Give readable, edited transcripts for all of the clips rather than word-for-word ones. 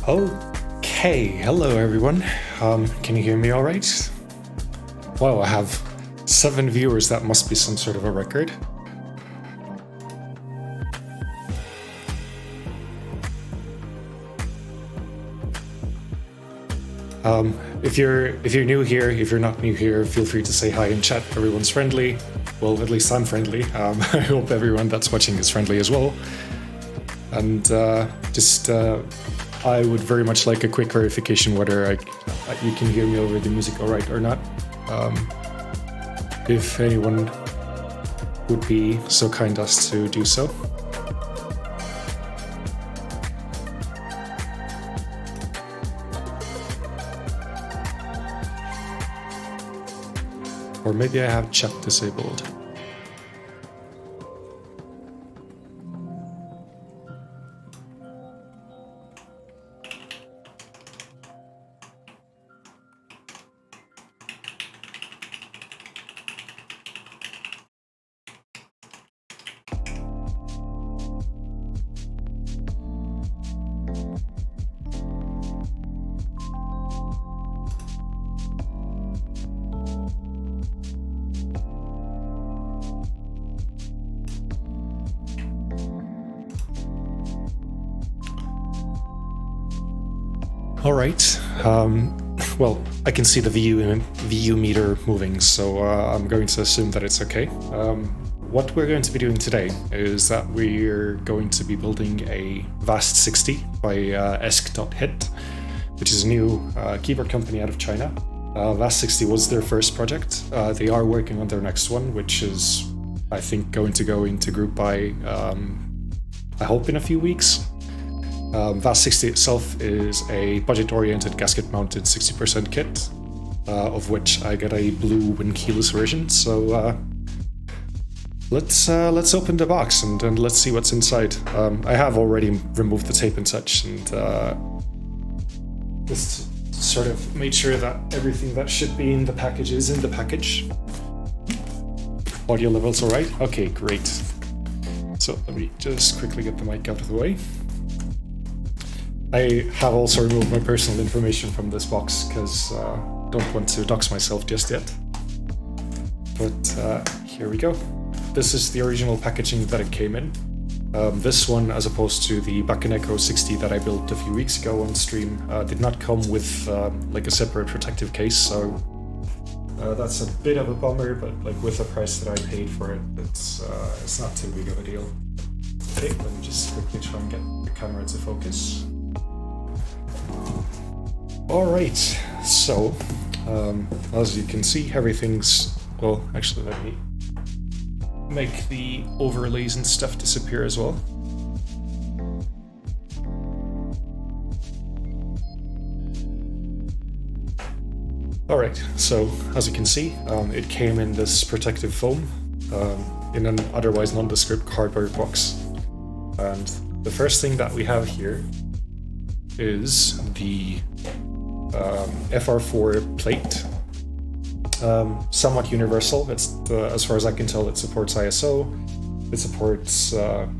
Okay, hello everyone. Can you hear me all right? Wow, I have 7 viewers. That must be some sort of a record. If you're new here, if you're not new here, feel free to say hi in chat. Everyone's friendly. Well, at least I'm friendly. I hope everyone that's watching is friendly as well. And I would very much like a quick verification whether you can hear me over the music all right or not. If anyone would be so kind as to do so. Or maybe I have chat disabled. All right. Well, I can see the VU meter moving, so I'm going to assume that it's okay. What we're going to be doing today is that we're going to be building a VAST60 by esc.hit, which is a new keyboard company out of China. VAST60 was their first project. They are working on their next one, which is, I think, going to go into group buy, I hope, in a few weeks. VAST60 itself is a budget-oriented gasket-mounted 60% kit, of which I get a blue when keyless version. So let's open the box and let's see what's inside. I have already removed the tape and such, and just sort of made sure that everything that should be in the package is in the package. Audio level's all right. Okay, great. So let me just quickly get the mic out of the way. I have also removed my personal information from this box because I don't want to dox myself just yet. But here we go. This is the original packaging that it came in. This one, as opposed to the Botanical 60 that I built a few weeks ago on stream, did not come with like a separate protective case, so that's a bit of a bummer, but like with the price that I paid for it, it's not too big of a deal. Okay, let me just quickly try and get the camera to focus. Alright, so as you can see, everything's, well, actually let me make the overlays and stuff disappear as well. Alright, so as you can see, it came in this protective foam in an otherwise nondescript cardboard box. And the first thing that we have here is the FR4 plate. Somewhat universal. It's as far as I can tell, it supports ISO, it supports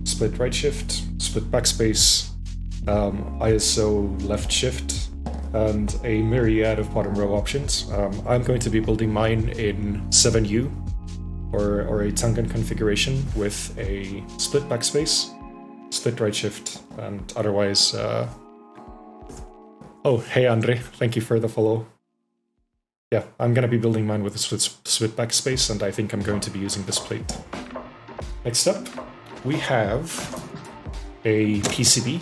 split right shift, split backspace, ISO left shift, and a myriad of bottom row options. I'm going to be building mine in 7U or a Tangen configuration with a split backspace, split right shift, and otherwise oh, hey Andre, thank you for the follow. Yeah, I'm gonna be building mine with a split backspace, and I think I'm going to be using this plate. Next up, we have a PCB.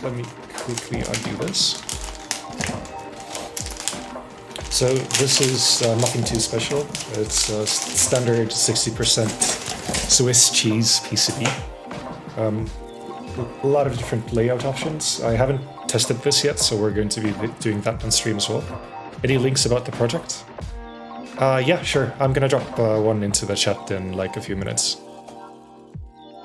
Let me quickly undo this. So this is nothing too special. It's a standard 60% Swiss cheese PCB. A lot of different layout options. I haven't tested this yet, so we're going to be doing that on stream as well. Any links about the project? Yeah, sure. I'm gonna drop one into the chat in like a few minutes.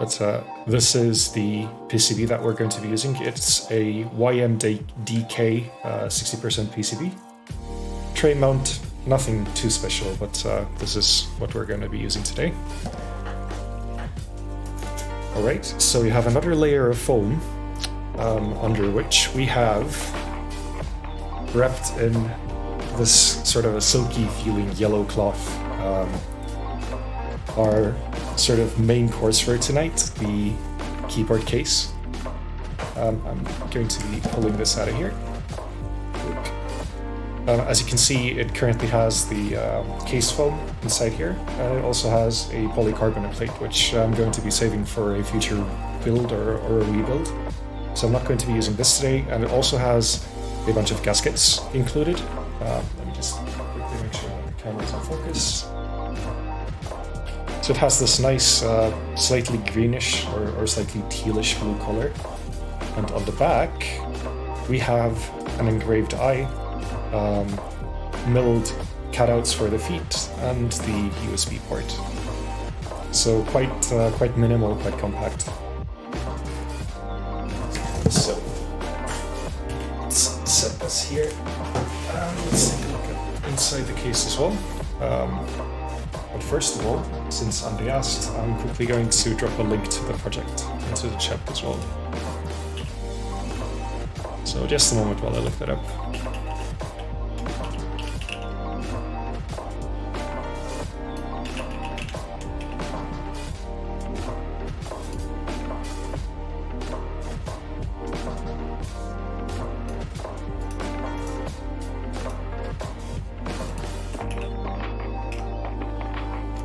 But this is the PCB that we're going to be using. It's a YMDK 60% PCB. Tray mount, nothing too special, but this is what we're going to be using today. Alright, so you have another layer of foam under which we have wrapped in this sort of a silky feeling yellow cloth our sort of main course for tonight, the keyboard case. I'm going to be pulling this out of here. As you can see, it currently has the case foam inside here, and it also has a polycarbonate plate, which I'm going to be saving for a future build or a rebuild. So I'm not going to be using this today, and it also has a bunch of gaskets included. Let me just quickly make sure the camera's in focus. So it has this nice slightly greenish or slightly tealish blue color. And on the back, we have an engraved eye, milled cutouts for the feet, and the USB port. So quite minimal, quite compact. So let's set this here, and let's take a look at inside the case as well. But first of all, since I'm the asked, I'm quickly going to drop a link to the project into the chat as well. So just a moment while I look that up.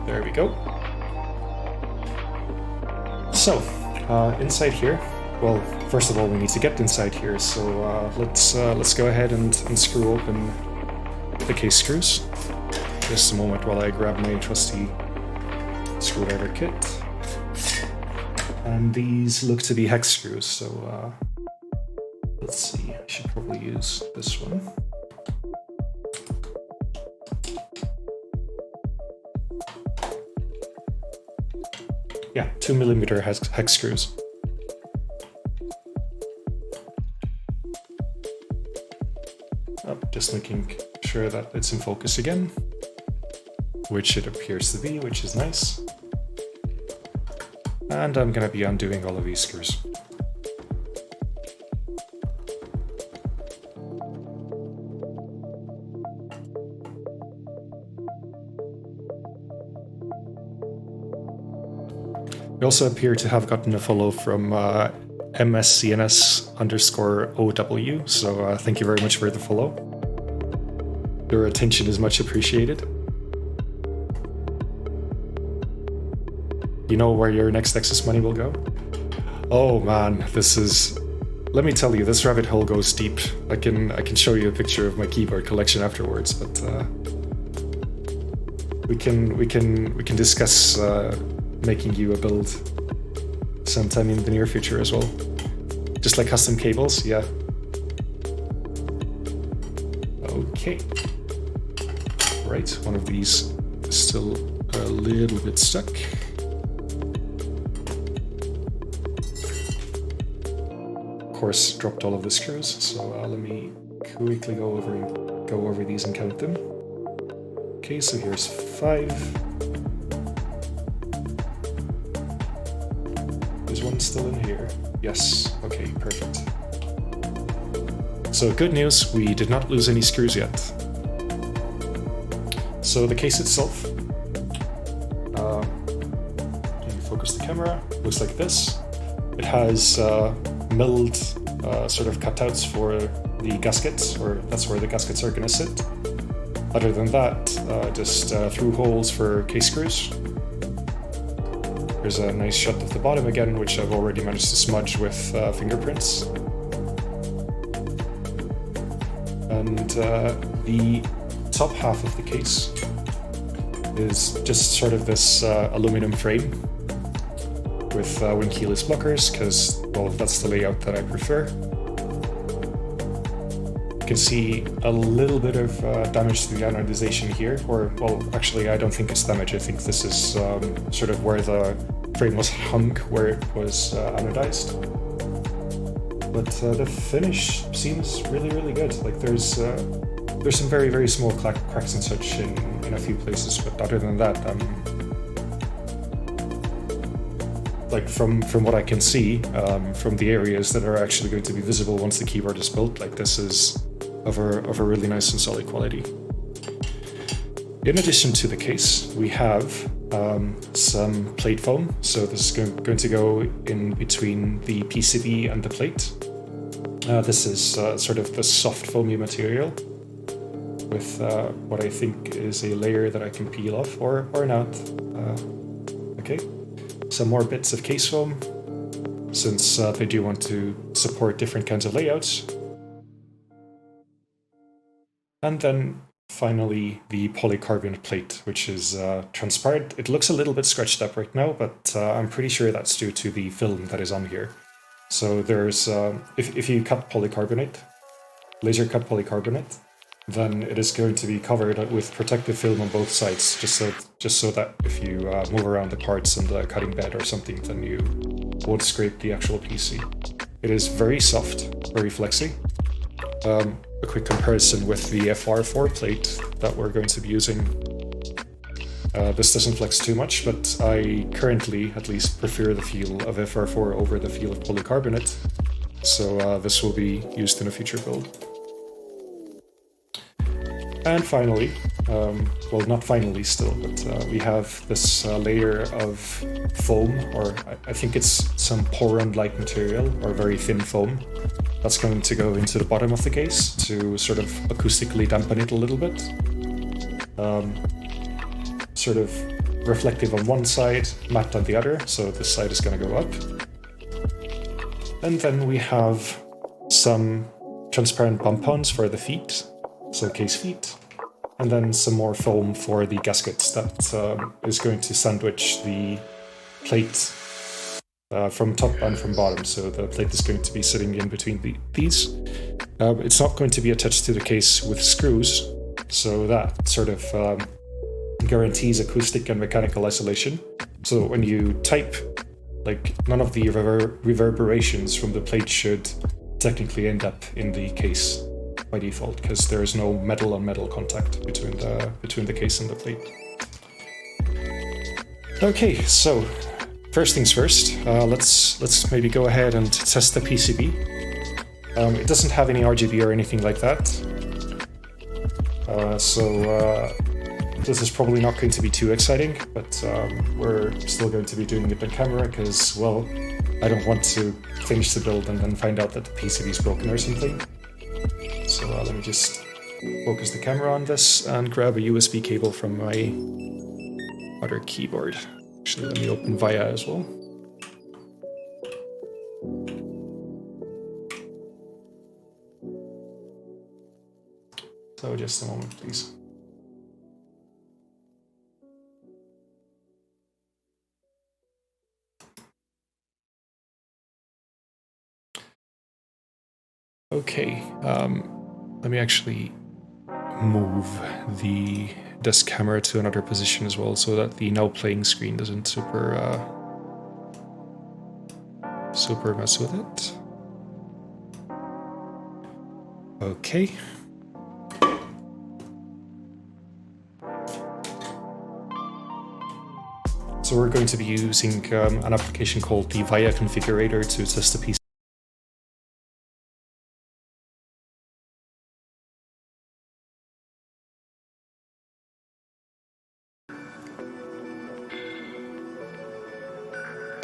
There we go. So, inside here, well, first of all, we need to get inside here, so let's go ahead and screw open the case screws. Just a moment while I grab my trusty screwdriver kit. And these look to be hex screws, so let's see, I should probably use this one. Yeah, 2mm hex screws. Oh, just making sure that it's in focus again, which it appears to be, which is nice. And I'm gonna be undoing all of these screws. We also appear to have gotten a follow from MSCNS_OW, so thank you very much for the follow. Your attention is much appreciated. You know where your next excess money will go? Oh man, this is... Let me tell you, this rabbit hole goes deep. I can show you a picture of my keyboard collection afterwards, but we can discuss making you a build sometime in the near future as well. Just like custom cables, yeah. Okay. Right, one of these is still a little bit stuck. Of course, dropped all of the screws, so let me quickly go over these and count them. Okay, so here's 5. Is one still in here? Yes. Okay, perfect. So good news, we did not lose any screws yet. So the case itself, can you focus the camera? Looks like this. It has milled sort of cutouts for the gaskets, or that's where the gaskets are gonna sit. Other than that, just through holes for case screws. There's a nice shot of the bottom again, which I've already managed to smudge with fingerprints. And the top half of the case is just sort of this aluminum frame with wind keyless blockers, because, well, that's the layout that I prefer. You can see a little bit of damage to the anodization here, or, well, actually I don't think it's damage, I think this is sort of where the frame was hung, where it was anodized. But the finish seems really, really good. Like there's some very, very small cracks and such in a few places, but other than that, like from what I can see, from the areas that are actually going to be visible once the keyboard is built, like this is of a really nice and solid quality. In addition to the case, we have some plate foam. So this is going to go in between the PCB and the plate. This is sort of the soft foamy material with what I think is a layer that I can peel off or not. Okay, some more bits of case foam, since they do want to support different kinds of layouts. And then finally the polycarbonate plate, which is transparent. It looks a little bit scratched up right now, but I'm pretty sure that's due to the film that is on here. So there's, if you cut polycarbonate, laser cut polycarbonate, then it is going to be covered with protective film on both sides, just so that if you move around the parts on the cutting bed or something, then you won't scrape the actual PC. It is very soft, very flexy. A quick comparison with the FR4 plate that we're going to be using. This doesn't flex too much, but I currently at least prefer the feel of FR4 over the feel of polycarbonate, so this will be used in a future build. And finally, well, not finally still, but we have this layer of foam, or I think it's some poron-like material, or very thin foam, that's going to go into the bottom of the case to sort of acoustically dampen it a little bit. Sort of reflective on one side, matte on the other, so this side is going to go up. And then we have some transparent pompons for the feet, so case feet, and then some more foam for the gaskets that is going to sandwich the plate from top and from bottom, so the plate is going to be sitting in between these. It's not going to be attached to the case with screws, so that sort of guarantees acoustic and mechanical isolation. So when you type, like, none of the reverberations from the plate should technically end up in the case by default, because there is no metal on metal contact between the case and the plate. Okay, so first things first, let's maybe go ahead and test the PCB. It doesn't have any RGB or anything like that, so this is probably not going to be too exciting, but we're still going to be doing it on camera because, well, I don't want to finish the build and then find out that the PCB is broken or something. So let me just focus the camera on this and grab a USB cable from my other keyboard. Actually, let me open VIA as well. So just a moment, please. Okay, let me actually move the desk camera to another position as well, so that the now playing screen doesn't super mess with it. Okay. So we're going to be using an application called the VIA configurator to test the PC.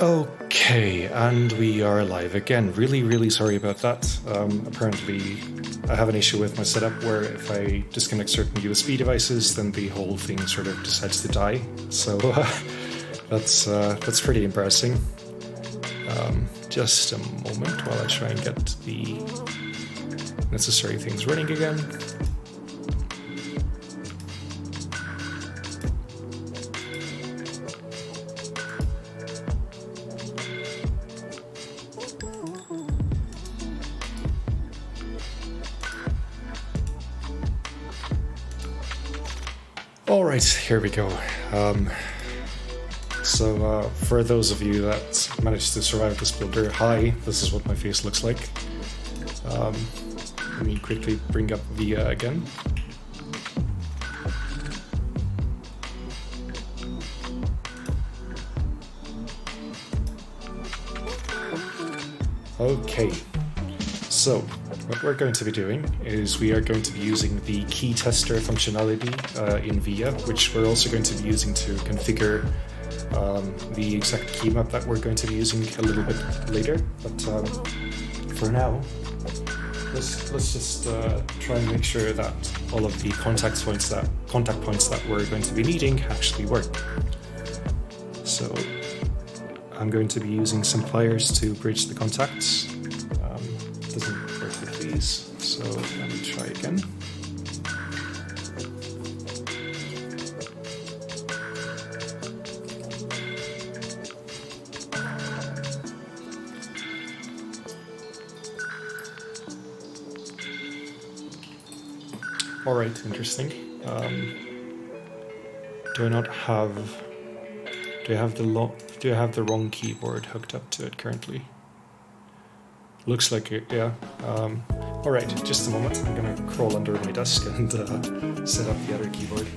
Okay, and we are live again. Really sorry about that. Apparently I have an issue with my setup where if I disconnect certain USB devices, then the whole thing sort of decides to die. So that's pretty embarrassing. Just a moment while I try and get the necessary things running again. All right, here we go. So for those of you that managed to survive this builder, hi, this is what my face looks like. Let me quickly bring up VIA again. Okay, so what we're going to be doing is we are going to be using the key tester functionality in VIA, which we're also going to be using to configure the exact key map that we're going to be using a little bit later. But for now, let's just try and make sure that all of the contact points that we're going to be needing actually work. So I'm going to be using some pliers to bridge the contacts. Doesn't work with these, so let me try again. All right, interesting. Do I have the wrong keyboard hooked up to it currently? Looks like it, yeah. All right, just a moment. I'm gonna crawl under my desk and set up the other keyboard.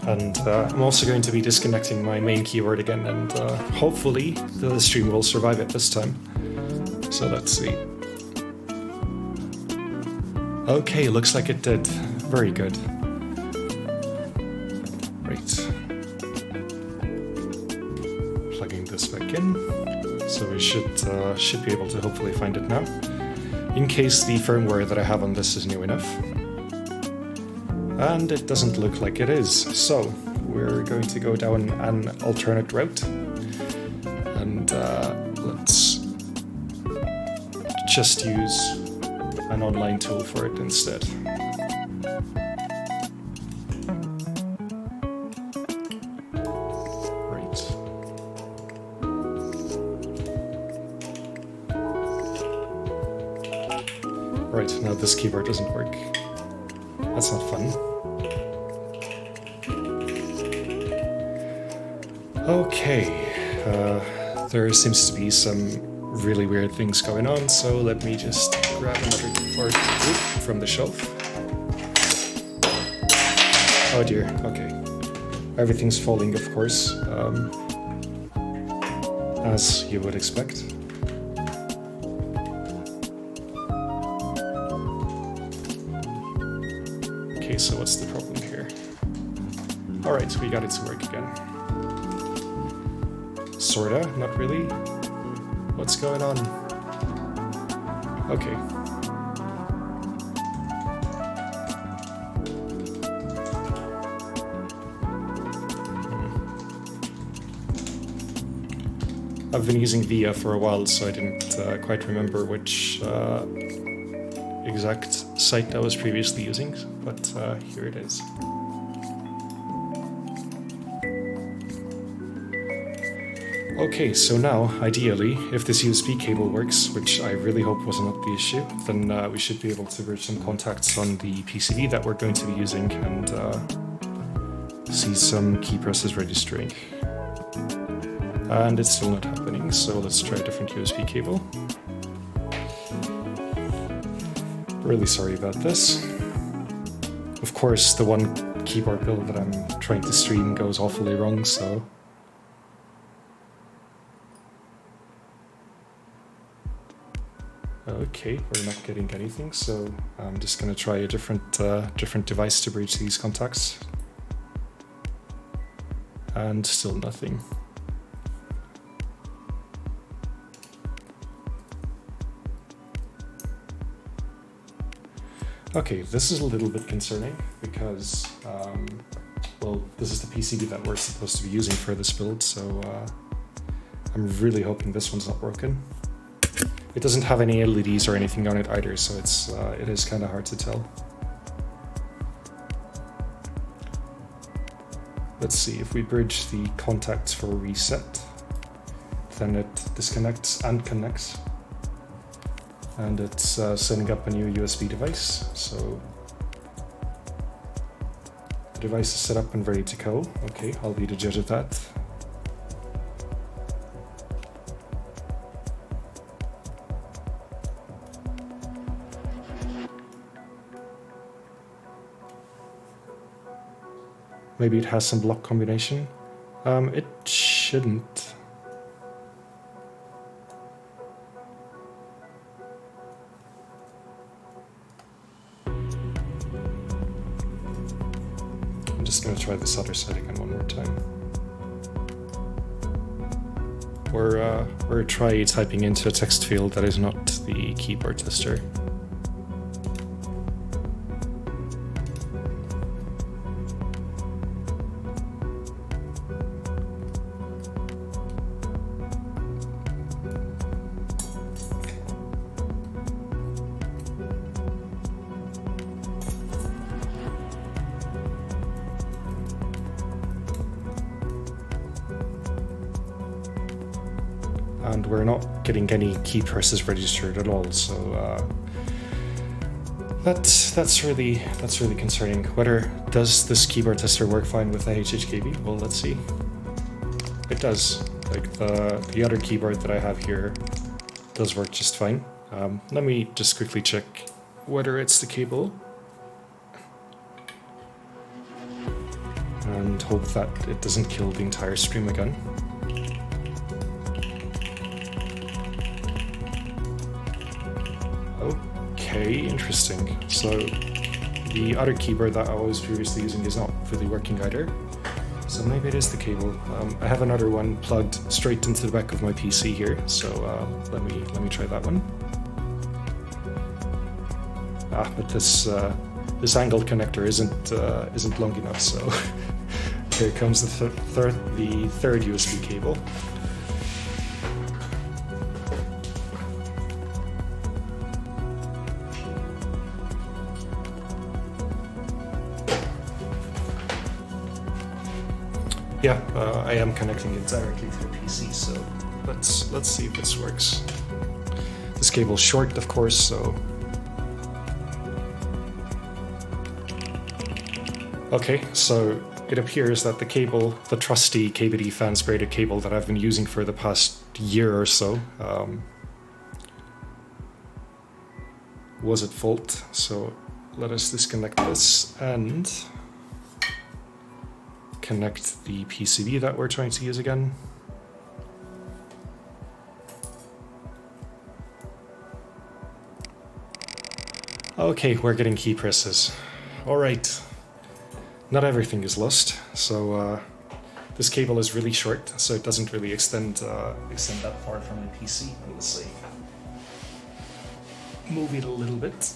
And I'm also going to be disconnecting my main keyboard again, and hopefully the stream will survive it this time. So let's see. Okay, looks like it did. Very good. Right. Plugging this back in. So we should be able to hopefully find it now. In case the firmware that I have on this is new enough. And it doesn't look like it is. So we're going to go down an alternate route. And let's just use an online tool for it instead. Right. Right, now this keyboard doesn't work. That's not fun. Okay, there seems to be some really weird things going on, so let me just grab another keyboard from the shelf. Oh dear, okay. Everything's falling, of course, as you would expect. Okay, so what's the problem here? Alright, we got it to work again. Sorta, not really. What's going on? Okay. I've been using VIA for a while, so I didn't quite remember which exact site I was previously using, but here it is. Okay, so now, ideally, if this USB cable works, which I really hope was not the issue, then we should be able to bridge some contacts on the PCB that we're going to be using and see some key presses registering. And it's still not happening, so let's try a different USB cable. Really sorry about this. Of course, the one keyboard build that I'm trying to stream goes awfully wrong, so... Okay, we're not getting anything, so I'm just going to try a different device to bridge these contacts. And still nothing. Okay, this is a little bit concerning because, well, this is the PCB that we're supposed to be using for this build, so I'm really hoping this one's not broken. It doesn't have any LEDs or anything on it either, so it is kind of hard to tell. Let's see, if we bridge the contacts for reset, then it disconnects and connects. And it's setting up a new USB device, so the device is set up and ready to go. Okay, I'll be the judge of that. Maybe it has some block combination. It shouldn't. I'm just going to try this other side again one more time. Or try typing into a text field that is not the keyboard tester. And we're not getting any key presses registered at all, so that's really concerning. Does this keyboard tester work fine with the HHKB? Well, let's see. It does. Like the other keyboard that I have here does work just fine. Let me just quickly check whether it's the cable, and hope that it doesn't kill the entire stream again. Okay, interesting. So the other keyboard that I was previously using is not really working either. So maybe it is the cable. I have another one plugged straight into the back of my PC here. So let me try that one. But this angled connector isn't long enough. So here comes the third USB cable. Yeah, I am connecting it directly to the PC, so let's see if this works. This cable's short, of course, so... Okay, so it appears that the cable, the trusty kbdfans braided cable that I've been using for the past year or so, was at fault. So let us disconnect this and connect the PCB that we're trying to use again. Okay, we're getting key presses. All right, not everything is lost. So this cable is really short, so it doesn't really extend that far from the PC. Let's see. Move it a little bit.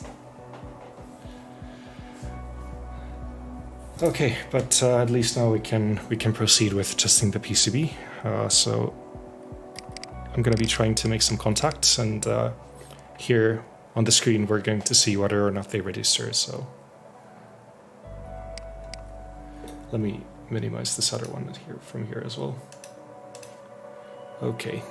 Okay, but at least now we can proceed with testing the PCB. So I'm going to be trying to make some contacts, and here on the screen we're going to see whether or not they register. So let me minimize this other one here from here as well. Okay.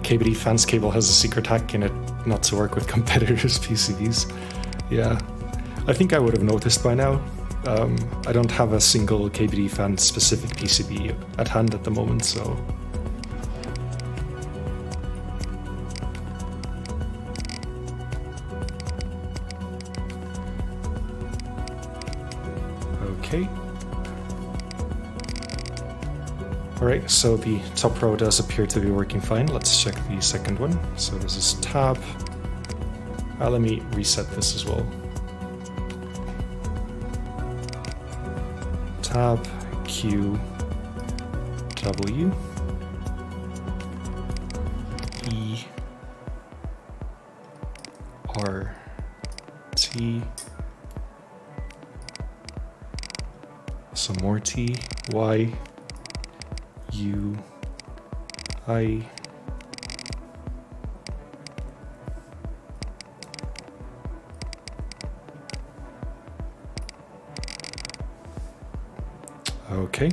kbdfans cable has a secret hack in it not to work with competitors' PCBs. Yeah, I think I would have noticed by now. I don't have a single kbdfans specific PCB at hand at the moment, so... Okay. Alright, so the top row does appear to be working fine. Let's check the second one. So this is tab. Let me reset this as well. Tab, Q, W, E, R, T, some more T, Y, U, I, okay.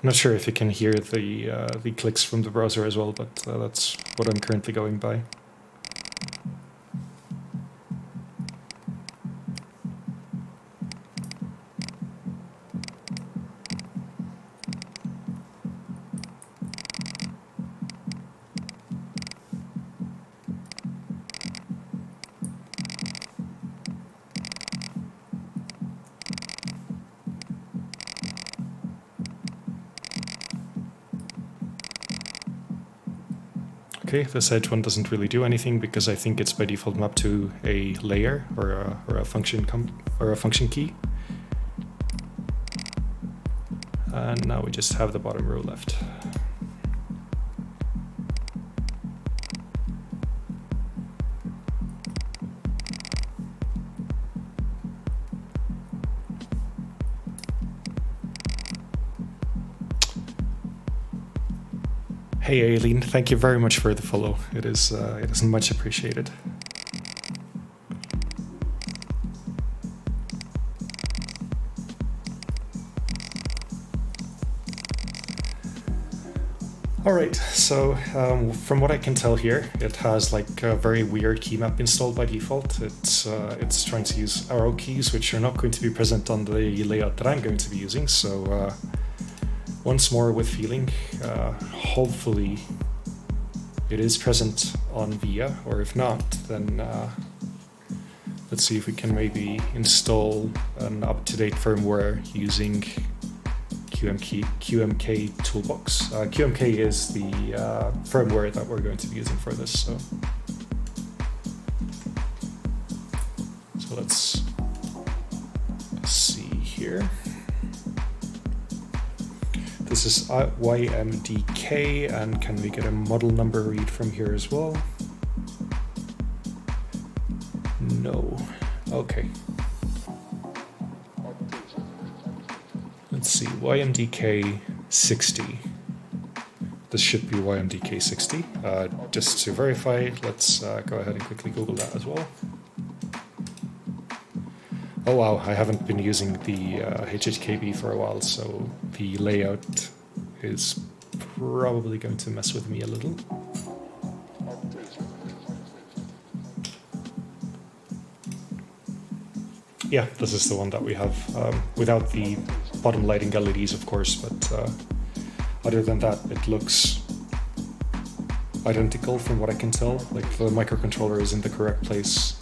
not sure if you can hear the clicks from the browser as well, but that's what I'm currently going by. Okay, this edge one doesn't really do anything because I think it's by default mapped to a layer or a function key. And now we just have the bottom row left. Hey Aileen, thank you very much for the follow. It is much appreciated. Alright, so from what I can tell here, it has like a very weird key map installed by default. It's trying to use arrow keys, which are not going to be present on the layout that I'm going to be using, so once more with feeling, hopefully it is present on VIA, or if not, then let's see if we can maybe install an up-to-date firmware using QMK Toolbox. QMK is the firmware that we're going to be using for this. So let's see here. This is YMDK, and can we get a model number read from here as well? No. Okay. Let's see, YMDK 60. This should be YMDK 60. Just to verify, let's go ahead and quickly Google that as well. Oh wow, I haven't been using the HHKB for a while, so the layout is probably going to mess with me a little. Yeah, this is the one that we have, without the bottom lighting LEDs, of course, but other than that, it looks identical from what I can tell. Like, the microcontroller is in the correct place.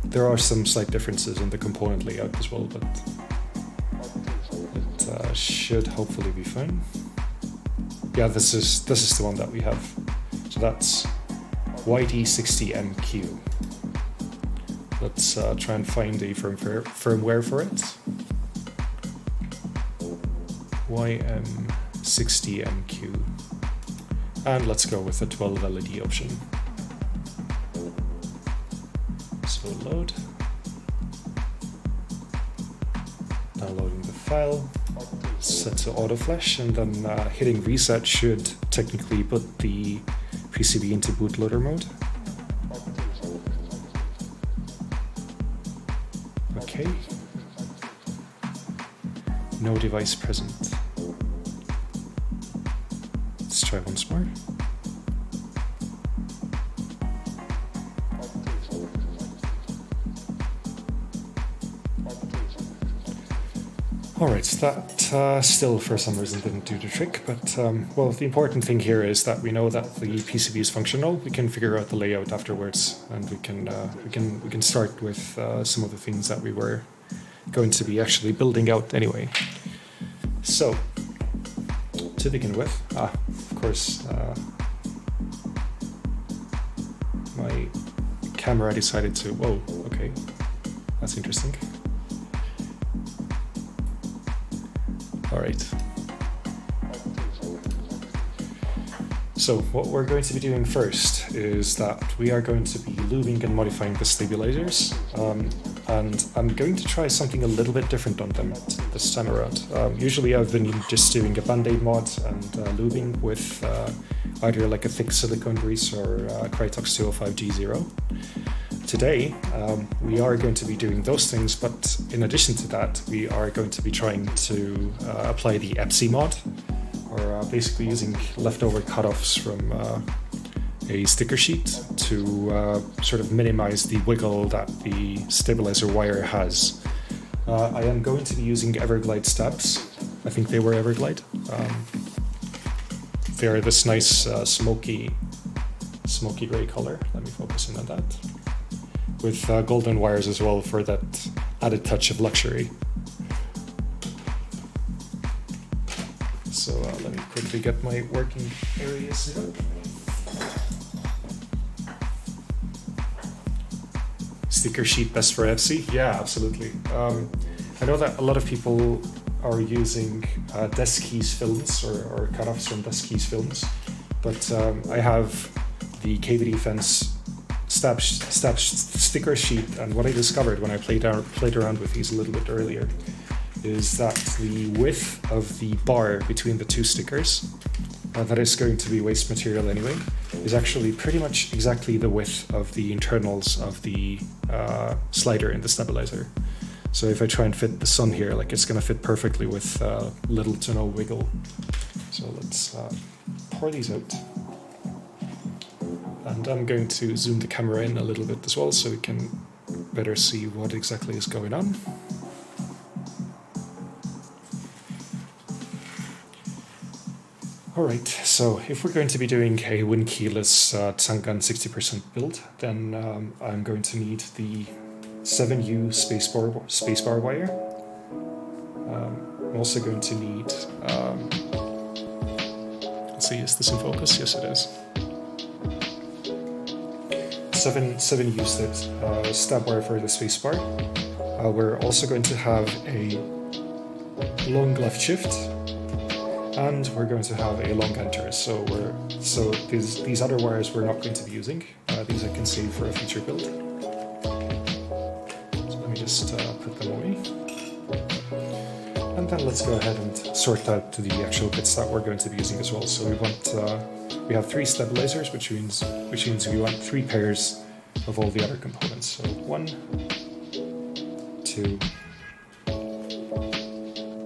There are some slight differences in the component layout as well, but it should hopefully be fine. Yeah, this is the one that we have. So that's YD60MQ. Let's try and find a firmware for it. YM60MQ. And let's go with the 12 LED option. So load. Downloading the file. Set to auto flash, and then hitting reset should technically put the PCB into bootloader mode. Okay. No device present. Let's try once more. Alright, so that still for some reason didn't do the trick, but well, the important thing here is that we know that the PCB is functional. We can figure out the layout afterwards, and we can start with some of the things that we were going to be actually building out anyway. So to begin with, of course, my camera decided to. Whoa, okay, that's interesting. All right. So what we're going to be doing first is that we are going to be lubing and modifying the stabilizers, and I'm going to try something a little bit different on them this time around. Usually I've been just doing a band-aid mod and lubing with either like a thick silicone grease or Krytox 205G0. today we are going to be doing those things, but in addition to that, we are going to be trying to apply the Epsi mod, or basically using leftover cutoffs from a sticker sheet to sort of minimize the wiggle that the stabilizer wire has. I am going to be using Everglide stabs. I think they were Everglide. They are this nice smoky gray color. Let me focus in on that. With golden wires as well for that added touch of luxury. So let me quickly get my working area set up. Sticker sheet best for Epsi? Yeah, absolutely. I know that a lot of people are using Desk-keys films or cutoffs from Desk-keys films, but I have the kbdfans stab sticker sheet, and what I discovered when I played around with these a little bit earlier is that the width of the bar between the two stickers, that is going to be waste material anyway, is actually pretty much exactly the width of the internals of the slider in the stabilizer. So if I try and fit the sun here, like it's gonna fit perfectly with little to no wiggle. So let's pour these out. And I'm going to zoom the camera in a little bit as well so we can better see what exactly is going on. Alright, so if we're going to be doing a wind keyless Tsangan 60% build, then I'm going to need the 7U spacebar wire. I'm also going to need, let's see, is this in focus? Yes, it is. 7U stab wire for the spacebar. We're also going to have a long left shift, and we're going to have a long enter. So these other wires we're not going to be using. These I can save for a future build. So let me just put them away. And then let's go ahead and sort out the actual bits that we're going to be using as well. So we have 3 stabilizers, which means we want 3 pairs of all the other components. So 1, 2,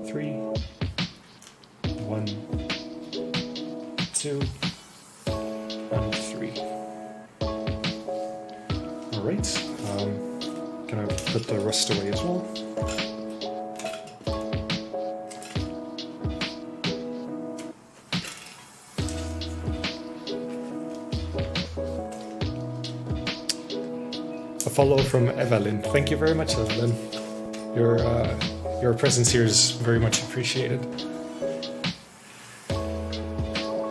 3, 1, 2, and 3. Alright, gonna put the rust away as well. A follow from Evelyn. Thank you very much, Evelyn. Your presence here is very much appreciated.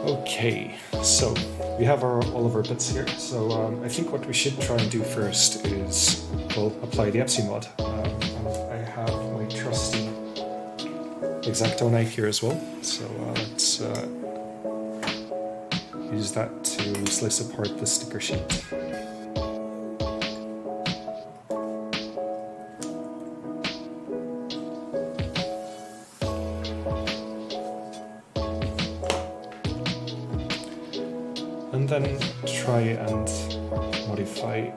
Okay, so we have all of our bits here. So I think what we should try and do first is, well, apply the Epsi mod. I have my trusty X-Acto knife here as well. So let's use that to slice apart the sticker sheet. And then try and modify.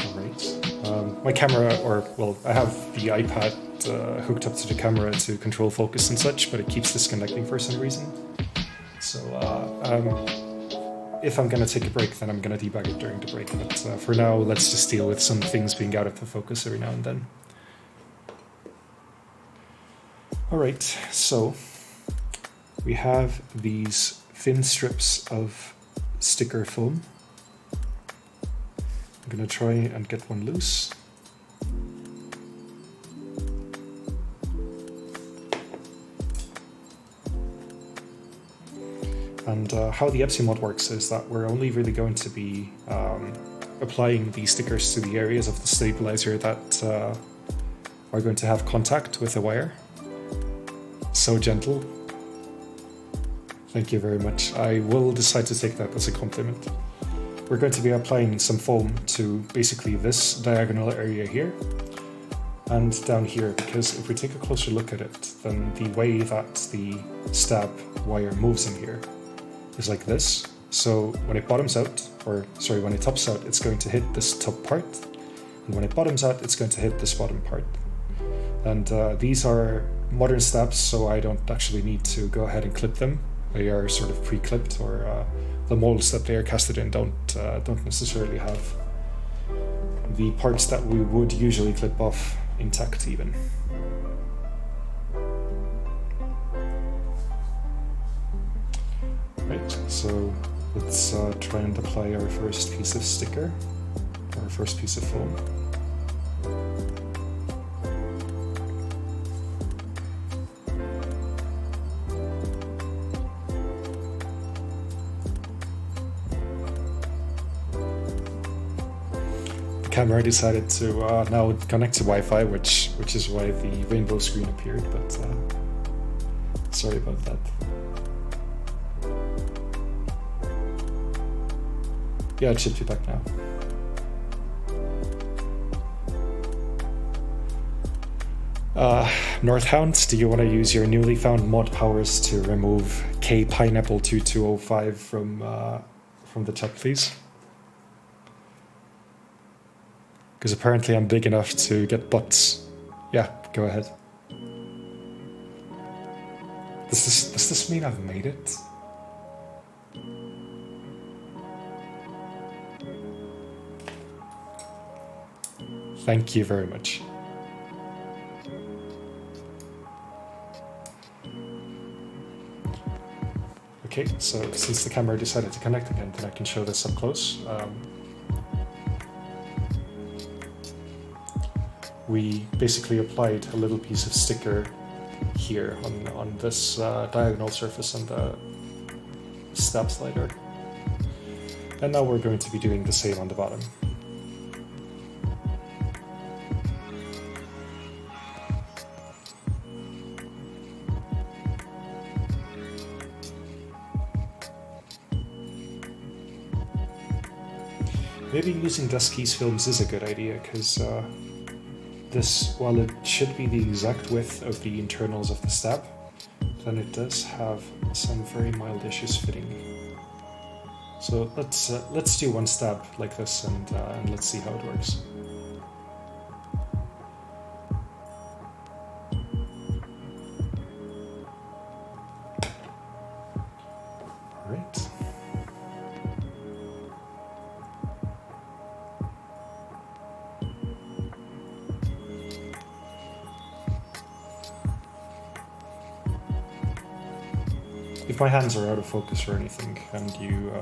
Alright. My camera, I have the iPad hooked up to the camera to control focus and such, but it keeps disconnecting for some reason. So if I'm gonna take a break, then I'm gonna debug it during the break. But for now, let's just deal with some things being out of the focus every now and then. Alright, so we have these thin strips of sticker foam. I'm gonna try and get one loose. And how the Epsi mod works is that we're only really going to be applying these stickers to the areas of the stabilizer that are going to have contact with the wire. So gentle. Thank you very much. I will decide to take that as a compliment. We're going to be applying some foam to basically this diagonal area here and down here, because if we take a closer look at it, then the way that the stab wire moves in here is like this. So when it bottoms out, when it tops out, it's going to hit this top part. And when it bottoms out, it's going to hit this bottom part. And these are modern stabs, so I don't actually need to go ahead and clip them. They are sort of pre-clipped, or the molds that they are casted in don't necessarily have the parts that we would usually clip off intact even. Right, so let's try and apply our first piece of sticker, our first piece of film. The camera decided to now connect to Wi-Fi, which is why the rainbow screen appeared, but sorry about that. Yeah, it should be back now. Northhound, do you want to use your newly found mod powers to remove kpineapple2205 from the chat, please? Because apparently I'm big enough to get butts. Yeah, go ahead. Does this mean I've made it? Thank you very much. Okay, so since the camera decided to connect again, then I can show this up close. We basically applied a little piece of sticker here on this diagonal surface on the stab slider. And now we're going to be doing the same on the bottom. Maybe using Dusky's films is a good idea, because this, while it should be the exact width of the internals of the stab, then it does have some very mild issues fitting. So let's do one stab like this, and let's see how it works. All right. If my hands are out of focus or anything, and you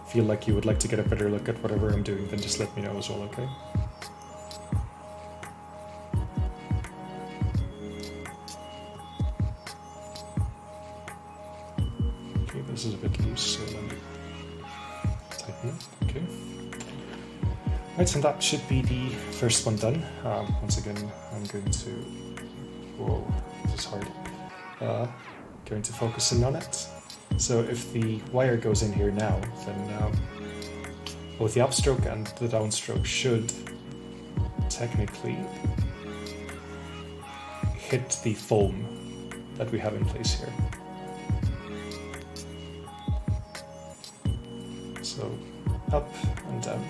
feel like you would like to get a better look at whatever I'm doing, then just let me know as well, okay? Okay, this is a bit loose, so let me tighten it, okay. Right, so that should be the first one done. Once again, I'm going to... Whoa, this is hard. Going to focus in on it. So if the wire goes in here now, then both the upstroke and the downstroke should technically hit the foam that we have in place here. So up and down.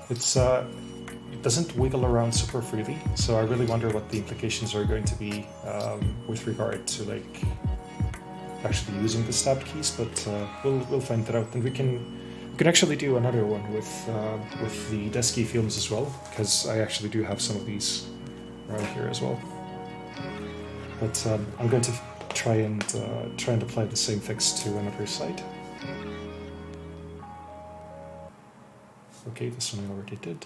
It doesn't wiggle around super freely, so I really wonder what the implications are going to be with regard to like actually using the stab keys, but we'll find that out, and we can actually do another one with the Desky films as well, because I actually do have some of these around here as well. But I'm going to try and apply the same fix to another side. Okay, this one I already did.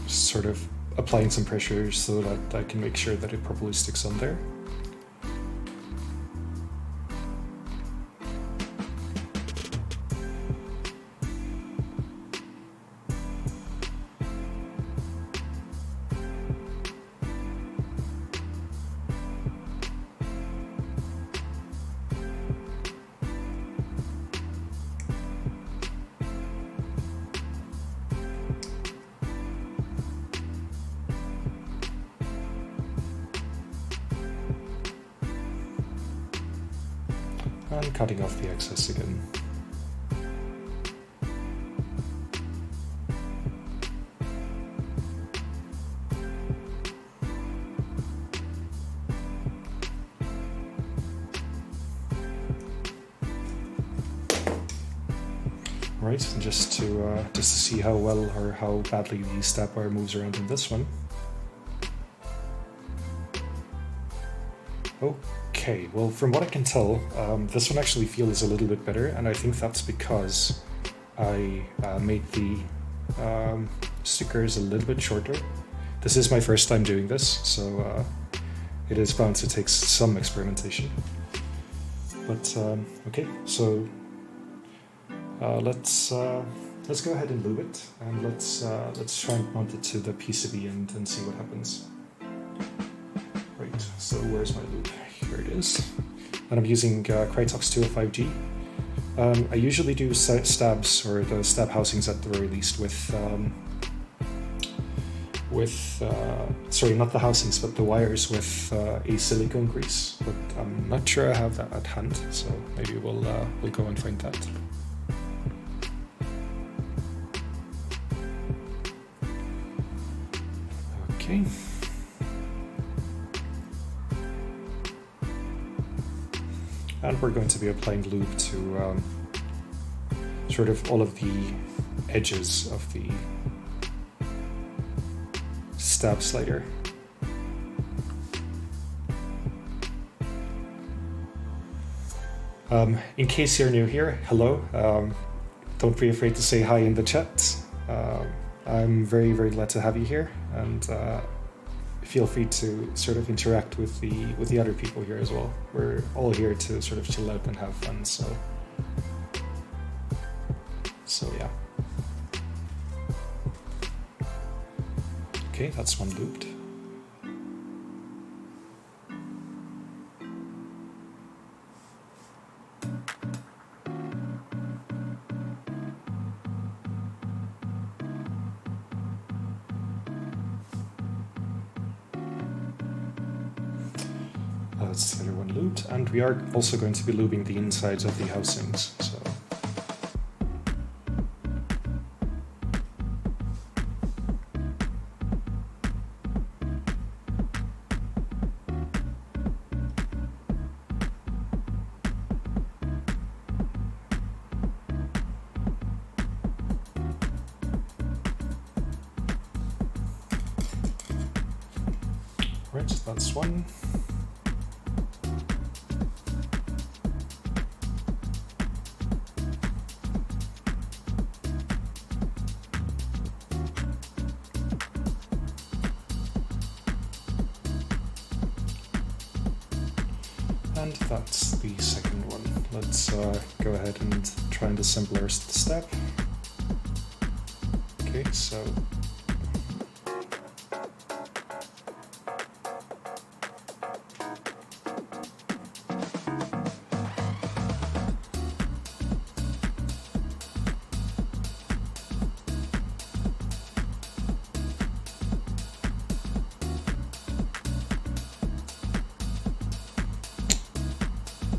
Sort of applying some pressure so that I can make sure that it properly sticks on there. And cutting off the excess again. Right, and just to see how well or how badly the stab wire moves around in this one. Okay, well, from what I can tell, this one actually feels a little bit better, and I think that's because I made the stickers a little bit shorter. This is my first time doing this, so it is bound to take some experimentation. But okay, so let's go ahead and lube it, and let's try and mount it to the PCB and see what happens. Right, so where's my lube? Here it is. And I'm using Krytox 205G. I usually do stabs, or the stab housings at the very least, with sorry, not the housings, but the wires with a silicone grease. But I'm not sure I have that at hand, so maybe we'll go and find that. Okay. And we're going to be applying lube to sort of all of the edges of the stab slider. In case you're new here, hello. Don't be afraid to say hi in the chat. I'm very, very glad to have you here, and feel free to sort of interact with the other people here as well. We're all here to sort of chill out and have fun, so yeah. Okay, that's one looped. That's the other one lubed, and we are also going to be lubing the insides of the housings, so. Right, that's one. And that's the second one. Let's go ahead and try and assemble our step. Okay, so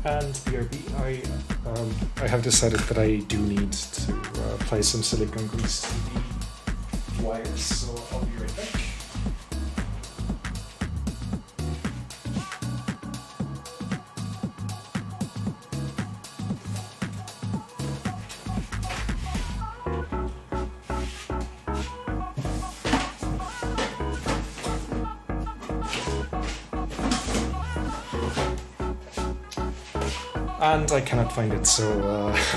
and BRB, I have decided that I do need to apply some silicone grease to the wires, so I'll be right back. And I cannot find it, so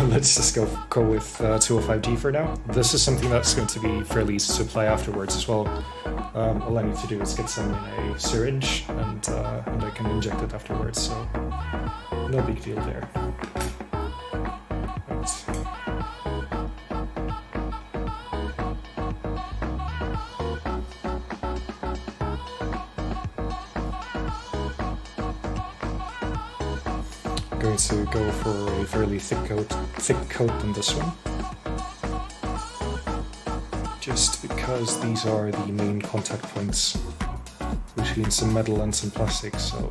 let's just go with 205G for now. This is something that's going to be fairly easy to apply afterwards as well. All I need to do is get some in a syringe, and I can inject it afterwards, so no big deal there. Right. Going to go for a fairly thick coat on this one, just because these are the main contact points between some metal and some plastic, so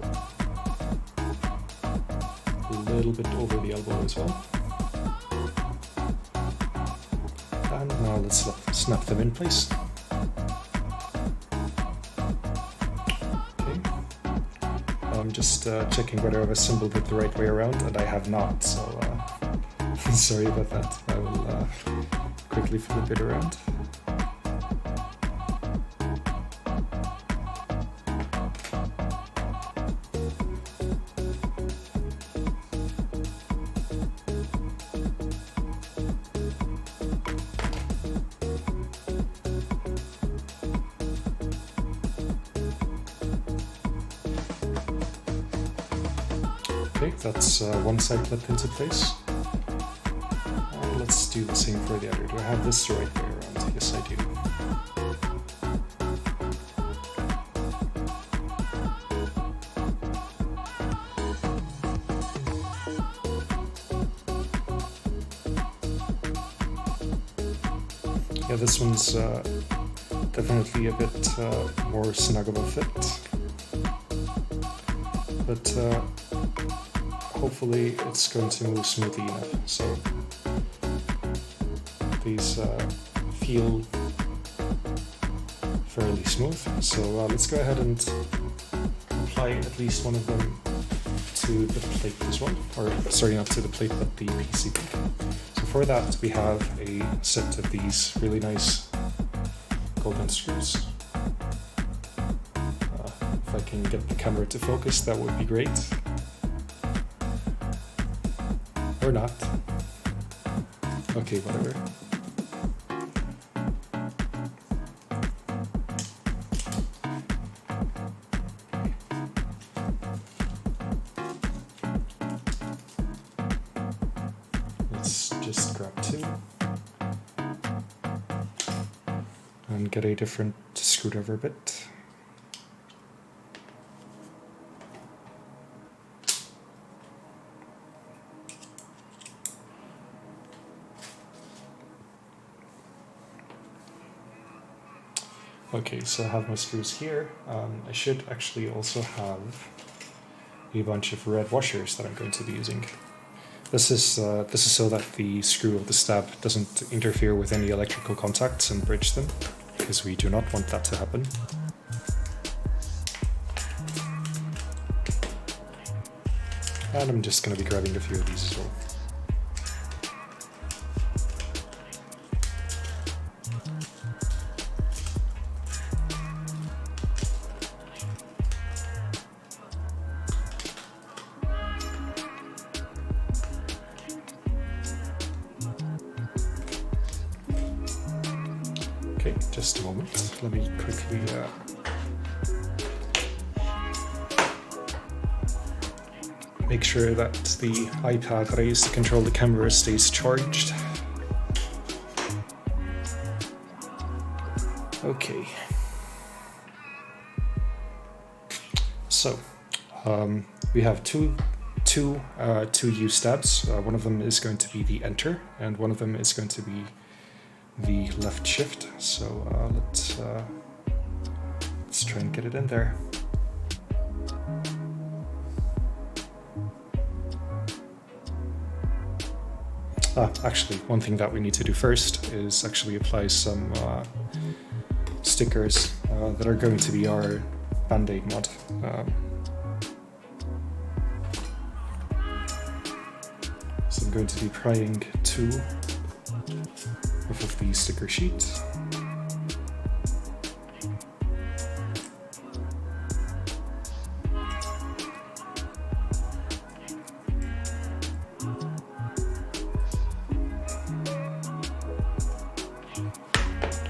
a little bit over the elbow as well. And now let's snap them in place. Okay. I'm just checking whether I've assembled it the right way around, and I have not, so sorry about that. I will quickly flip it around. Okay, that's one side clipped into place. And let's do the same for the other. Do I have this the right way around? Yes, I do. Yeah, this one's definitely a bit more snug of a fit. But hopefully it's going to move smoothly enough. So these feel fairly smooth. So let's go ahead and apply at least one of them to the plate as well. Or sorry, not to the plate, but the PCB. So for that we have a set of these really nice golden screws. If I can get the camera to focus, that would be great. Or not. Okay, whatever. Let's just grab two. And get a different screwdriver bit. Okay, so I have my screws here. I should actually also have a bunch of red washers that I'm going to be using. This is so that the screw of the stab doesn't interfere with any electrical contacts and bridge them, because we do not want that to happen. And I'm just going to be grabbing a few of these as well. Okay, just a moment. Let me quickly make sure that the iPad that I use to control the camera stays charged. Okay. So, we have two U stabs. One of them is going to be the enter, and one of them is going to be the left shift. So let's try and get it in there. Actually, one thing that we need to do first is actually apply some stickers that are going to be our Band-Aid mod. So I'm going to be prying two off of the sticker sheet.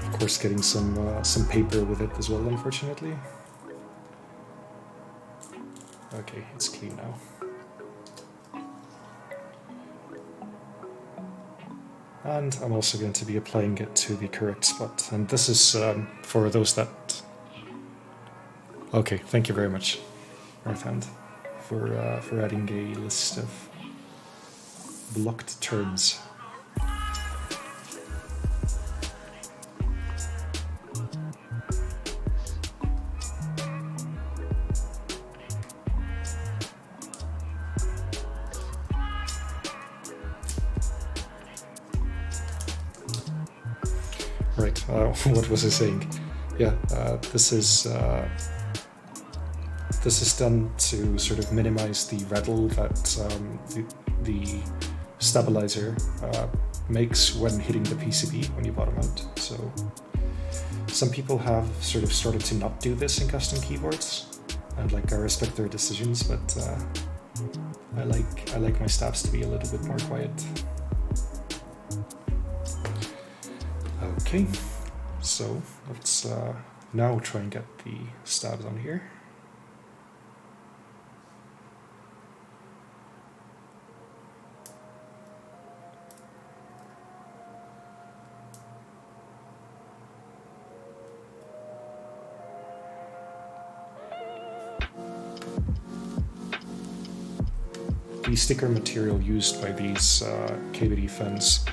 Of course, getting some paper with it as well, unfortunately. Okay, it's clean now. And I'm also going to be applying it to the correct spot. And this is for those that... Okay, thank you very much, Earthhand, for adding a list of blocked terms. What was I saying? Yeah, this is done to sort of minimize the rattle that the stabilizer makes when hitting the PCB when you bottom out. So some people have sort of started to not do this in custom keyboards, and like I respect their decisions, but I like my stabs to be a little bit more quiet. Okay, so let's now try and get the stabs on here. The sticker material used by these kbdfans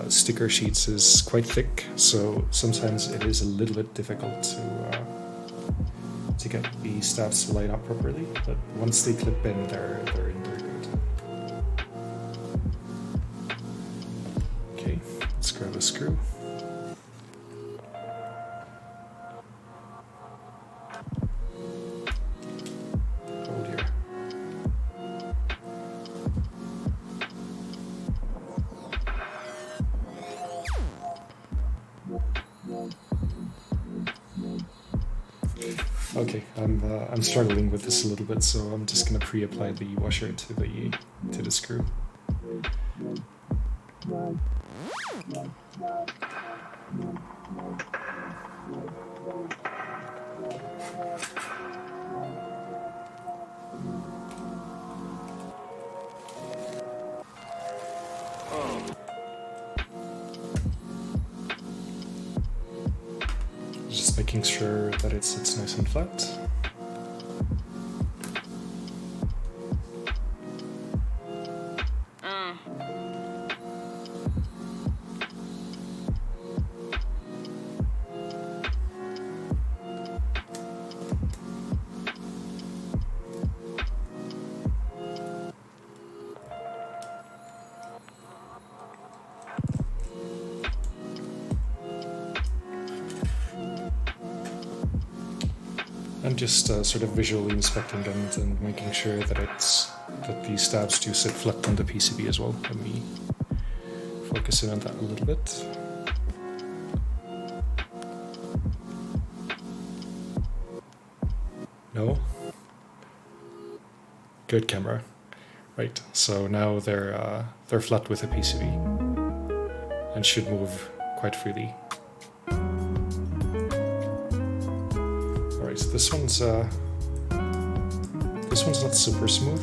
sticker sheets is quite thick, so sometimes it is a little bit difficult to get the stabs to line up properly, but once they clip in, they're in very good. Okay, let's grab a screw. Okay, I'm struggling with this a little bit, so I'm just gonna pre-apply the washer to the screw. Just making sure that it sits nice and flat. And just sort of visually inspecting them and making sure that the stabs do sit flat on the PCB as well. Let me focus in on that a little bit. No? Good camera. Right, so now they're flat with the PCB and should move quite freely. This one's not super smooth,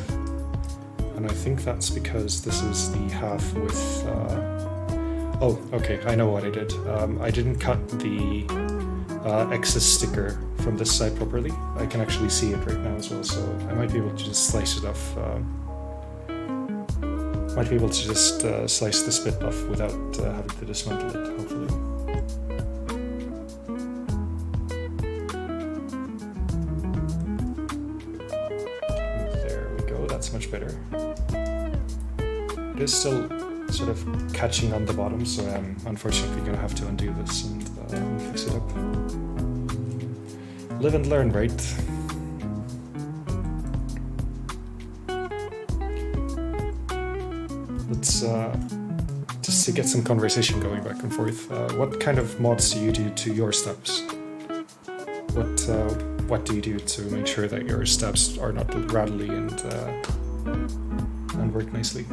and I think that's because this is the half with. Oh, okay, I know what I did. I didn't cut the excess sticker from this side properly. I can actually see it right now as well, so I might be able to just slice it off. Might be able to just slice this bit off without having to dismantle it, hopefully. Much better. It is still sort of catching on the bottom, so I'm unfortunately going to have to undo this and fix it up. Live and learn, right? Let's just to get some conversation going back and forth. What kind of mods do you do to your stabs? What do you do to make sure that your stabs are not rattly and work nicely?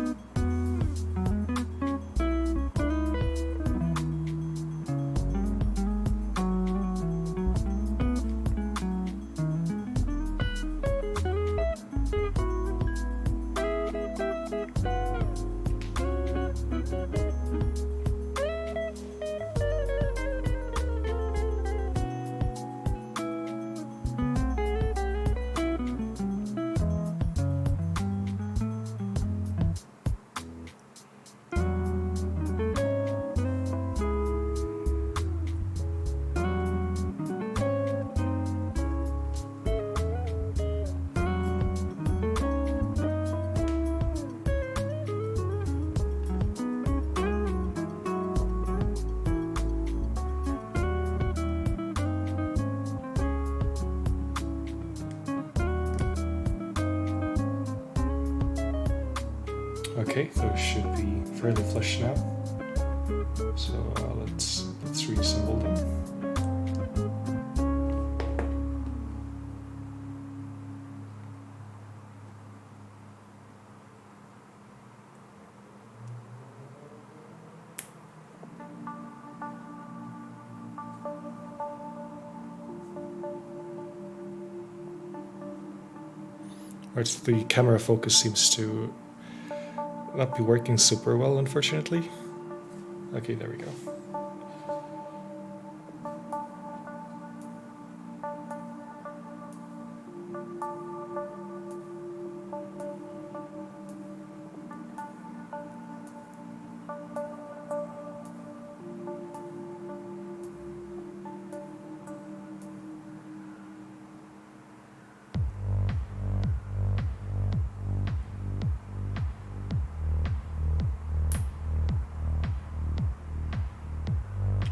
Okay, those should be fairly flush now. So let's reassemble them. Right, the camera focus seems to not be working super well, unfortunately. Okay, there we go.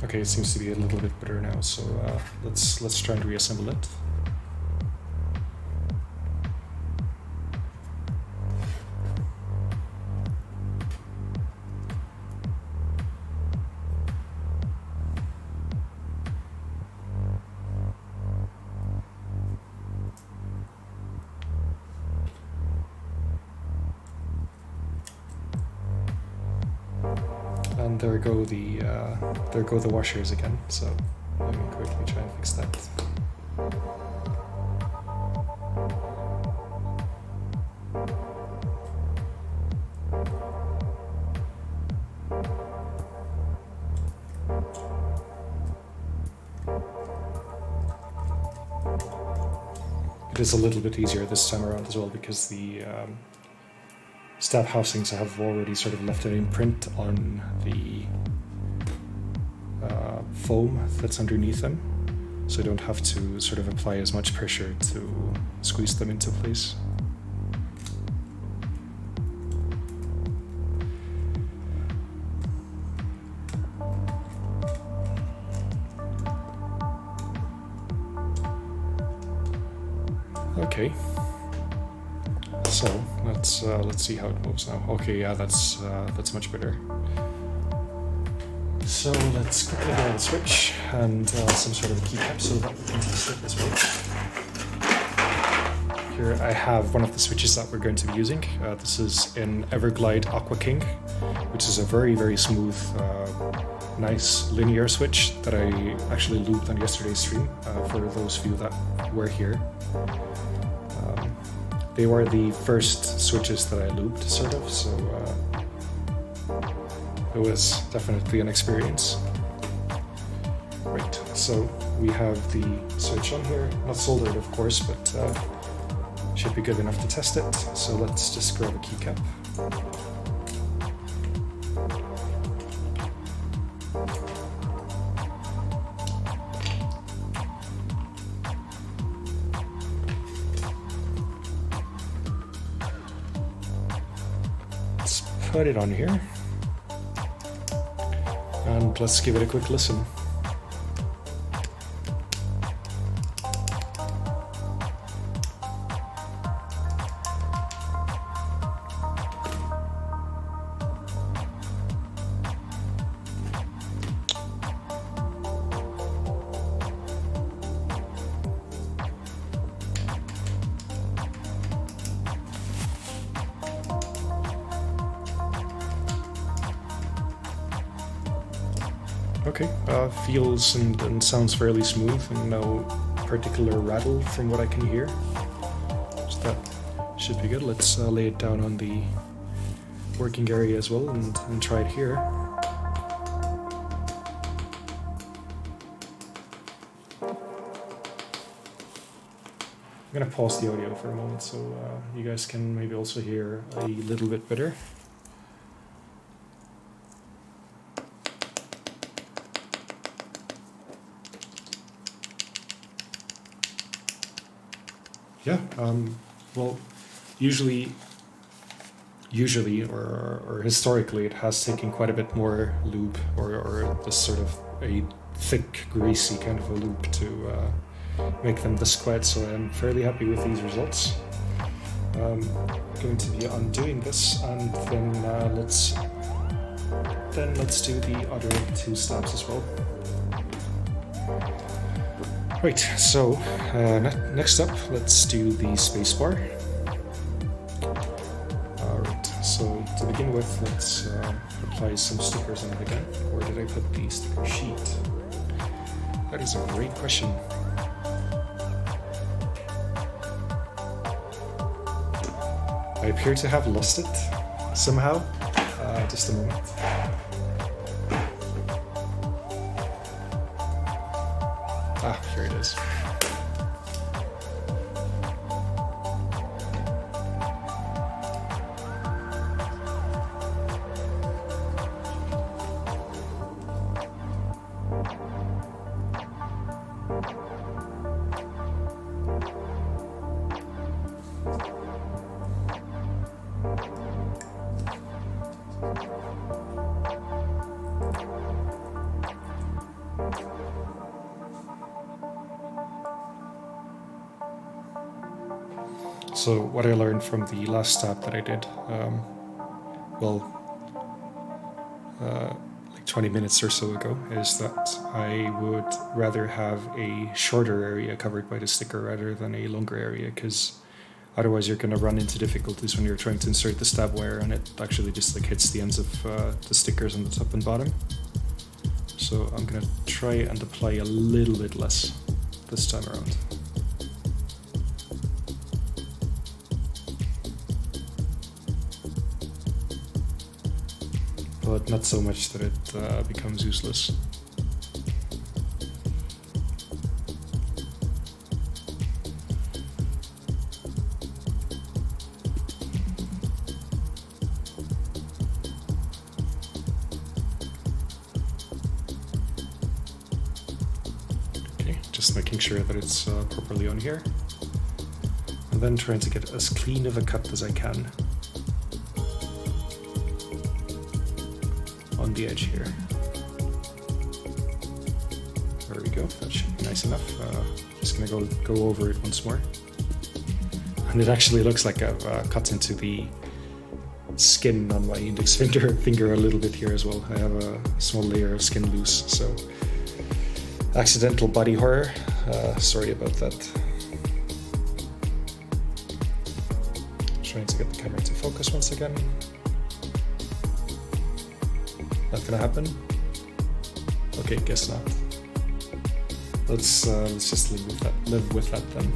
Okay, it seems to be a little bit better now, so let's try and reassemble it. And there go the washers again. So let me quickly try and fix that. It is a little bit easier this time around as well because the stab housings have already sort of left an imprint on the foam that's underneath them, so I don't have to sort of apply as much pressure to squeeze them into place. Okay. So let's see how it moves now. Okay, yeah, that's much better. So let's quickly go and switch and some sort of a keycap so that we can test it as well. Here I have one of the switches that we're going to be using. This is an Everglide Aqua King, which is a very smooth, nice linear switch that I actually lubed on yesterday's stream. For those of you that were here. They were the first switches that I lubed, sort of, so it was definitely an experience. Right, so we have the switch on here, not soldered of course, but should be good enough to test it. So let's just grab a keycap. Put it on here and let's give it a quick listen. Okay, feels and sounds fairly smooth and no particular rattle from what I can hear. So that should be good. Let's lay it down on the working area as well and try it here. I'm gonna pause the audio for a moment so you guys can maybe also hear a little bit better. Yeah, well, usually or historically it has taken quite a bit more lube or this sort of a thick, greasy kind of a lube to make them this quiet, so I'm fairly happy with these results. going to be undoing this, and then let's do the other 2 stabs as well. Right, so next up, let's do the spacebar. Alright, so to begin with, let's apply some stickers on it again. Where did I put the sticker sheet? That is a great question. I appear to have lost it somehow. Just a moment. Ah, here it is. So what I learned from the last stab that I did, like 20 minutes or so ago, is that I would rather have a shorter area covered by the sticker rather than a longer area, because otherwise you're going to run into difficulties when you're trying to insert the stab wire and it actually just like hits the ends of the stickers on the top and bottom. So I'm going to try and apply a little bit less this time around. But not so much that it becomes useless. Okay, just making sure that it's properly on here. And then trying to get as clean of a cut as I can on the edge here. There we go, that should be nice enough. Just gonna go over it once more. And it actually looks like I've cut into the skin on my index finger a little bit here as well. I have a small layer of skin loose, so accidental body horror. Sorry about that. Trying to get the camera to focus once again. Not gonna happen? Okay, guess not. Let's just live with that then.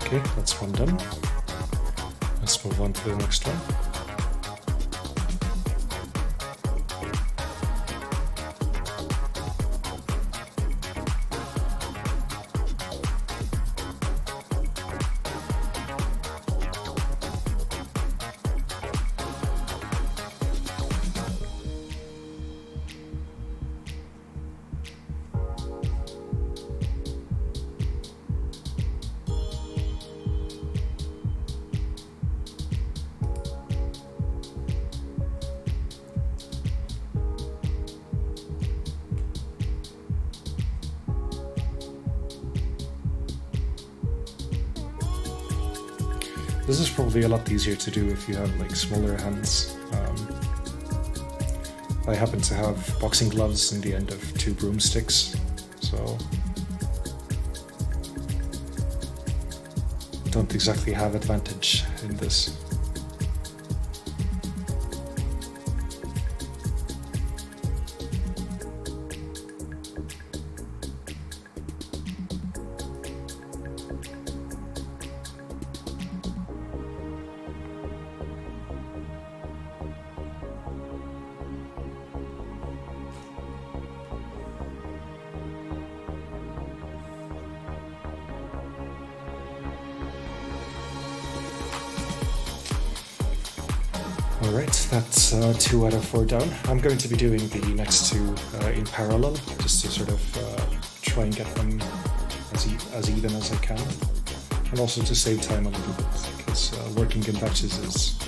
Okay, that's one done. Let's move on to the next one. This is probably a lot easier to do if you have like smaller hands. I happen to have boxing gloves in the end of 2 broomsticks, so don't exactly have advantage in this. Alright, that's 2 out of 4 down. I'm going to be doing the next 2 in parallel, just to sort of try and get them as even as I can. And also to save time a little bit, because working in batches is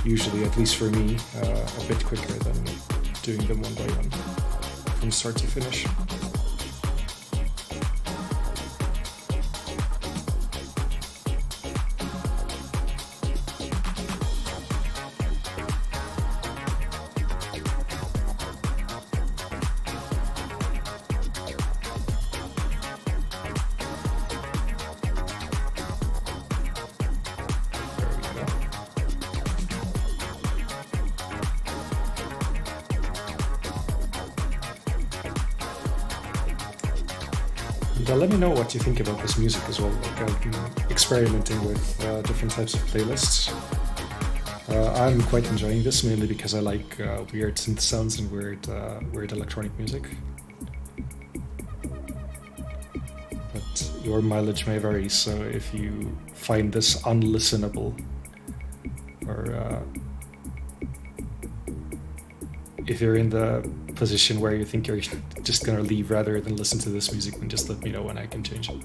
usually, at least for me, a bit quicker than doing them one by one, from start to finish. Let me know what you think about this music as well. Like, I've been experimenting with different types of playlists. I'm quite enjoying this, mainly because I like weird synth sounds and weird electronic music. But your mileage may vary, so if you find this unlistenable, or if you're in the position where you think you're just gonna leave rather than listen to this music, then just let me know and I can change it.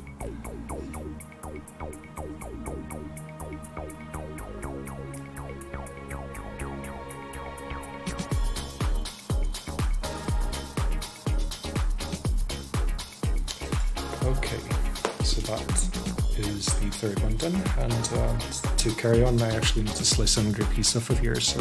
Okay, so that is the third one done, and to carry on I actually need to slice another piece off of here, so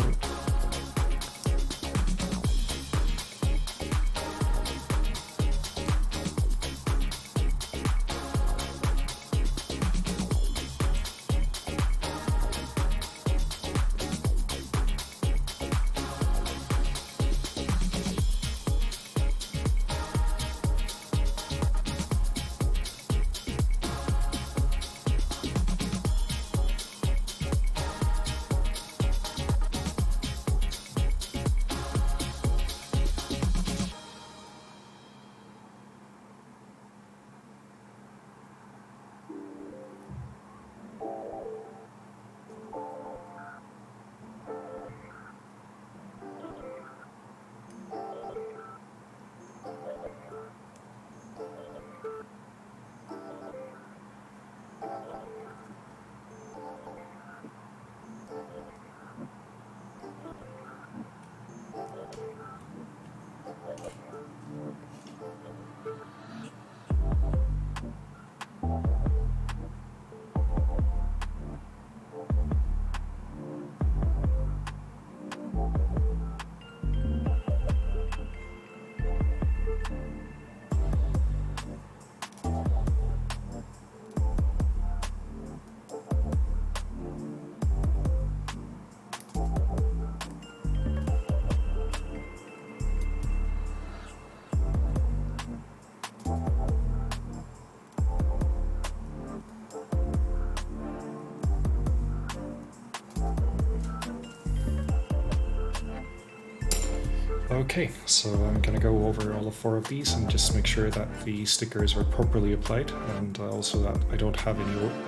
okay, so I'm gonna go over all 4 of these and just make sure that the stickers are properly applied, and also that I don't have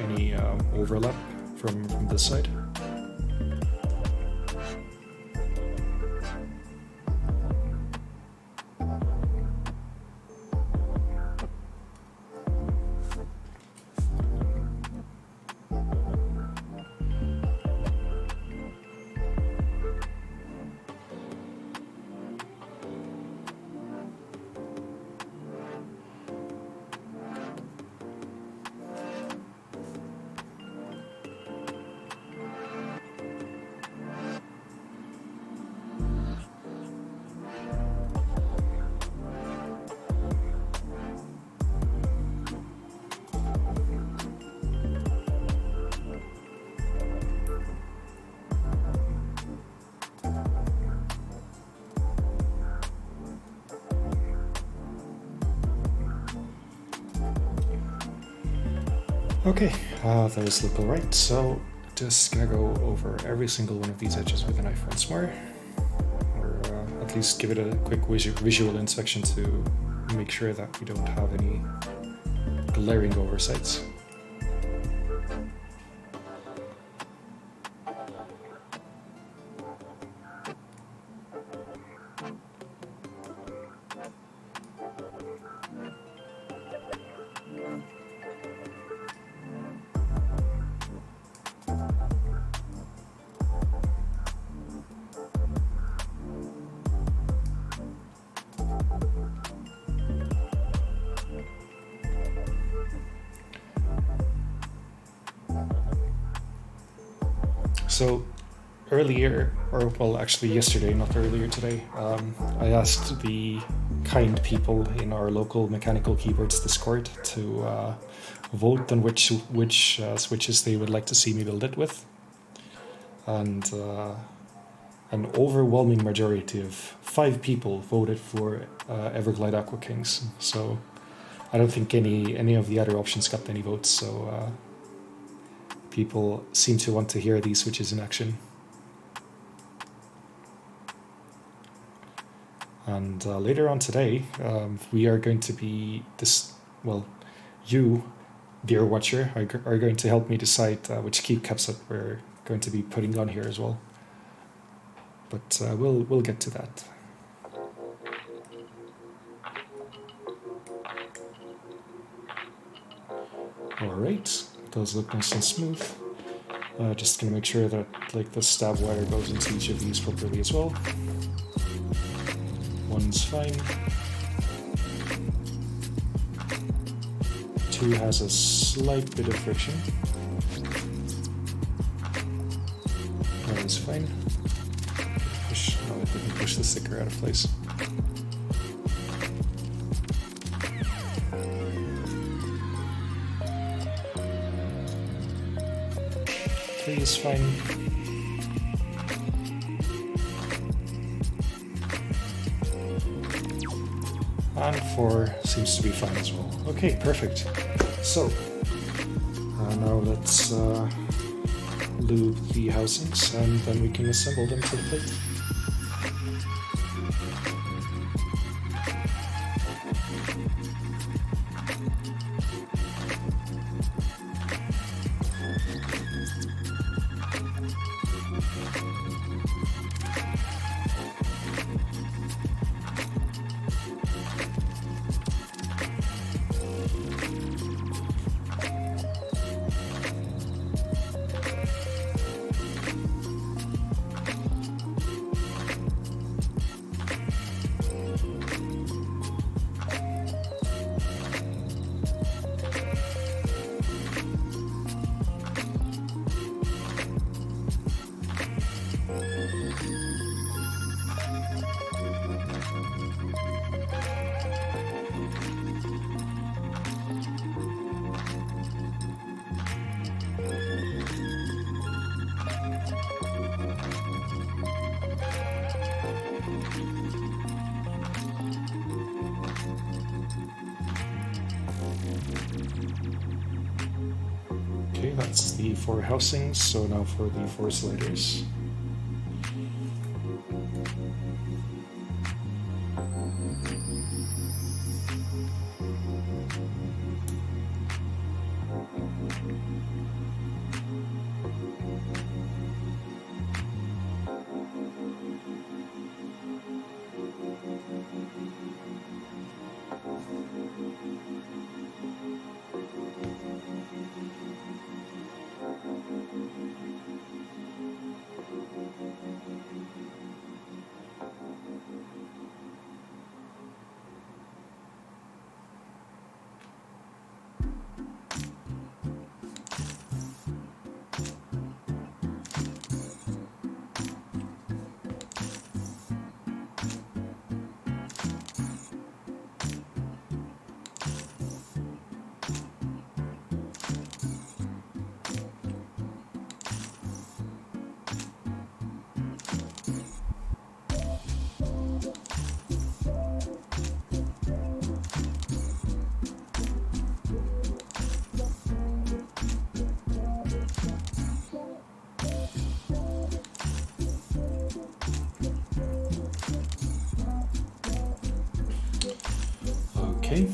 any overlap from this side. Okay, those look alright, so just gonna go over every single one of these edges with a knife once more, or at least give it a quick visual inspection to make sure that we don't have any glaring oversights. So earlier, or well, actually yesterday, not earlier today, I asked the kind people in our local mechanical keyboards Discord to vote on which switches they would like to see me build it with, and an overwhelming majority of 5 people voted for Everglide Aqua Kings. So I don't think any of the other options got any votes. So people seem to want to hear these switches in action. And later on today, we are going to be you, dear watcher, are going to help me decide which keycaps that we're going to be putting on here as well. But we'll get to that. All right, those look nice and smooth. Just gonna make sure that like the stab wire goes into each of these properly as well. One's fine. 2 has a slight bit of friction. That is fine. No, it didn't push the sticker out of place. Three is fine. And 4 seems to be fine as well. Okay, perfect. So, now let's lube the housings and then we can assemble them to the plate. Okay, that's the 4 housings, so now for the 4 sliders. Okay.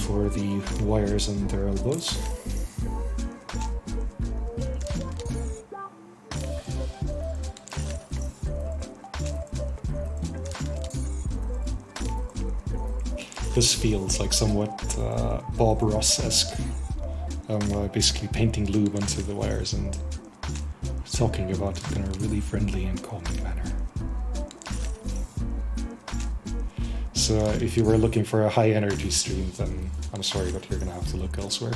for the wires and their elbows. This feels like somewhat Bob Ross-esque. I'm basically painting lube onto the wires and talking about it in a really friendly and calming manner. So if you were looking for a high energy stream, then I'm sorry, but you're gonna have to look elsewhere.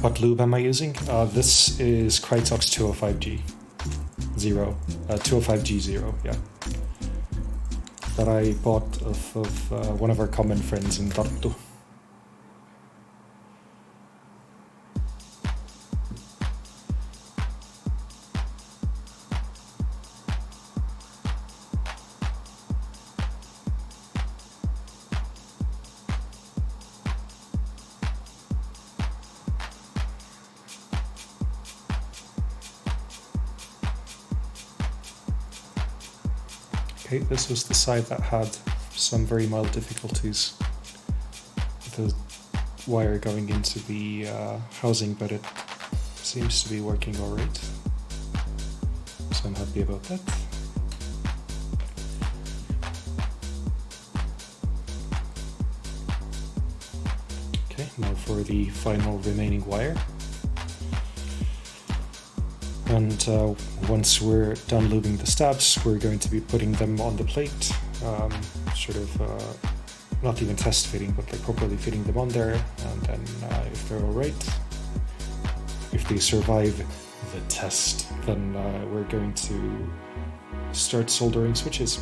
What lube am I using? This is Krytox 205G 0, 205G0, yeah. That I bought of one of our common friends in Tartu. Okay, this was the side that had some very mild difficulties with the wire going into the housing, but it seems to be working alright. So I'm happy about that. Okay, now for the final remaining wire. And once we're done lubing the stabs, we're going to be putting them on the plate, not even test fitting, but like properly fitting them on there. And then if they're all right, if they survive the test, then we're going to start soldering switches.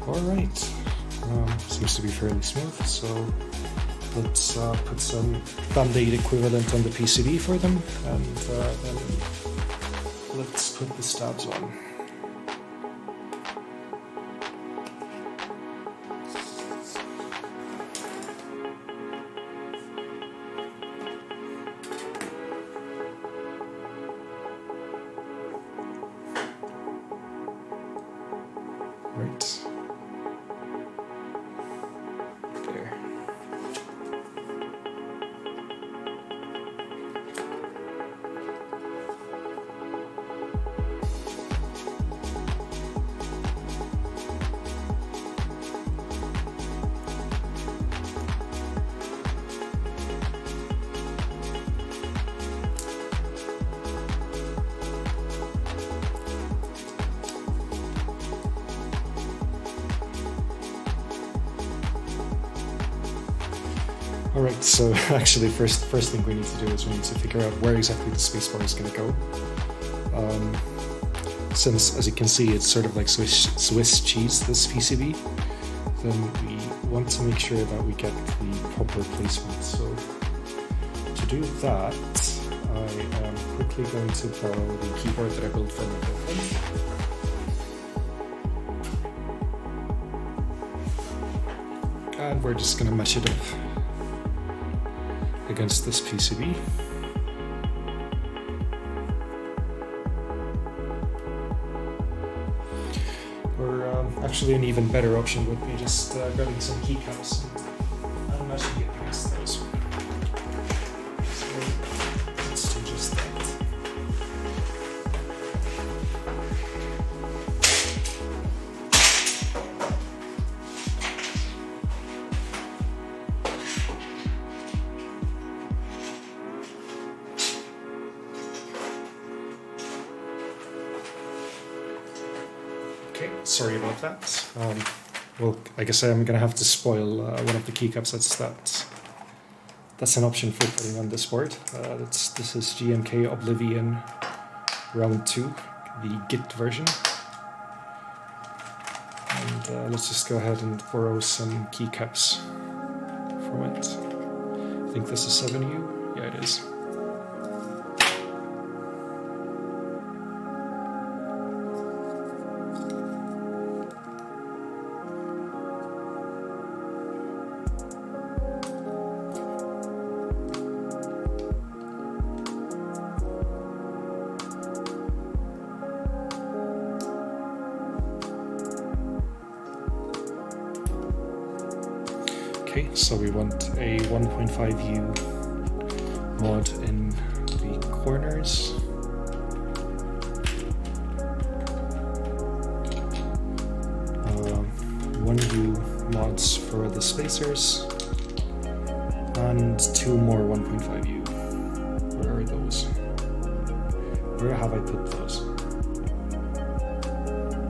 Alright, seems to be fairly smooth, so let's put some Band-Aid equivalent on the PCB for them, and then let's put the stabs on. Right. There. Alright, so actually first thing we need to do is we need to figure out where exactly the spacebar is going to go. Since, as you can see, it's sort of like Swiss cheese, this PCB, then we want to make sure that we get the proper placement. So to do that, I am quickly going to borrow the keyboard that I built for my girlfriend. And we're just going to match it up against this PCB. Or actually an even better option would be just grabbing some keycaps and matching it against those. So let's do just that. sorry about that. Well, I guess I'm gonna have to spoil one of the keycaps. That's an option for putting on this board. This is GMK Oblivion Round 2, the Git version. And let's just go ahead and borrow some keycaps from it. I think this is 7U. Yeah, it is. Okay, so we want a 1.5U mod in the corners. 1U mods for the spacers, and 2 more 1.5U. Where are those? Where have I put those?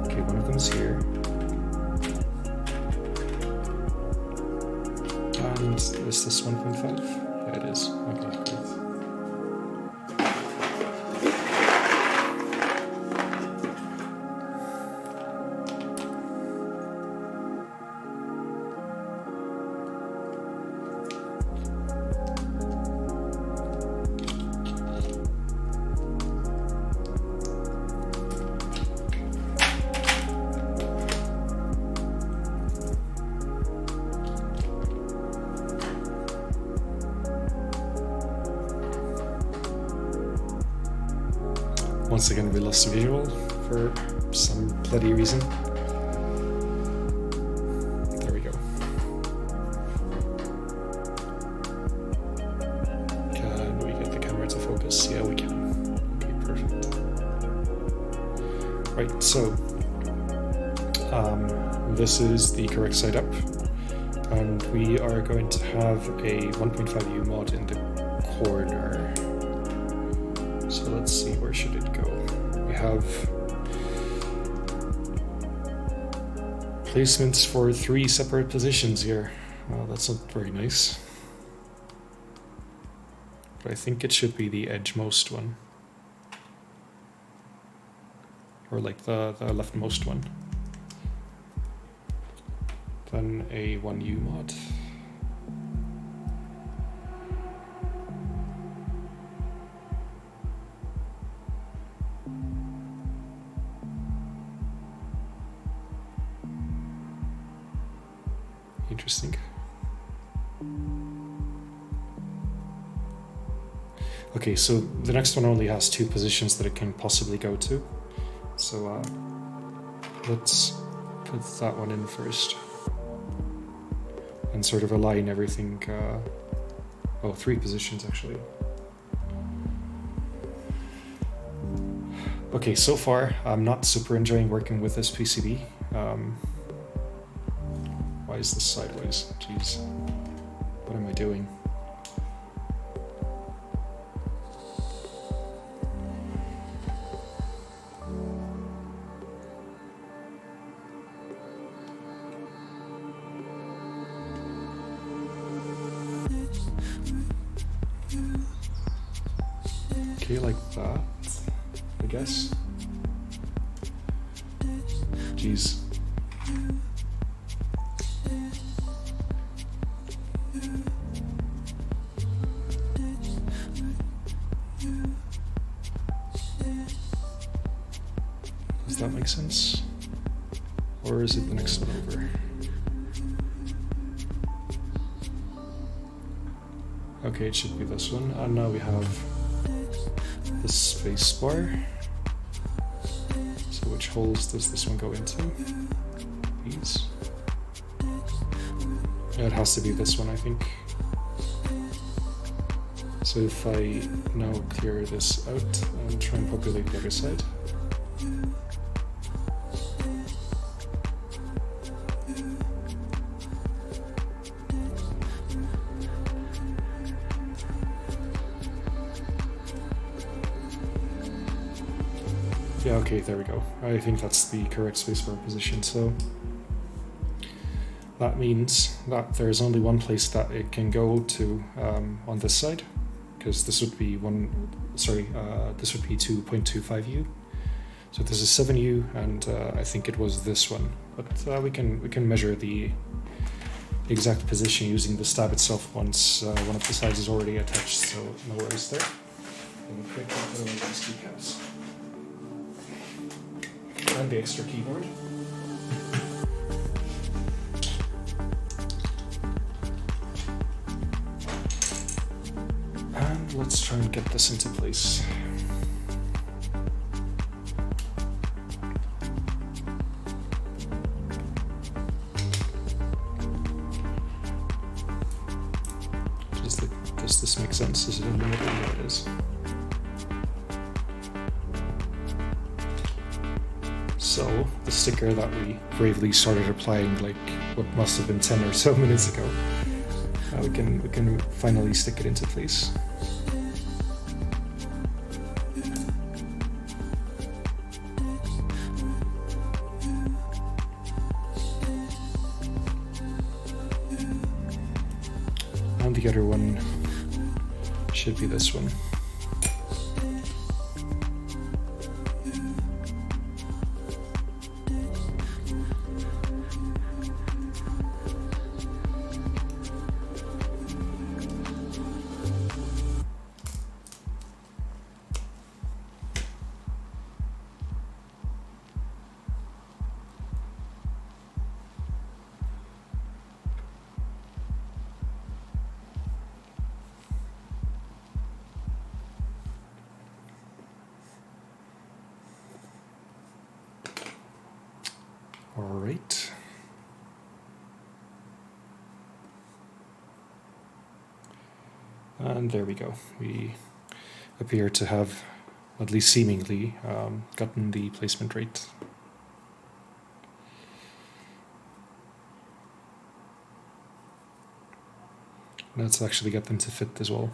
Okay, one of them's here. And is this 1.5? Yeah, it is. Okay, great. Once again, we lost the visual for some bloody reason. There we go. Can we get the camera to focus? Yeah, we can. Okay, perfect. Right, so this is the correct side up, and we are going to have a 1.5U mod in the corner. So let's see, where should it go? We have placements for 3 separate positions here. Well, that's not very nice. But I think it should be the edgemost one. Or like the leftmost one. Then a 1U mod. Interesting. Okay, so the next one only has 2 positions that it can possibly go to. So let's put that one in first. And sort of align everything. 3 positions actually. Okay, so far I'm not super enjoying working with this PCB. Why is this sideways? Jeez. What am I doing? Okay, like that, I guess. Jeez. Does that make sense? Or is it the next one over? Okay, it should be this one. And now we have the space bar. So which holes does this one go into? These? Yeah, it has to be this one, I think. So if I now clear this out and try and populate the other side. Yeah, okay, there we go. I think that's the correct spacebar position, so that means that there's only one place that it can go to on this side, because this would be this would be 2.25U. So this is 7U, and I think it was this one. But we can measure the exact position using the stab itself once one of the sides is already attached, so no worries there. And quickly put away these keycaps. And the extra keyboard. And let's try and get this into place. Does this make sense? Is it in the middle? Yeah, it is. So the sticker that we bravely started applying like what must have been 10 or so minutes ago, we can finally stick it into place. And the other one should be this one. All right. And there we go. We appear to have, at least seemingly, gotten the placement right. Let's actually get them to fit as well.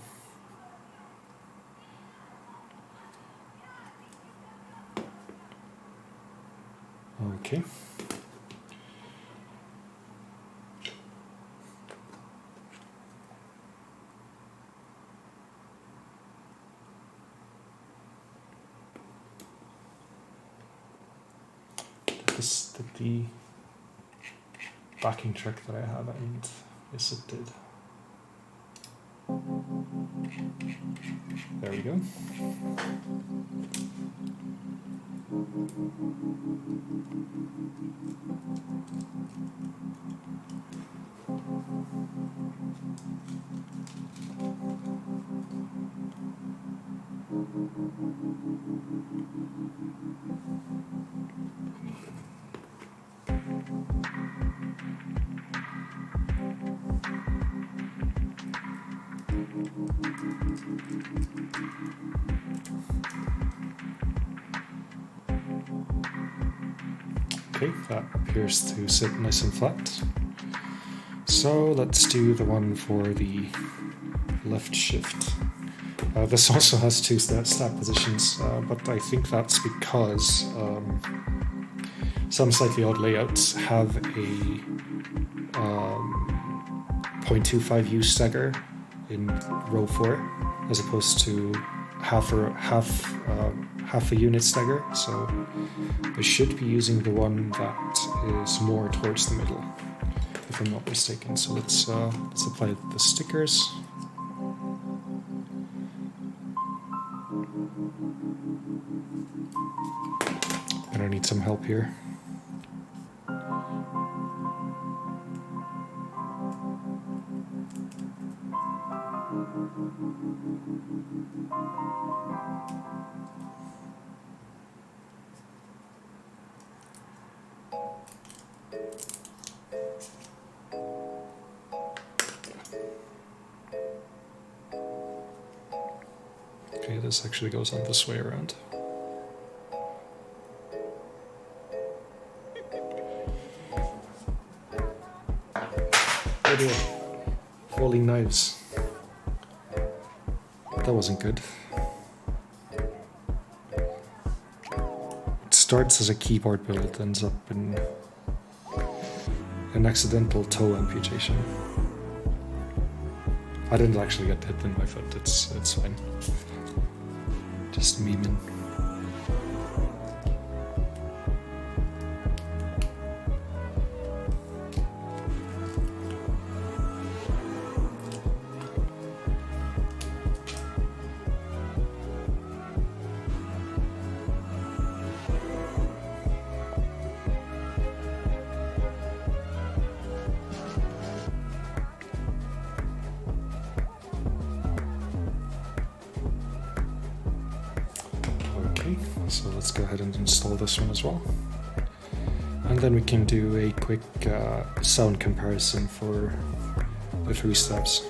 Okay. Did the backing track that I have, and yes it did. There we go. Okay, that appears to sit nice and flat. So let's do the one for the left shift. This also has two stab positions, but I think that's because some slightly odd layouts have a 0.25U stagger in row 4, as opposed to half a unit stagger. So I should be using the one that is more towards the middle, if I'm not mistaken. So let's apply the stickers. Gonna need some help here. Okay, this actually goes on this way around. Oh dear. Falling knives. That wasn't good. starts as a keyboard build, ends up in an accidental toe amputation. I didn't actually get hit in my foot, it's fine. Just memeing. So let's go ahead and install this one as well. And then we can do a quick sound comparison for the 3 steps.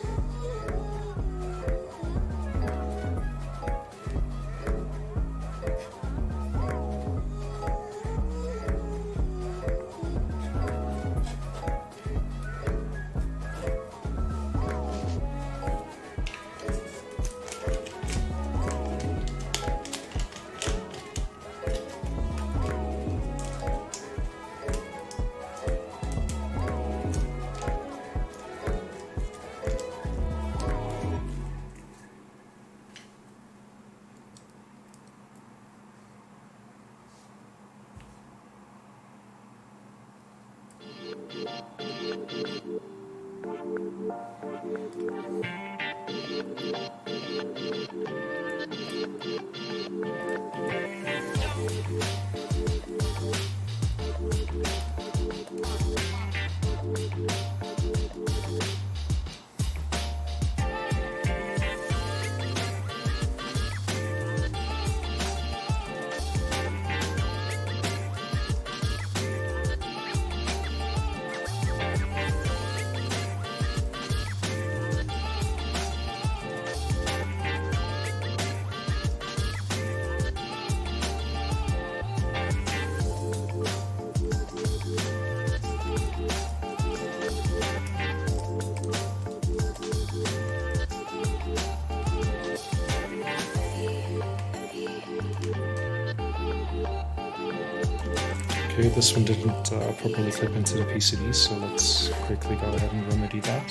Okay, this one didn't properly clip into the PCB, so let's quickly go ahead and remedy that.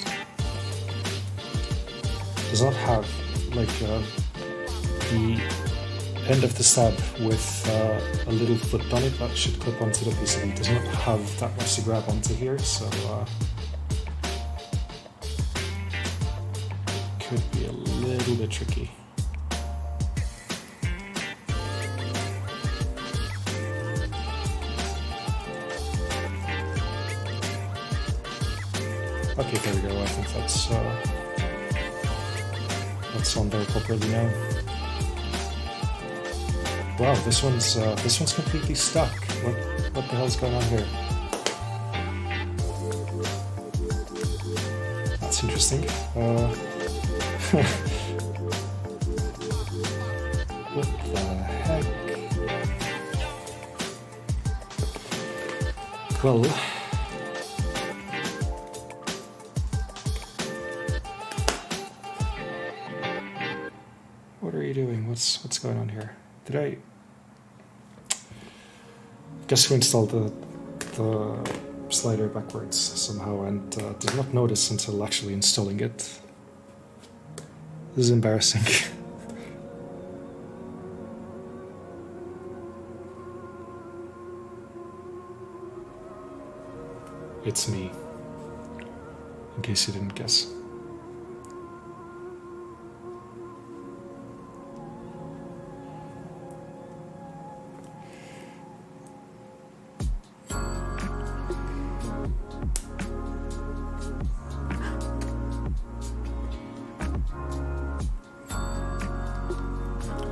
Does not have like the end of the stab with a little foot on it that should clip onto the PCB. Does not have that much to grab onto here, so could be a little bit tricky. Okay, there we go. I think that's on there properly now. Wow, this one's completely stuck. What the hell's going on here? That's interesting. What the heck? Well. What are you doing? What's going on here? Did I guess we installed the slider backwards somehow and did not notice until actually installing it. This is embarrassing. It's me, in case you didn't guess.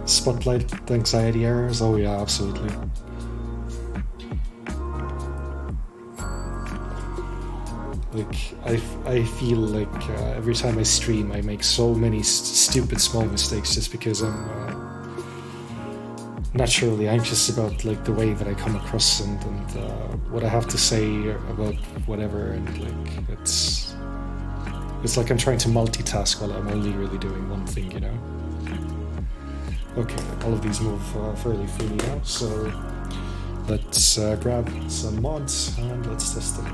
Spotlight anxiety errors? Oh yeah, absolutely. Like, I feel like every time I stream I make so many stupid small mistakes just because I'm naturally anxious about like the way that I come across and what I have to say about whatever, and like it's like I'm trying to multitask while I'm only really doing one thing, you know? Okay, all of these move fairly freely now, so Let's grab some mods and let's test them.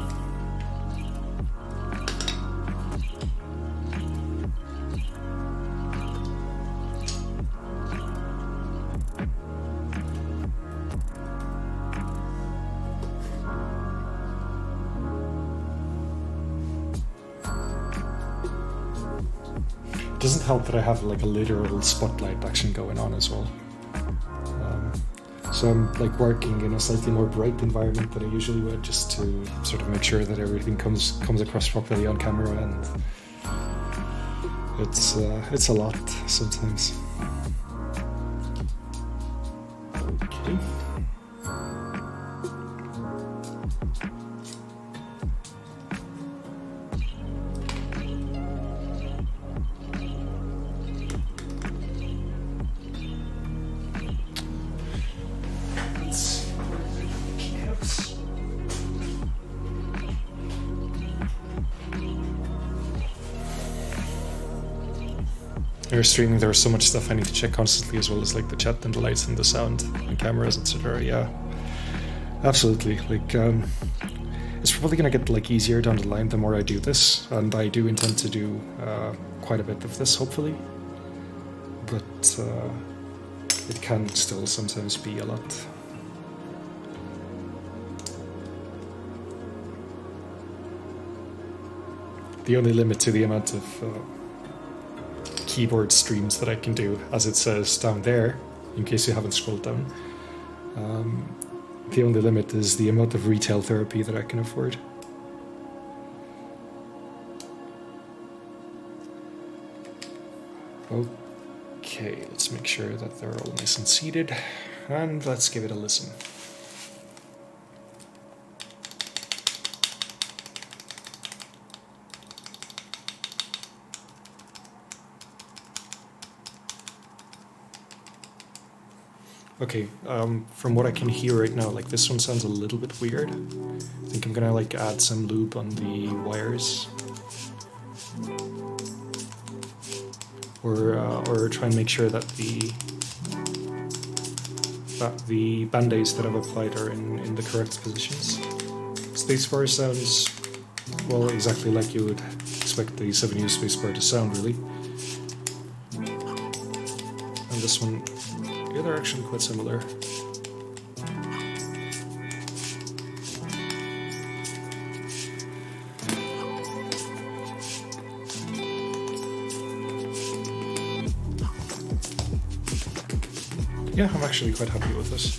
It doesn't help that I have like a literal spotlight action going on as well. So I'm like working in a slightly more bright environment than I usually would, just to sort of make sure that everything comes across properly on camera, and it's a lot sometimes. Okay. You're streaming, there's so much stuff I need to check constantly, as well as like the chat and the lights and the sound and cameras, etc. Yeah, absolutely. Like, it's probably gonna get like easier down the line the more I do this, and I do intend to do quite a bit of this, hopefully. But it can still sometimes be a lot. The only limit to the amount of keyboard streams that I can do, as it says down there, in case you haven't scrolled down. The only limit is the amount of retail therapy that I can afford. Okay, let's make sure that they're all nice and seated, and let's give it a listen. Okay, from what I can hear right now, like this one sounds a little bit weird. I think I'm gonna like add some lube on the wires. Or try and make sure that the band-aids that I've applied are in the correct positions. Spacebar sounds, well, exactly like you would expect the 7U spacebar to sound, really. And this one, yeah, they're actually quite similar. Yeah, I'm actually quite happy with this.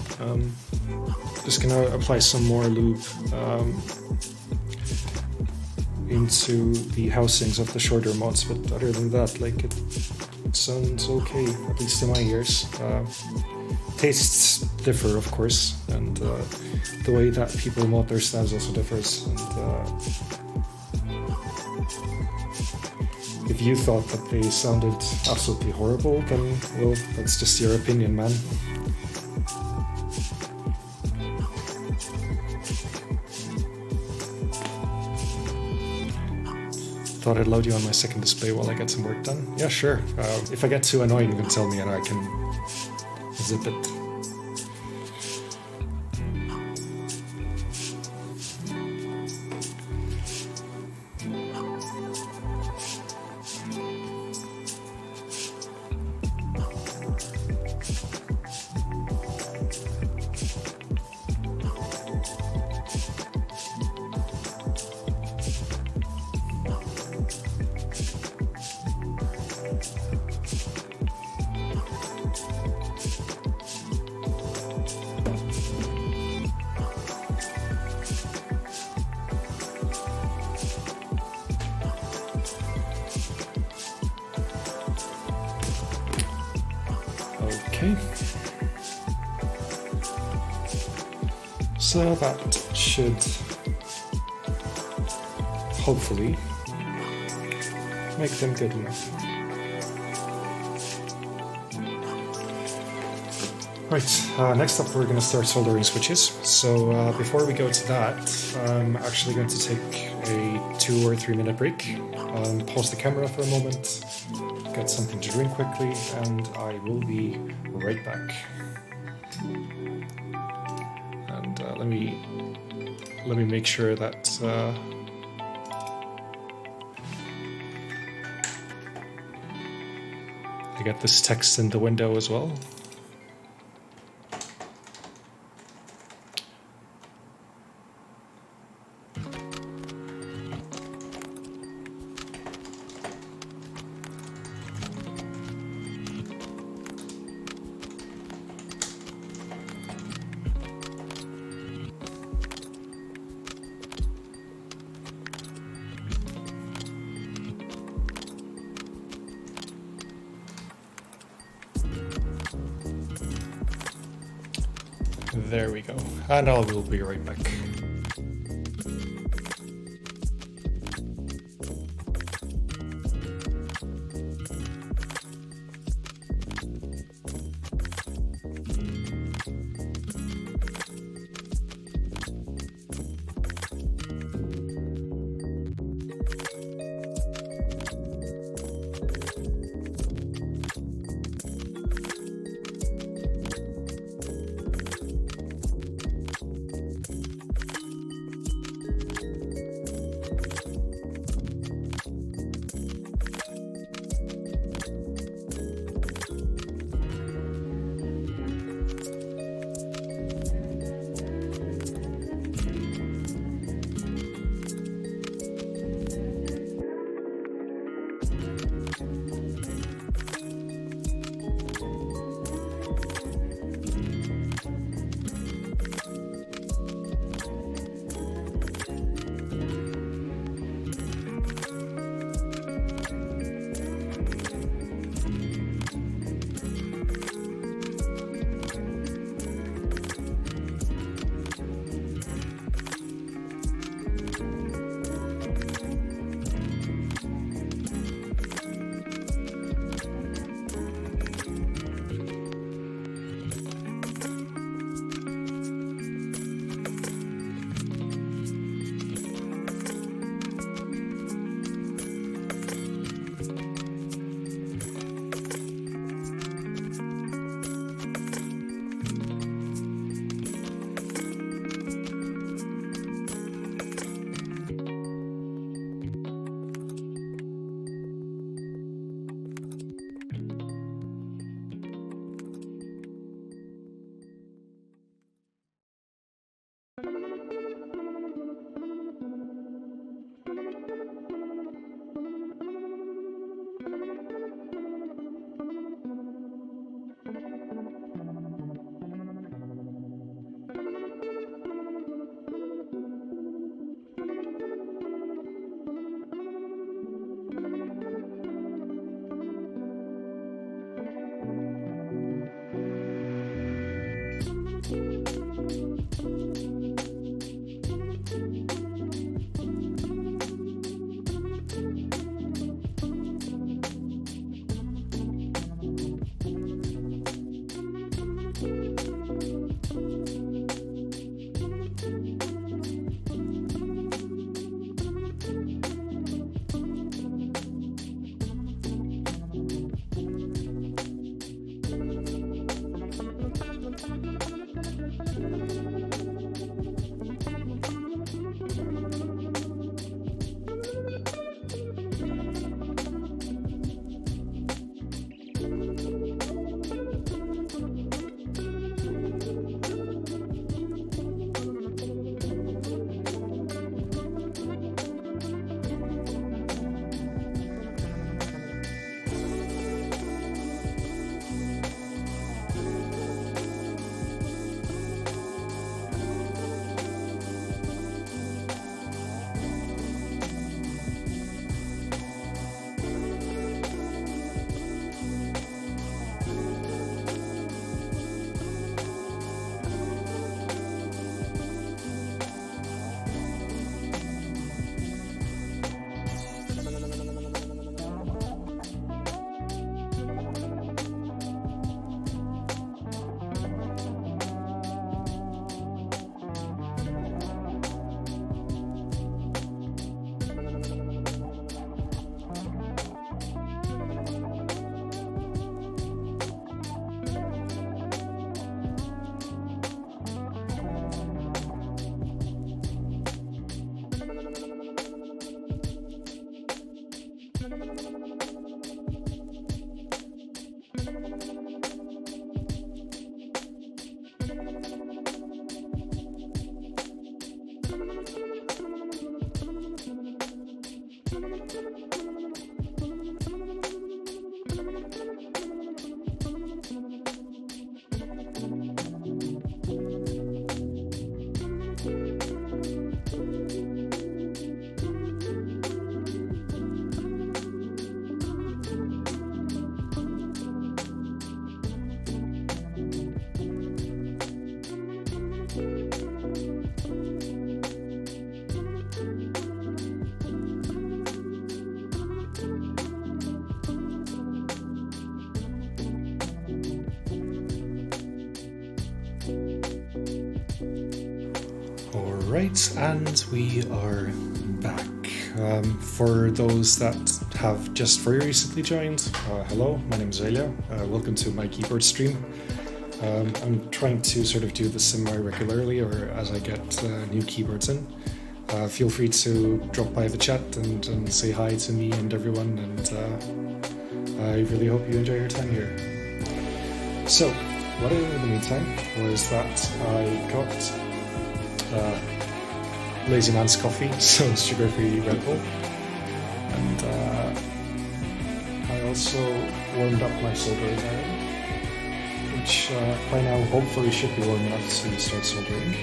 Just gonna apply some more lube into the housings of the shorter mods, but other than that, like it sounds okay, at least to my ears. Tastes differ, of course, and the way that people mod their stabs also differs. And if you thought that they sounded absolutely horrible, then, well, that's just your opinion, man. Thought I'd load you on my second display while I get some work done. Yeah, sure. If I get too annoying, you can tell me and I can zip it. Okay, so that should hopefully make them good enough. Right, next up we're going to start soldering switches. So before we go to that, I'm actually going to take a 2 or 3 minute break, pause the camera for a moment, get something to drink quickly, and I will be right back. And let me make sure that I get this text in the window as well. There we go. And I will be right back. Alright, and we are back. For those that have just very recently joined, hello, my name is Elia. Welcome to my keyboard stream. I'm trying to sort of do this semi-regularly, or as I get new keyboards in. Feel free to drop by the chat and say hi to me and everyone, and I really hope you enjoy your time here. So, what I did in the meantime was that I got Lazy Man's coffee, so sugar-free Red Bull, and I also warmed up my soldering iron, which by now hopefully should be warm enough to start soldering.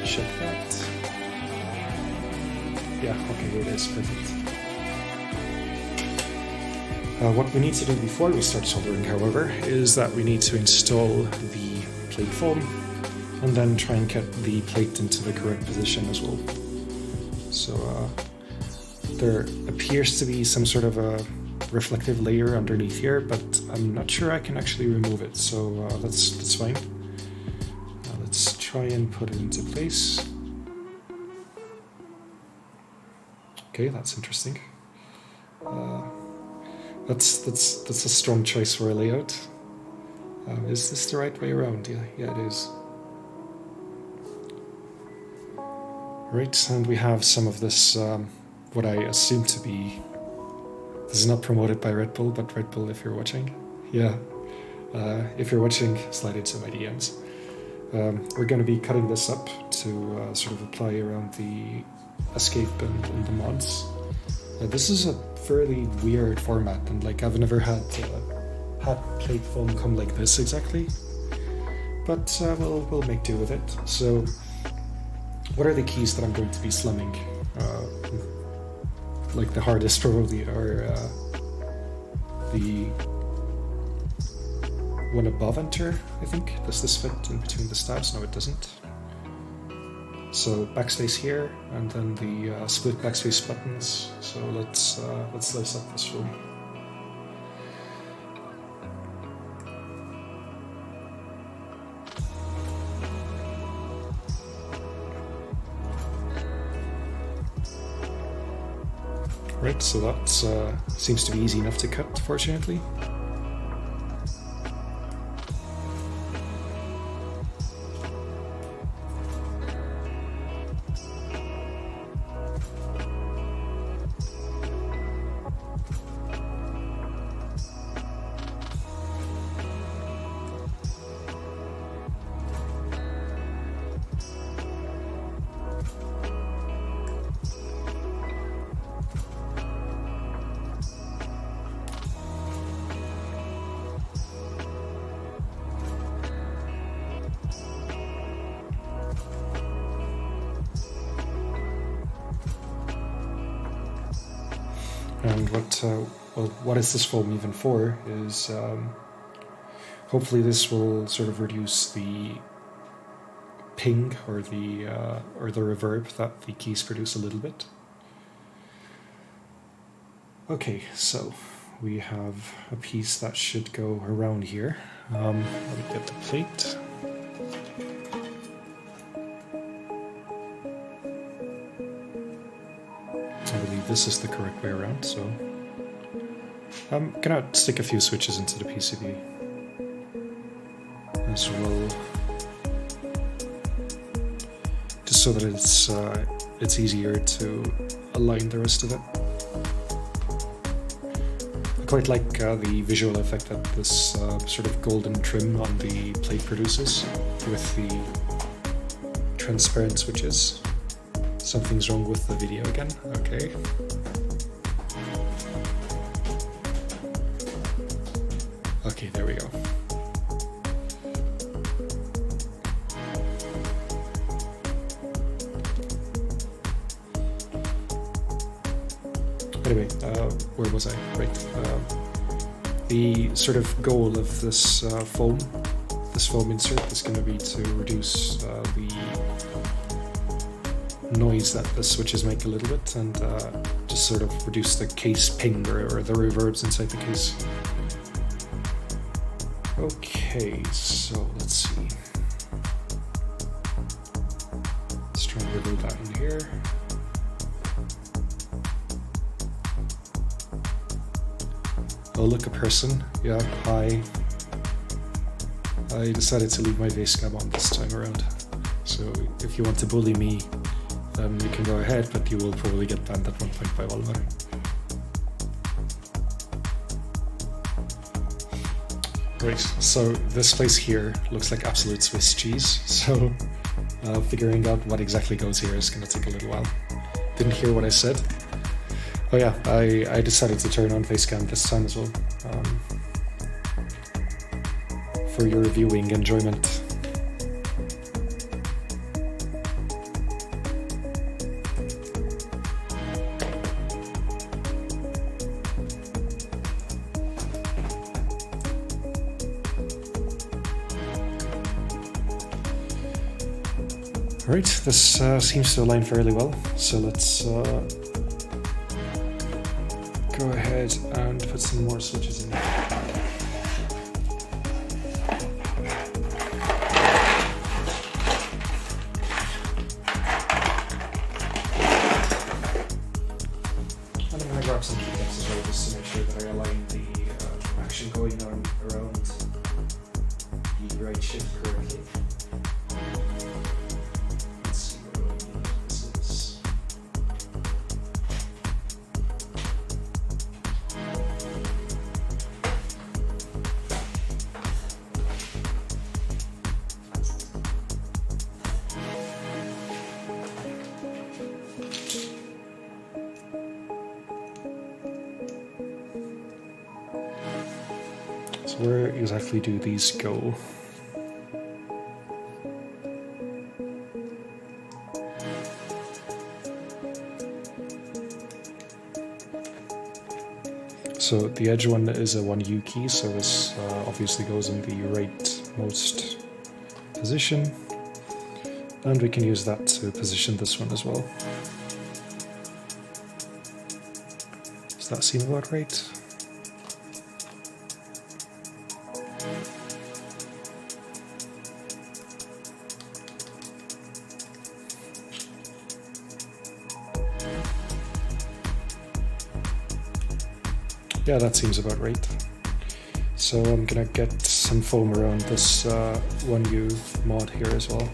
Check that. Yeah, okay, here it is, perfect. What we need to do before we start soldering, however, is that we need to install the plate foam and then try and get the plate into the correct position as well. So there appears to be some sort of a reflective layer underneath here, but I'm not sure I can actually remove it, so that's fine. Let's try and put it into place. Okay, that's interesting. That's a strong choice for a layout. Is this the right way around? Yeah, it is. Right, and we have some of this, what I assume to be, this is not promoted by Red Bull, but Red Bull, if you're watching, yeah, if you're watching, slide into my DMs. We're going to be cutting this up to sort of apply around the escape and the mods. This is a fairly weird format, and like I've never had plate foam come like this exactly, but we'll make do with it. So, what are the keys that I'm going to be slumming? Like the hardest probably are the one above enter, I think. Does this fit in between the stabs? No, it doesn't. So backspace here, and then the split backspace buttons. So let's slice up this room. Right, so that seems to be easy enough to cut, fortunately. And what is this foam even for is hopefully this will sort of reduce the ping or the reverb that the keys produce a little bit. Okay, so we have a piece that should go around here. Let me get the plate. I believe this is the correct way around, so I'm gonna stick a few switches into the PCB as well, just so that it's easier to align the rest of it. I quite like the visual effect that this sort of golden trim on the plate produces with the transparent switches. Something's wrong with the video again. Okay. Okay, there we go. Anyway, where was I? Right. The sort of goal of this foam insert is going to be to reduce the noise that the switches make a little bit, and just sort of reduce the case ping or the reverbs inside the case. Okay, so let's see. Let's try and wiggle that in here. Oh, look, a person. Yeah, hi. I decided to leave my face cam on this time around. So if you want to bully me, then you can go ahead, but you will probably get banned at one point by Valmar. Right, so this place here looks like absolute Swiss cheese, so figuring out what exactly goes here is going to take a little while. Didn't hear what I said? Oh yeah, I decided to turn on facecam this time as well, for your viewing enjoyment. Alright, this seems to align fairly well, so let's go ahead and put some more switches in. I'm going to grab some keycaps as well, just to make sure that I align the action going on around the right shift correctly. Where exactly do these go? So the edge one is a 1U key, so this obviously goes in the rightmost position, and we can use that to position this one as well. Does that seem about right? Yeah, that seems about right. So I'm gonna get some foam around this 1U mod here as well.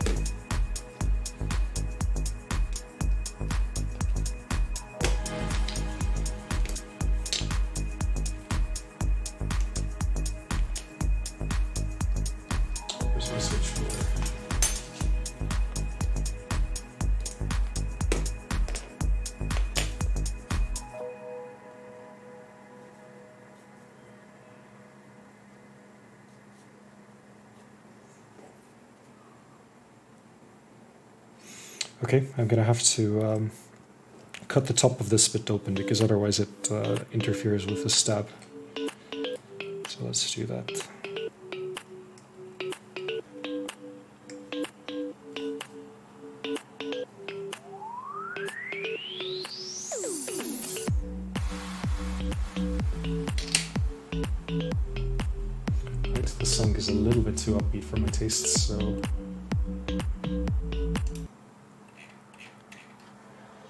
Where's my switchboard? Okay, I'm gonna have to cut the top of this bit open because otherwise it interferes with the stab. So let's do that. Right, the song is a little bit too upbeat for my tastes, so...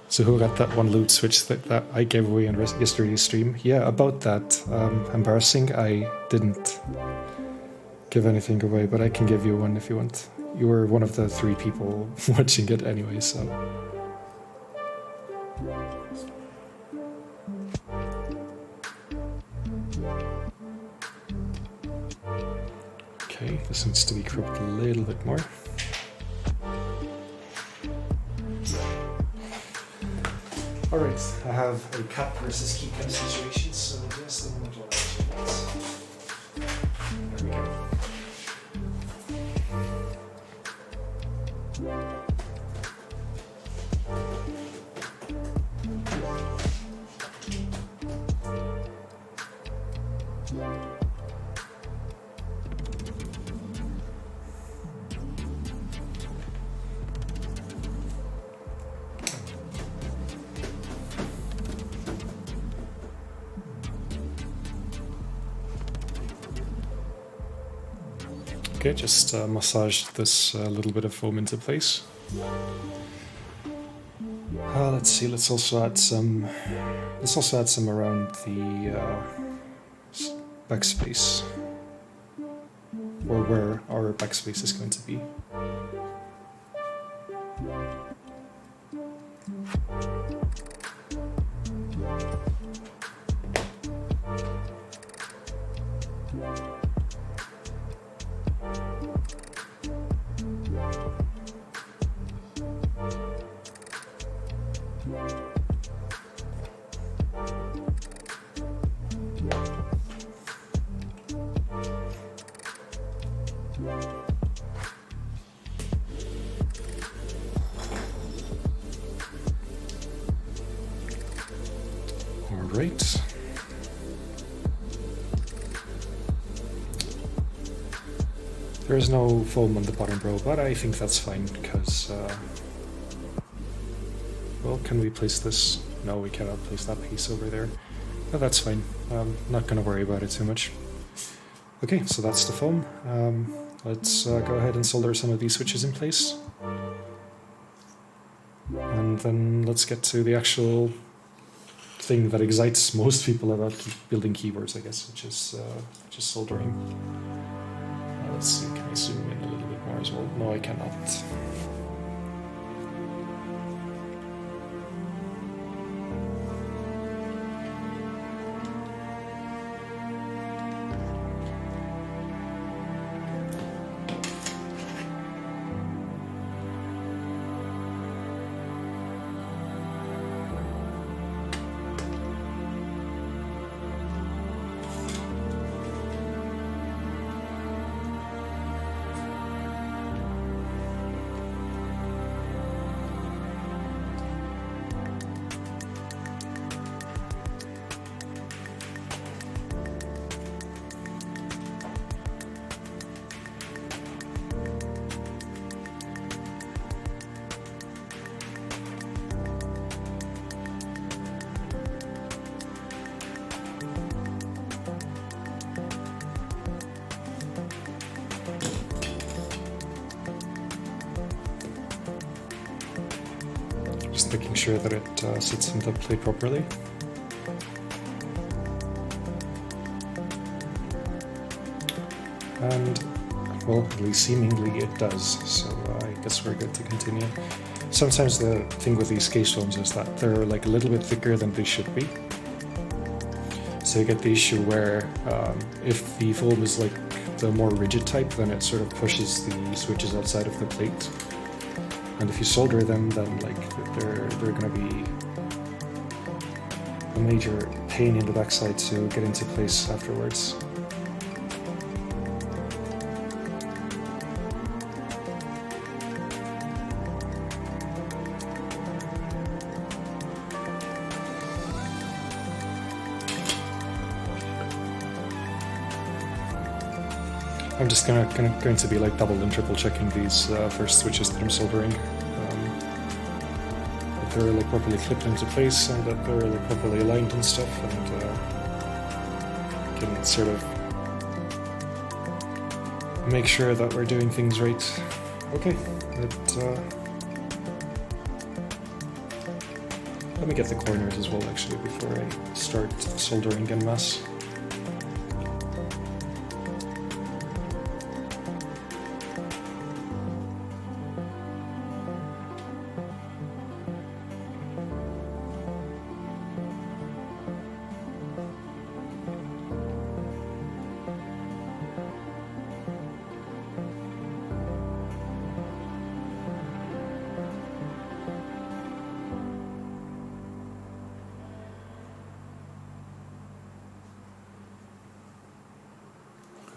So who got that one loot switch that I gave away in yesterday's stream? Yeah, about that. Embarrassing, I didn't give anything away, but I can give you one if you want. You were one of the 3 people watching it anyway, so... Okay, this needs to be cropped a little bit more. Alright, I have a cap versus keycap situation, so just a moment while I change that. There we go. Okay, just massage this little bit of foam into place. Let's see. Let's also add some. Let's also add some around the backspace, or where our backspace is going to be. Alright. There is no foam on the bottom row, but I think that's fine, because... well, can we place this? No, we cannot place that piece over there. But that's fine. I'm not going to worry about it too much. Okay, so that's the foam. Let's go ahead and solder some of these switches in place. And then let's get to the actual thing that excites most people about building keyboards, I guess, which is soldering. Let's see, can I zoom in a little bit more as well? No, I cannot. Just making sure that it sits into play properly. And, well, at least seemingly it does, so I guess we're good to continue. Sometimes the thing with these case foams is that they're like a little bit thicker than they should be. So you get the issue where if the foam is like the more rigid type, then it sort of pushes the switches outside of the plate. And if you solder them, then like they're going to be a major pain in the backside to get into place afterwards. I'm just going to be like double and triple checking these first switches that I'm soldering. That they're like properly clipped into place and that they're like properly aligned and stuff, and can sort of make sure that we're doing things right. Okay, let me get the corners as well actually before I start soldering en masse.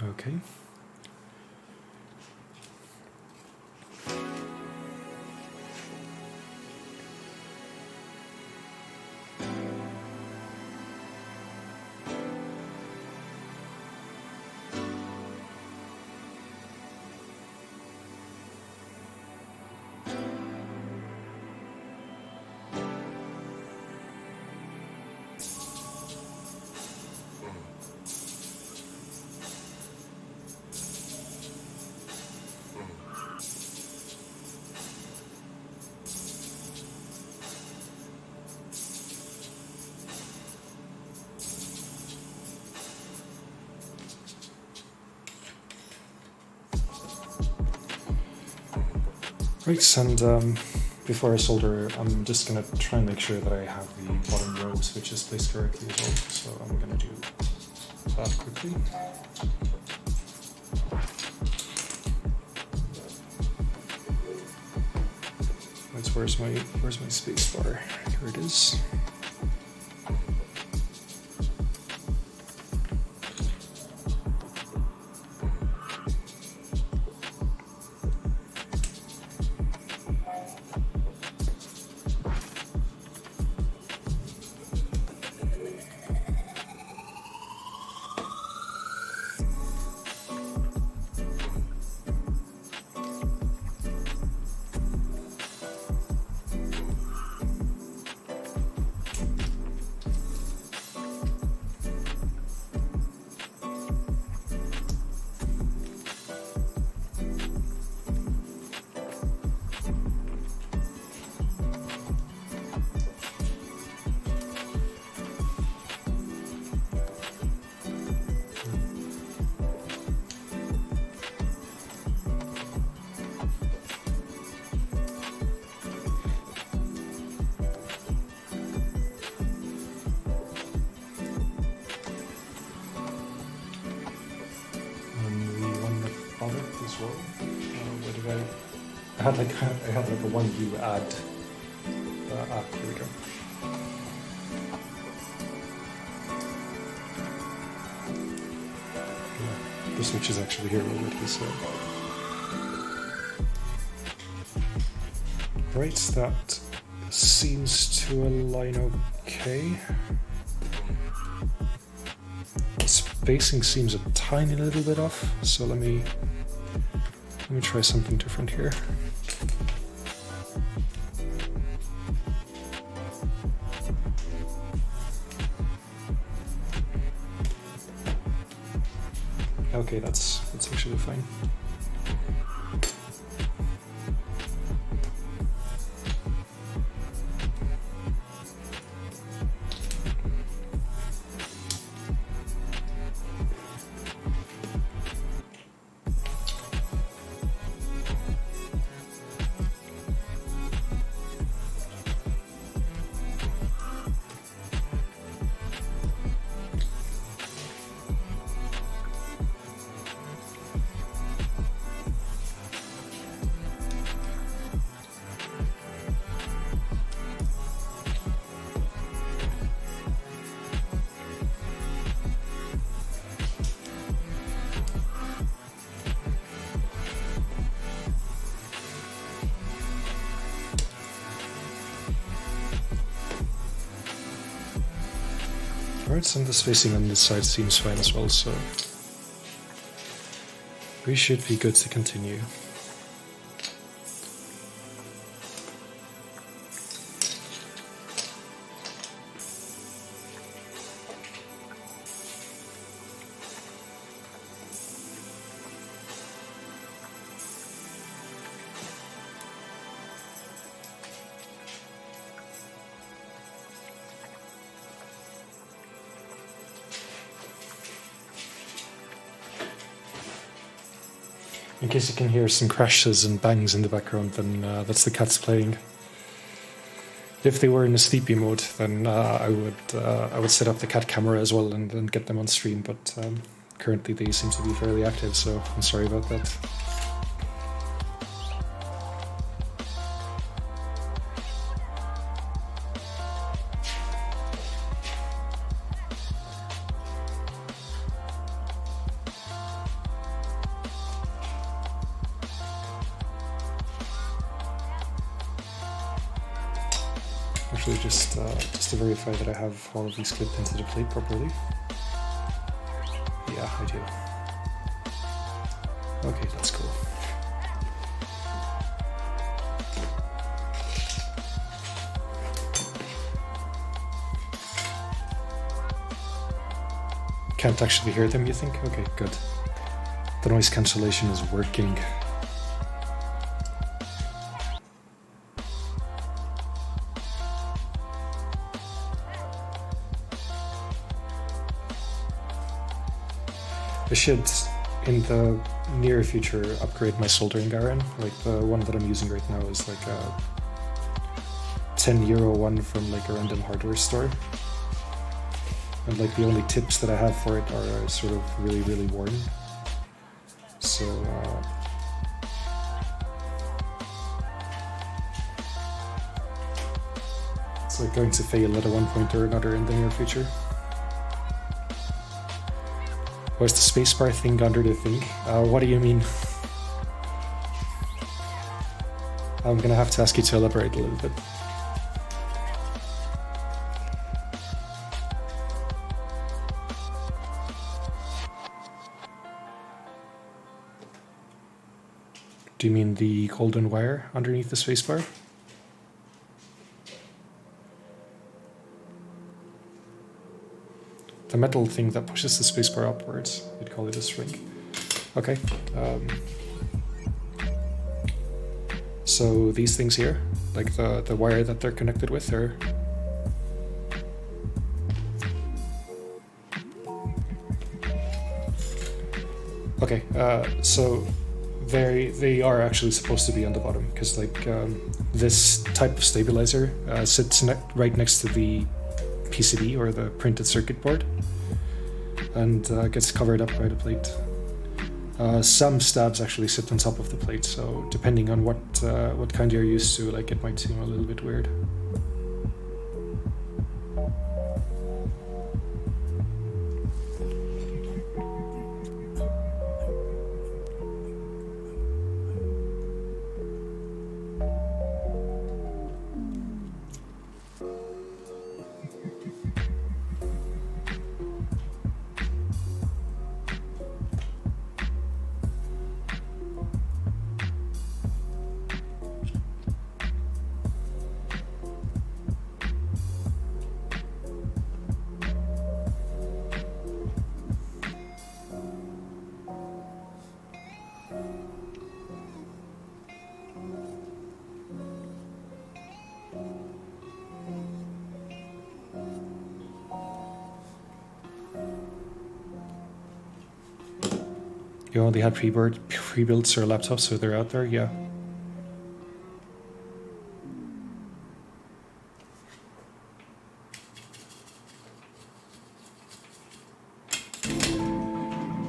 Okay. Right, and before I solder, I'm just gonna try and make sure that I have the bottom row switches placed correctly as well, so I'm gonna do that quickly. Right, where's my space bar? Here it is. As well. Where did I had like a 1U add. Here we go. Yeah, the switch is actually here already. So right, that seems to align okay. Spacing seems a tiny little bit off, so let me try something different here. Okay, that's actually fine. Alright, and the spacing on this side seems fine as well, so we should be good to continue. In case you can hear some crashes and bangs in the background, then that's the cats playing. If they were in a sleepy mode, then I would set up the cat camera as well and get them on stream, but currently they seem to be fairly active, so I'm sorry about that. Actually, just to verify that I have all of these clipped into the plate properly. Yeah, I do. Okay, that's cool. Can't actually hear them, you think? Okay, good. The noise cancellation is working. I should, in the near future, upgrade my soldering iron. Like the one that I'm using right now is like a €10 one from like a random hardware store. And like the only tips that I have for it are sort of really worn. So it's like going to fail at one point or another in the near future. Where's the spacebar thing under the thing? What do you mean? I'm gonna have to ask you to elaborate a little bit. Do you mean the golden wire underneath the spacebar? The metal thing that pushes the spacebar upwards. You'd call it a string. Okay. So these things here, like the wire that they're connected with, are okay. So they are actually supposed to be on the bottom because like this type of stabilizer sits right next to the PCB or the printed circuit board and gets covered up by the plate. Some stabs actually sit on top of the plate, so depending on what kind you're used to, like it might seem a little bit weird. You only had pre-builds or laptops, so they're out there, yeah.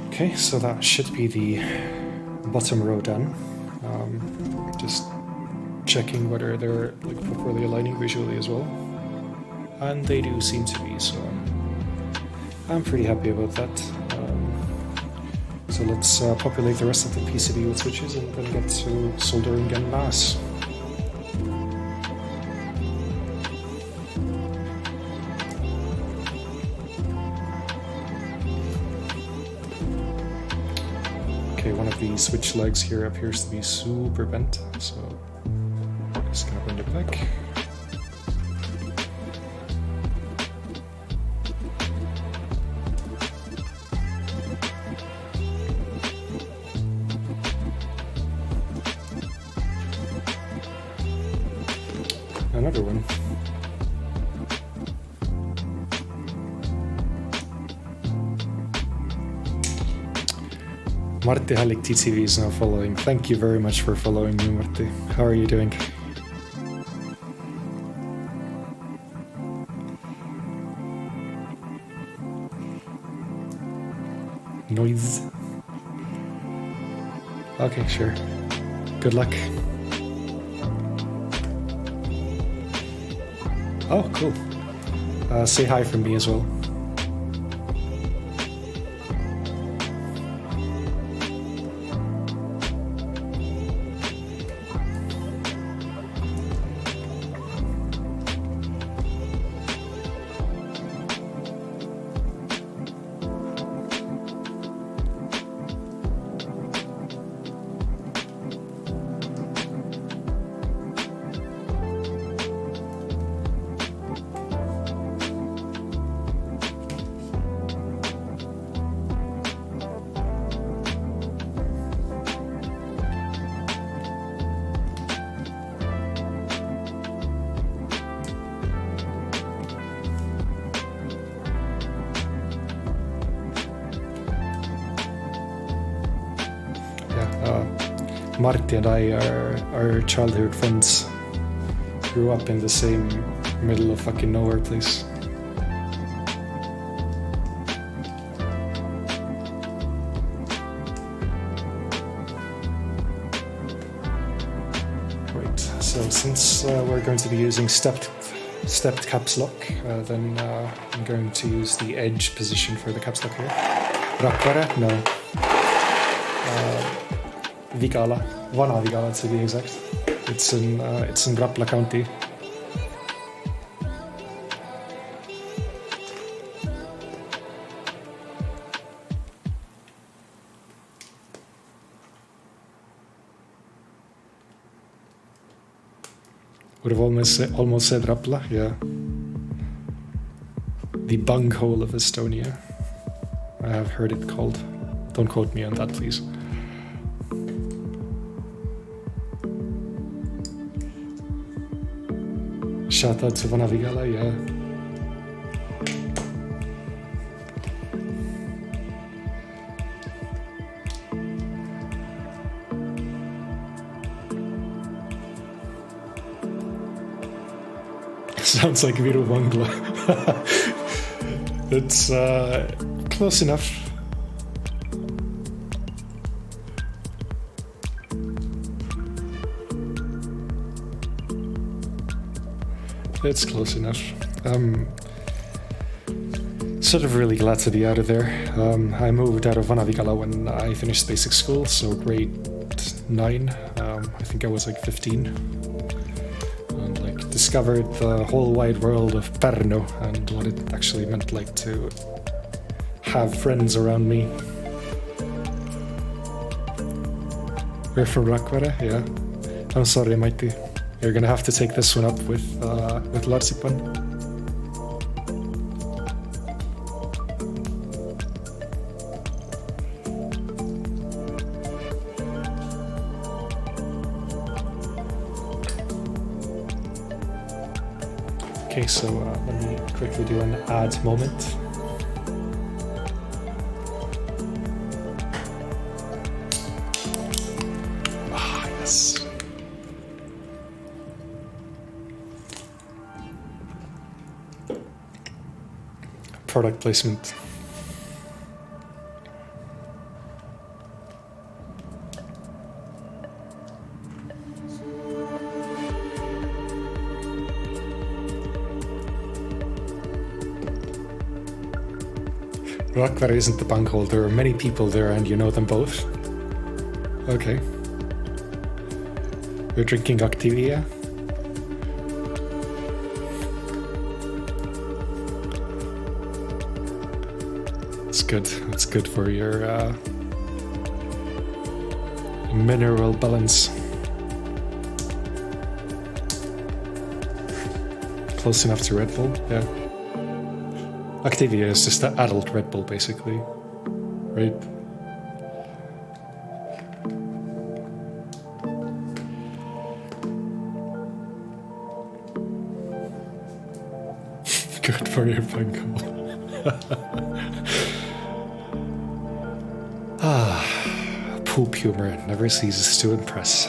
Okay, so that should be the bottom row done. Just checking whether they're like properly aligning visually as well. And they do seem to be, so I'm pretty happy about that. So let's populate the rest of the PCB with switches and then get to soldering en masse. Okay, one of the switch legs here appears to be super bent, so I'm just gonna bend it back. Another one. Martti Hallik TTV is now following. Thank you very much for following me, Martti. How are you doing? Noise. Okay, sure. Good luck. Oh, cool. Say hi from me as well. Marty and I are childhood friends. Grew up in the same middle of fucking nowhere place. Right, so since we're going to be using stepped caps lock, then I'm going to use the edge position for the caps lock here. Rakvere? No. Vigala. Vana Vigala to be exact. It's in Rapla County. Would have almost said Rapla, yeah. The bunghole of Estonia. I have heard it called. Don't quote me on that, please. Shout out to Vanavigala, yeah. Sounds like Viru Bangla. It's close enough. It's close enough. Sort of really glad to be out of there. I moved out of Vanavigala when I finished basic school, so grade 9. I think I was like 15. And like discovered the whole wide world of Pärnu and what it actually meant like to have friends around me. You're from Rakvere? Yeah. I'm sorry, Mighty. You're gonna have to take this one up with Larsipan. Okay, so let me quickly do an add moment. Ah, yes. Product placement. Rakvere isn't the bunghole. There are many people there and you know them both. Okay. You're drinking Activia? It's good. It's good for your mineral balance. Close enough to Red Bull, yeah. Activia is just the adult Red Bull, basically, right? Good for your bunghole. Poop humor never ceases to impress.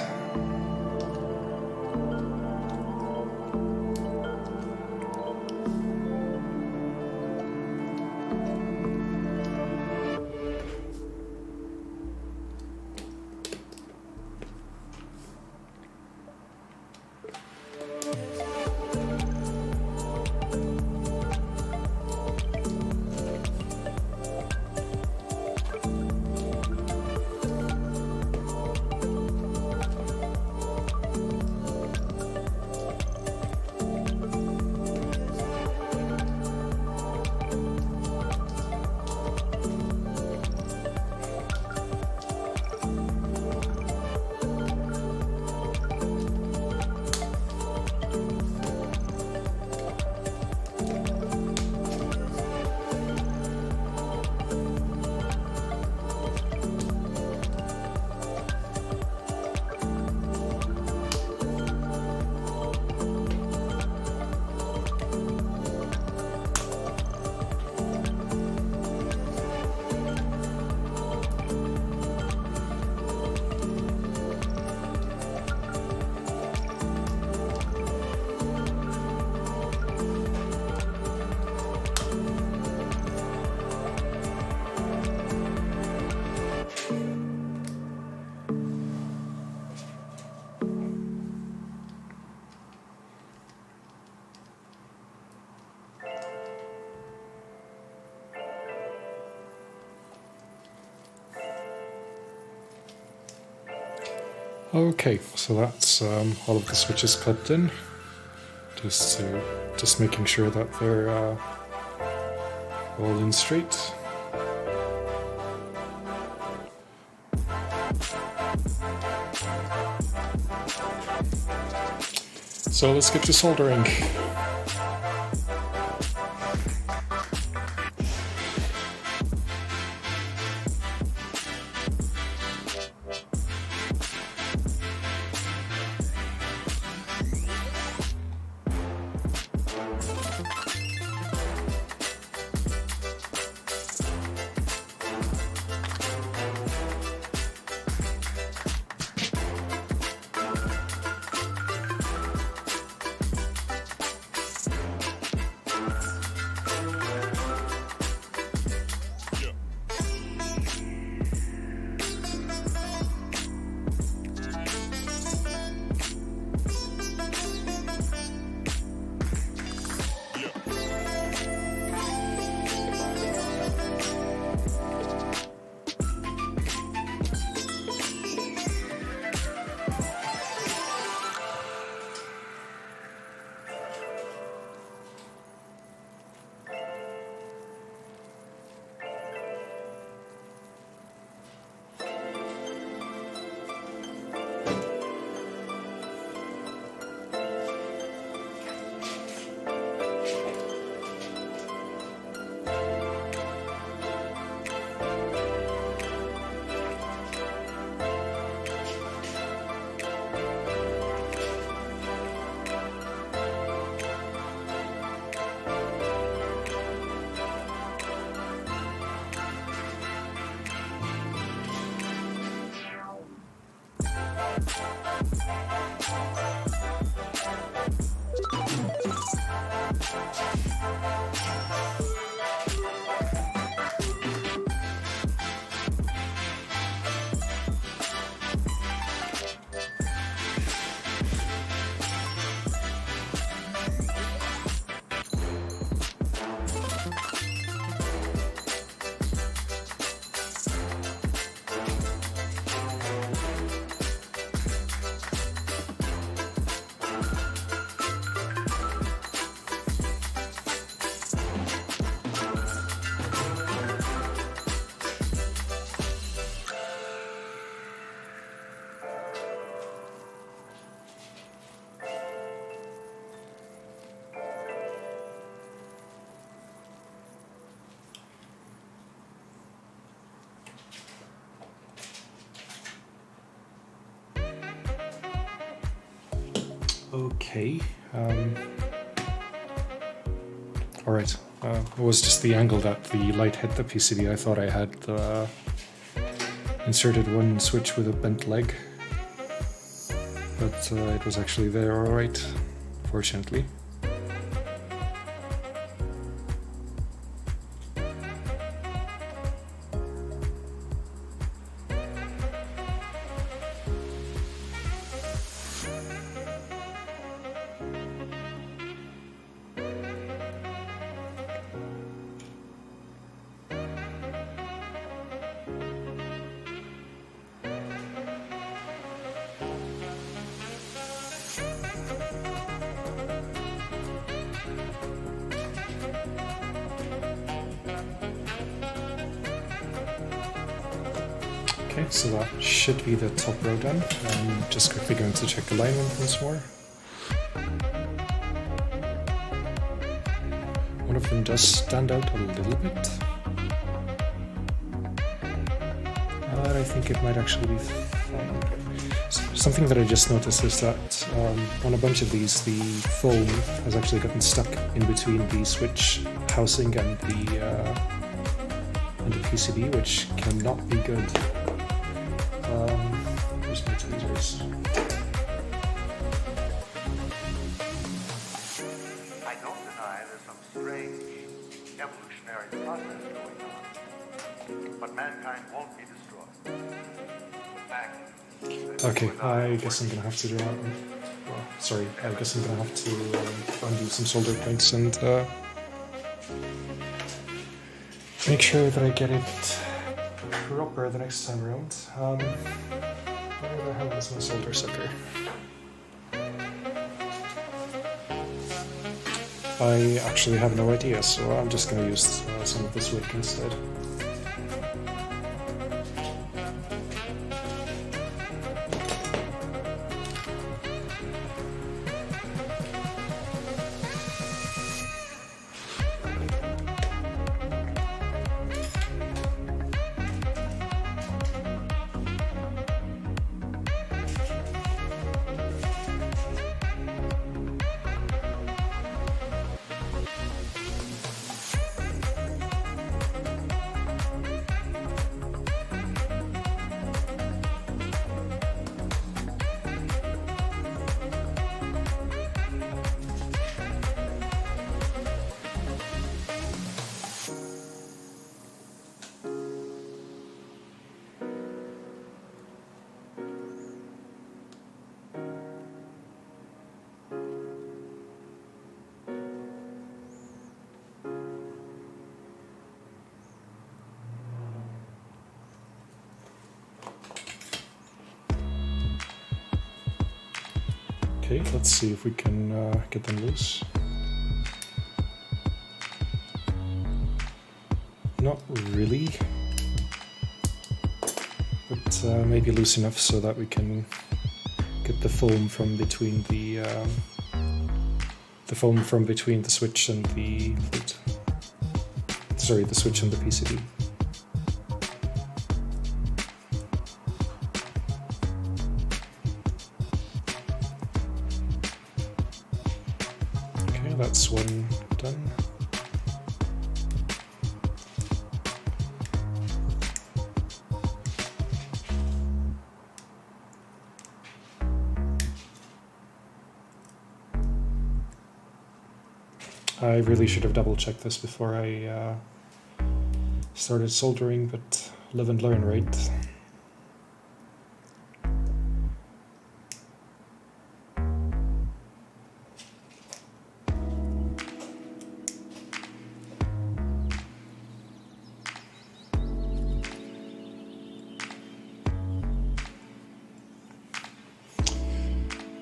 Okay, so that's all of the switches clipped in. Just making sure that they're all in straight. So let's get to soldering. Okay. Alright. It was just the angle that the light hit the PCB. I thought I had inserted one switch with a bent leg. But it was actually there alright, fortunately. Okay, so that should be the top row done. I'm just quickly going to check alignment once more. One of them does stand out a little bit. But I think it might actually be fine. Something that I just noticed is that on a bunch of these, the foam has actually gotten stuck in between the switch housing and the PCB, which cannot be good. Where's my tweezers? I don't deny there's some strange evolutionary process going on, but mankind won't be destroyed. In fact, Okay, I guess I'm gonna have to do that. Well, sorry, I guess I'm gonna have to undo some solder points and make sure that I get it proper the next time around. Where the hell is my solder sucker? I actually have no idea, so I'm just gonna use some of this wick instead. Okay, let's see if we can get them loose. Not really, but maybe loose enough so that we can get the foam from between the switch and the sorry, the switch and the PCB. Okay, that's one done. I really should have double-checked this before I started soldering, but live and learn, right?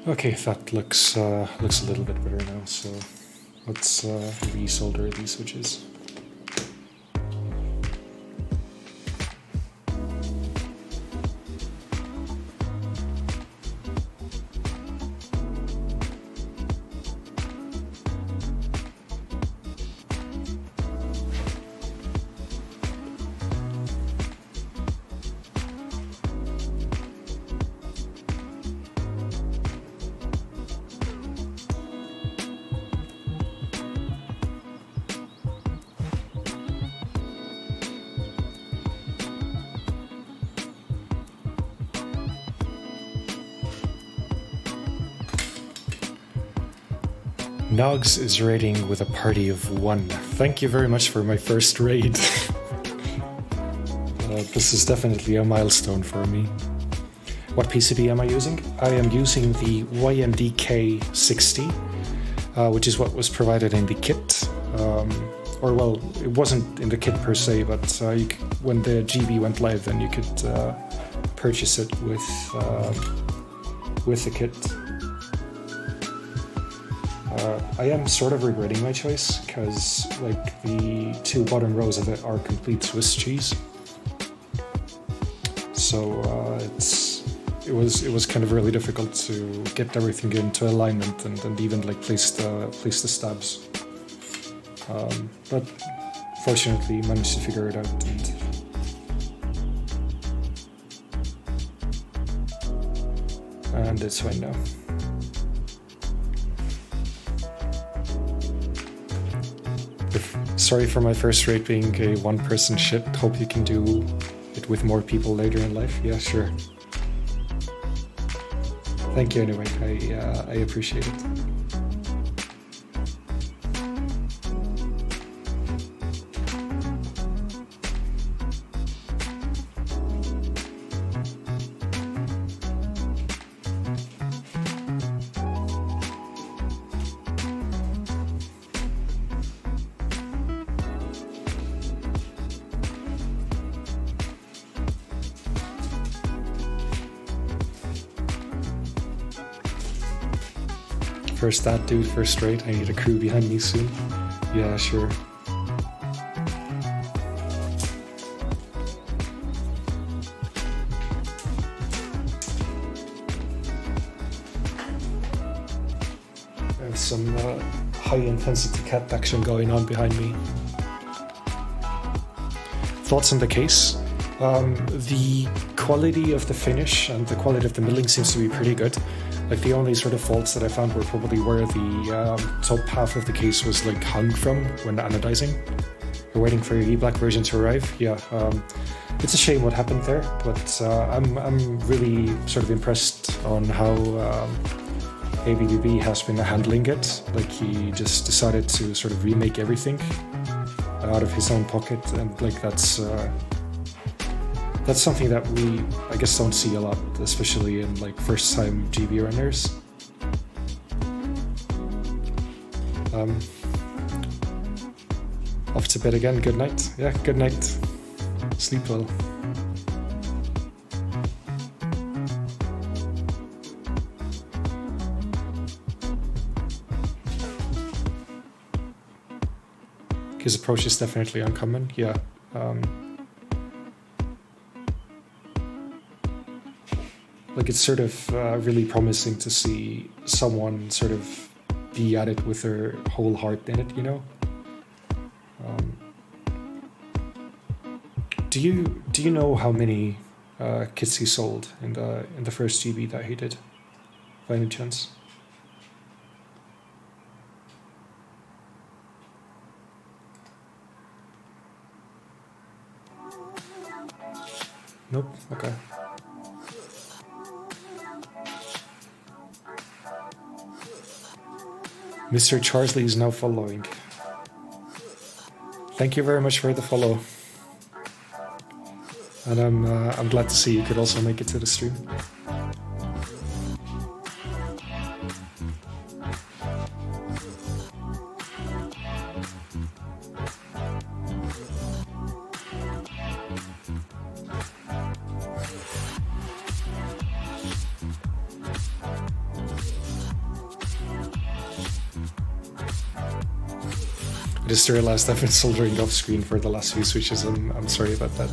Okay, that looks a little bit better now, so let's re-solder these switches. Nogs is raiding with a party of 1. Thank you very much for my first raid. This is definitely a milestone for me. What PCB am I using? I am using the YMDK60, which is what was provided in the kit. Or well, it wasn't in the kit per se, but when the GB went live, then you could purchase it with the kit. I am sort of regretting my choice because like the 2 bottom rows of it are complete Swiss cheese, so it was kind of really difficult to get everything into alignment and even like place the stabs. But fortunately, managed to figure it out. And it's fine now. Sorry for my first raid being a 1-person ship. Hope you can do it with more people later in life. Yeah, sure. Thank you anyway. I appreciate it. First that dude, first straight. I need a crew behind me soon. Yeah, sure. There's some high-intensity cat action going on behind me. Thoughts on the case? The quality of the finish and the quality of the milling seems to be pretty good. Like the only sort of faults that I found were probably where the top half of the case was like hung from when anodizing. We're waiting for your E-Black version to arrive. Yeah, it's a shame what happened there, but I'm really sort of impressed on how ABBB has been handling it. Like he just decided to sort of remake everything out of his own pocket, and like that's something that we, I guess, don't see a lot, especially in like first-time GB runners. Off to bed again. Good night. Yeah, good night. Sleep well. His approach is definitely uncommon. Yeah. Like it's sort of really promising to see someone sort of be at it with their whole heart in it, you know. Do you know how many kits he sold in the first GB that he did, by any chance? Nope. Okay. Mr. Charsley is now following. Thank you very much for the follow. And I'm glad to see you could also make it to the stream. I just realized I've been soldering off screen for the last few switches. I'm sorry about that.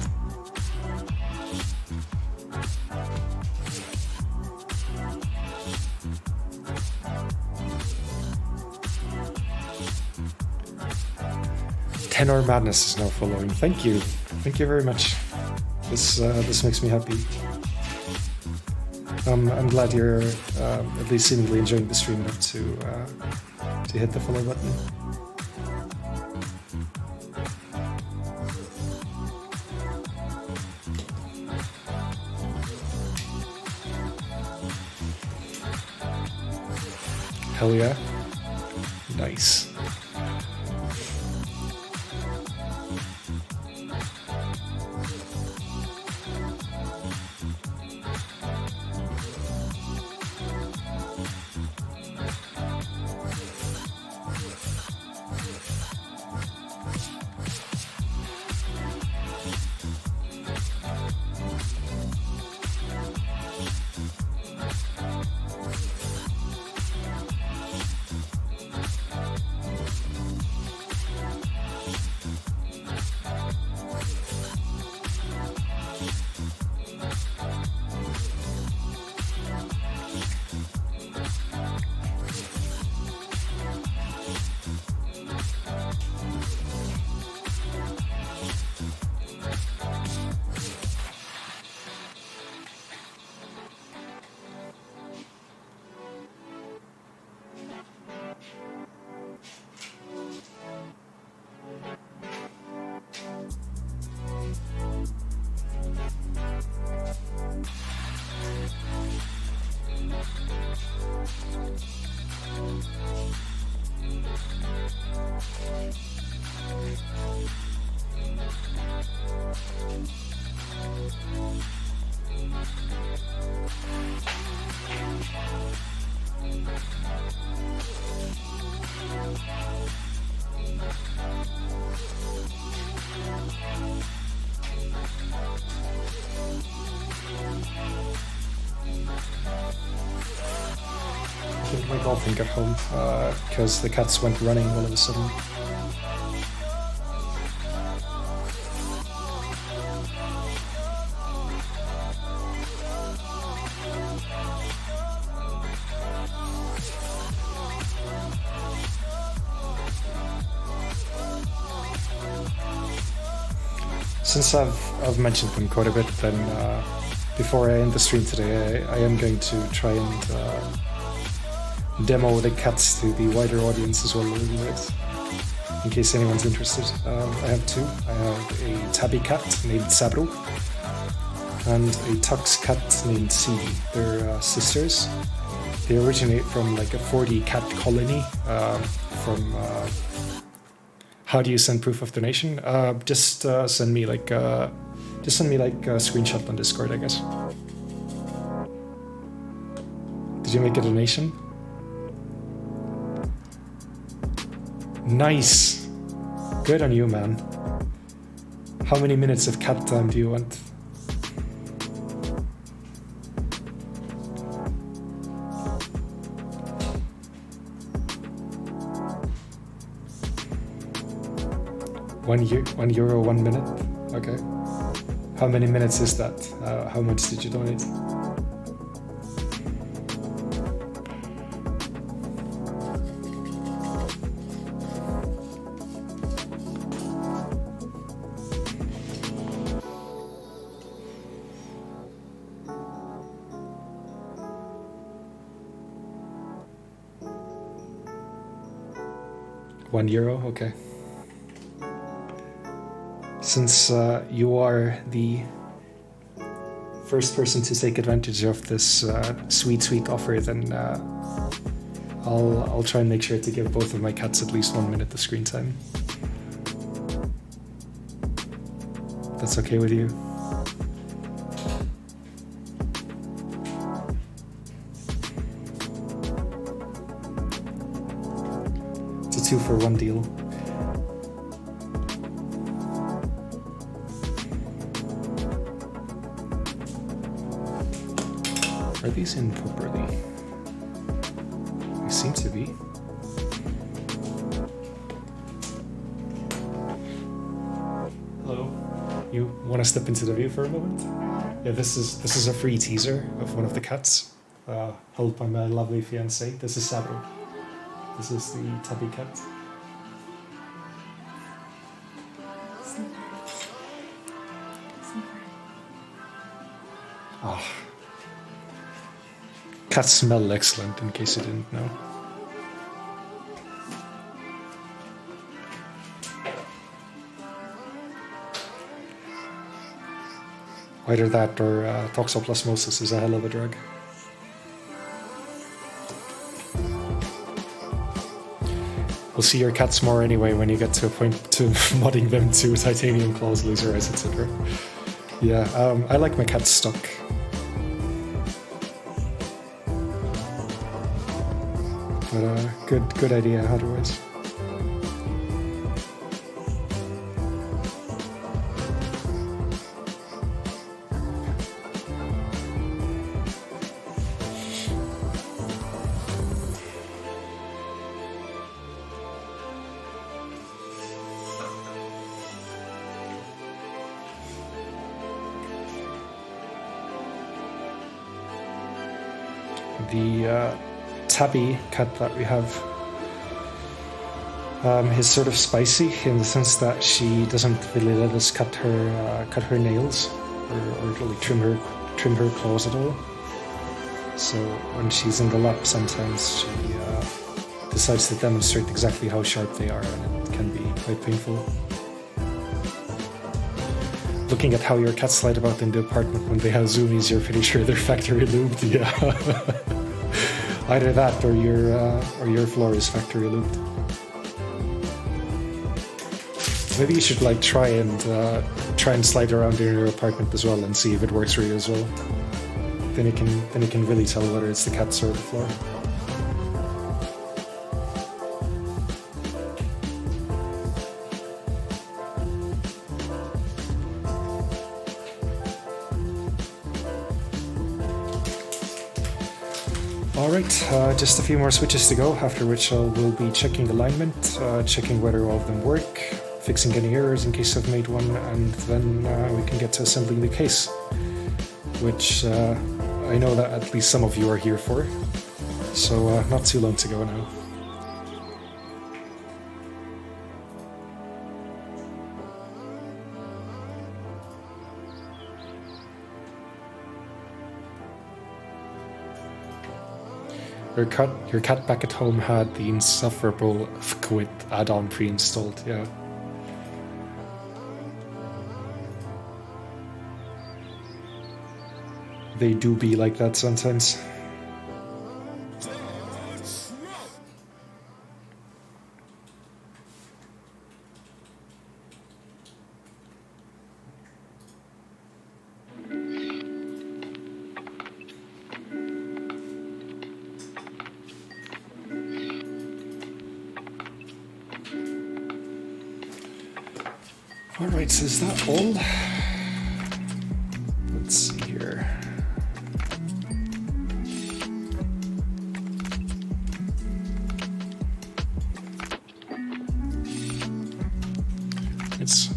Tenor Madness is now following. Thank you very much. This makes me happy. I'm glad you're at least seemingly enjoying the stream enough to hit the follow button. Hell yeah. Nice. my girlfriend got home because the cats went running all of a sudden. Since I've mentioned them quite a bit, then before I end the stream today, I am going to try and demo the cats to the wider audience as well a little bit, in case anyone's interested. I have two. I have a tabby cat named Säbru and a tux cat named Säbru. They're sisters. They originate from like a 40 cat colony from. How do you send proof of donation? Just send me like a screenshot on Discord, I guess. Did you make a donation? Nice. Good on you, man. How many minutes of cat time do you want? €1, 1 minute? Okay. How many minutes is that? How much did you donate? €1, okay. Since you are the first person to take advantage of this sweet offer, then I'll try and make sure to give both of my cats at least 1 minute of screen time. That's okay with you? It's a 2-for-1 deal. Are these in properly? They seem to be. Hello. You want to step into the view for a moment? Yeah, this is a free teaser of one of the cats, held by my lovely fiancée. This is Säbru. This is the tabby cat. Ah. Cats smell excellent, in case you didn't know. Either that or toxoplasmosis is a hell of a drug. We'll see your cats more anyway when you get to a point to modding them to titanium claws, laser eyes, etc. Yeah, I like my cats stuck. But good idea otherwise. The tabby cat that we have is sort of spicy in the sense that she doesn't really let us cut her nails or really trim her claws at all. So when she's in the lap, sometimes she decides to demonstrate exactly how sharp they are, and it can be quite painful. Looking at how your cats slide about in the apartment when they have zoomies, you're pretty sure they're factory lubed. Yeah. Either that or your floor is factory lubed. Maybe you should like try and slide around in your apartment as well and see if it works for you as well. Then you can really tell whether it's the cats or the floor. Alright, just a few more switches to go, after which I will be checking alignment, checking whether all of them work, fixing any errors in case I've made one, and then we can get to assembling the case, which I know that at least some of you are here for, so not too long to go now. Your cat back at home had the insufferable Quit add-on pre-installed, yeah. They do be like that sometimes. Alright, so is that all? Let's see here. It's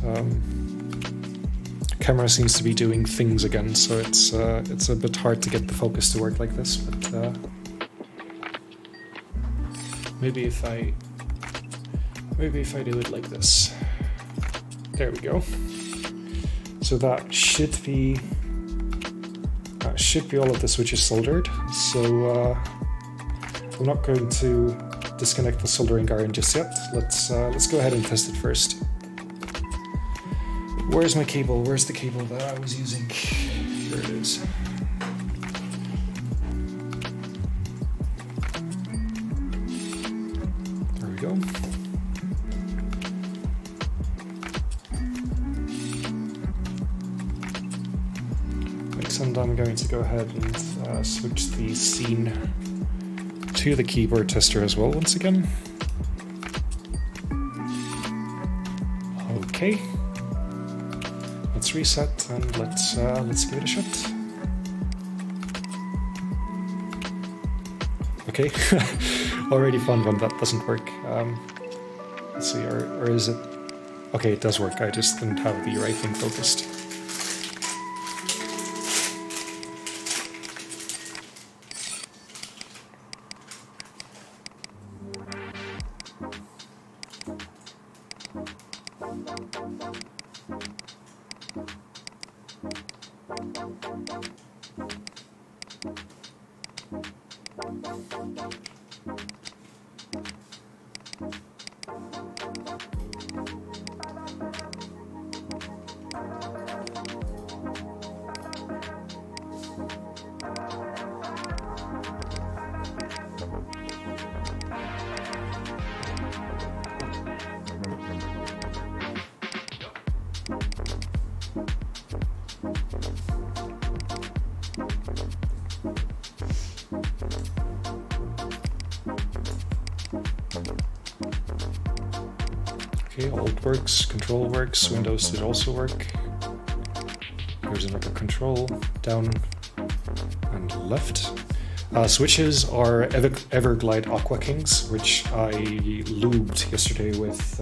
camera seems to be doing things again, so it's a bit hard to get the focus to work like this, but maybe if I do it like this. There we go. So that should be all of the switches soldered. So I'm not going to disconnect the soldering iron just yet. Let's go ahead and test it first. Where's my cable? Where's the cable that I was using? Here it is. There we go. And I'm going to go ahead and switch the scene to the keyboard tester as well once again. Okay, let's reset and let's give it a shot. Okay, already found one that doesn't work. Let's see, or is it? Okay, it does work. I just didn't have the right thing focused. Okay, Alt works, Control works, Windows did also work. Here's another Control, down and left. Switches are Everglide Aqua Kings, which I lubed yesterday with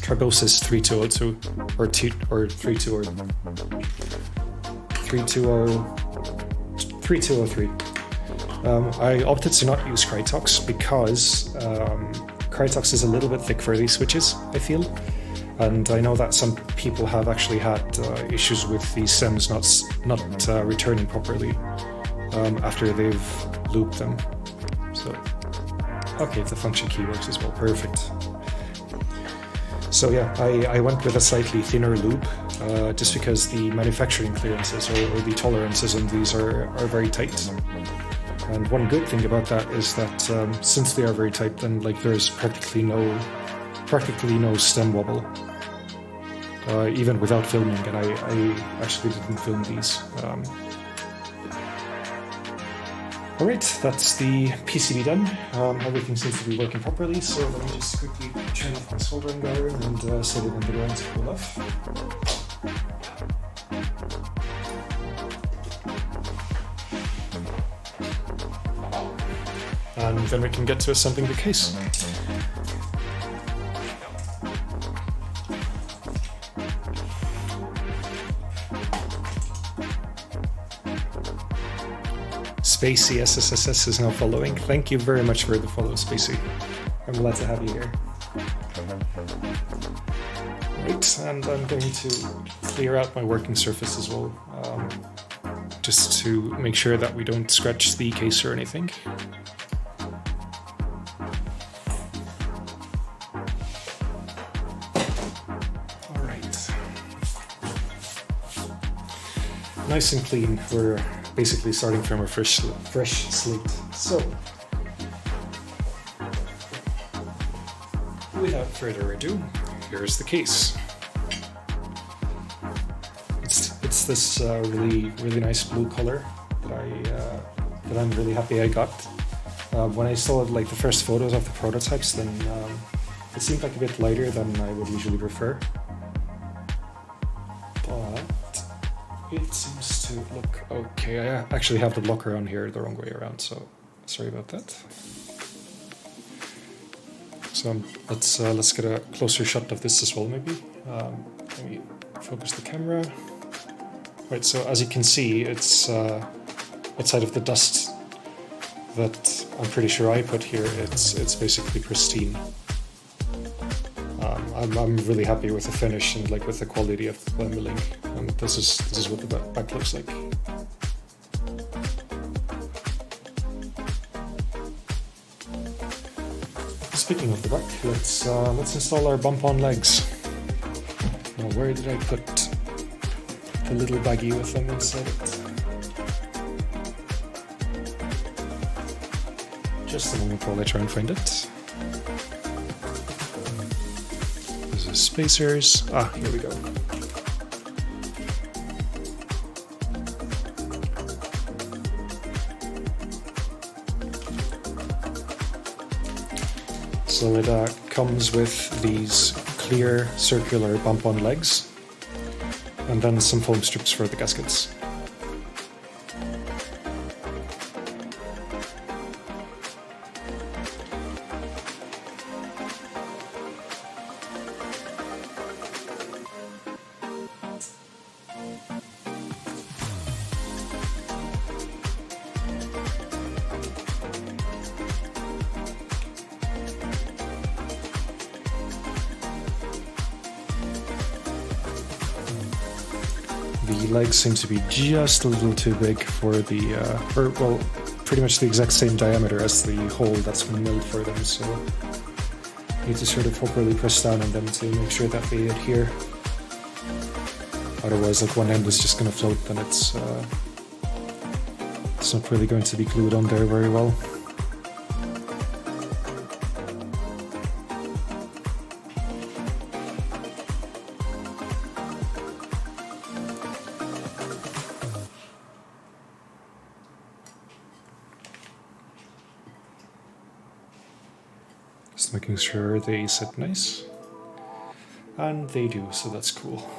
Tribosys 3202 or 3203. I opted to not use Krytox because Krytox is a little bit thick for these switches, I feel. And I know that some people have actually had issues with these stems not returning properly after they've looped them. So, okay, the function key works as well, perfect. So yeah, I went with a slightly thinner lube, just because the manufacturing clearances or the tolerances on these are very tight. And one good thing about that is that since they are very tight, then like there's practically no stem wobble, even without filming. And I actually didn't film these. All right, that's the PCB done. Everything seems to be working properly. So let me just quickly turn off my soldering iron and set it on the ground to cool off. and then we can get to assembling the case. Spacey SSSS is now following. Thank you very much for the follow, Spacey. I'm glad to have you here. Right, and I'm going to clear out my working surface as well, just to make sure that we don't scratch the case or anything. Alright. Nice and clean. We're basically starting from a fresh slate. So, without further ado, here's the case. It's this really nice blue color that I'm really happy I got. When I saw like the first photos of the prototypes, then it seemed like a bit lighter than I would usually prefer. But it seems to look okay. I actually have the blocker on here the wrong way around, so sorry about that. So let's get a closer shot of this as well, maybe. Let me focus the camera. Right, so as you can see, it's outside of the dust that I'm pretty sure I put here. It's basically pristine. I'm really happy with the finish and like with the quality of the milling, and this is what the back looks like. Speaking of the back, let's install our bump-on legs. Now, where did I put the little baggie with them inside it? Just a moment while I try and find it. This is spacers. Ah, here we go. So it comes with these clear circular bump-on legs, and then some foam strips for the gaskets. The legs seem to be just a little too big for the, well, pretty much the exact same diameter as the hole that's been milled for them, so you need to sort of properly press down on them to make sure that they adhere. Otherwise, like one end is just going to float, then it's not really going to be glued on there very well. Just making sure they sit nice. And they do, so that's cool.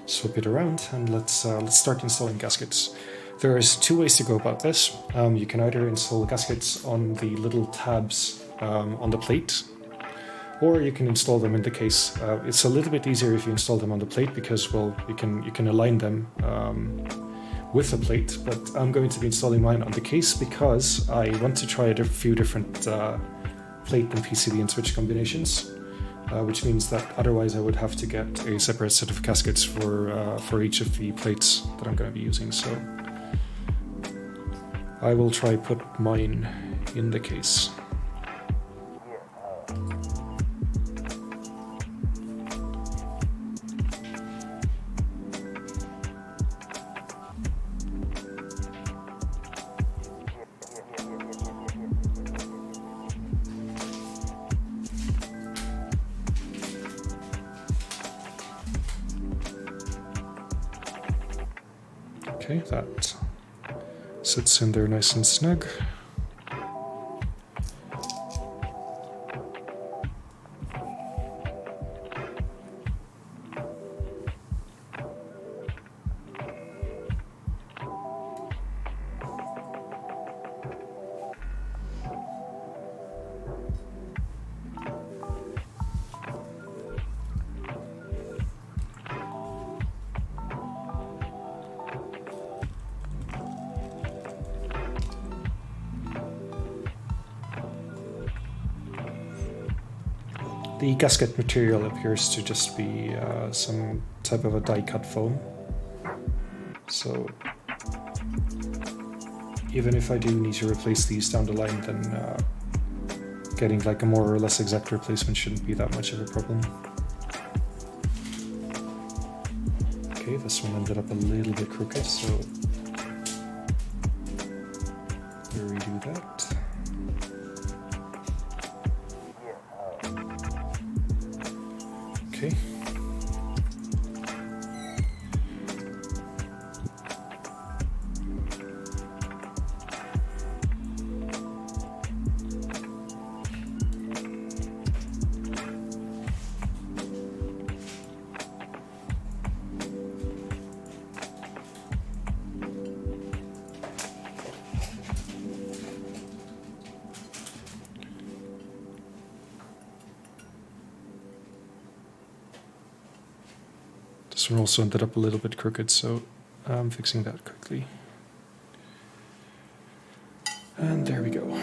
Swap it around and let's start installing gaskets. There's two ways to go about this. You can either install gaskets on the little tabs on the plate, or you can install them in the case. It's a little bit easier if you install them on the plate because, well, you can align them with the plate, but I'm going to be installing mine on the case because I want to try a few different plate and PCB and switch combinations, which means that otherwise I would have to get a separate set of gaskets for each of the plates that I'm going to be using. So I will try put mine in the case. Okay, that sits in there nice and snug. The gasket material appears to just be some type of a die-cut foam. So even if I do need to replace these down the line, then getting like a more or less exact replacement shouldn't be that much of a problem. Okay, this one ended up a little bit crooked, so we'll redo that. Okay. This one also ended up a little bit crooked, so I'm fixing that quickly. And there we go.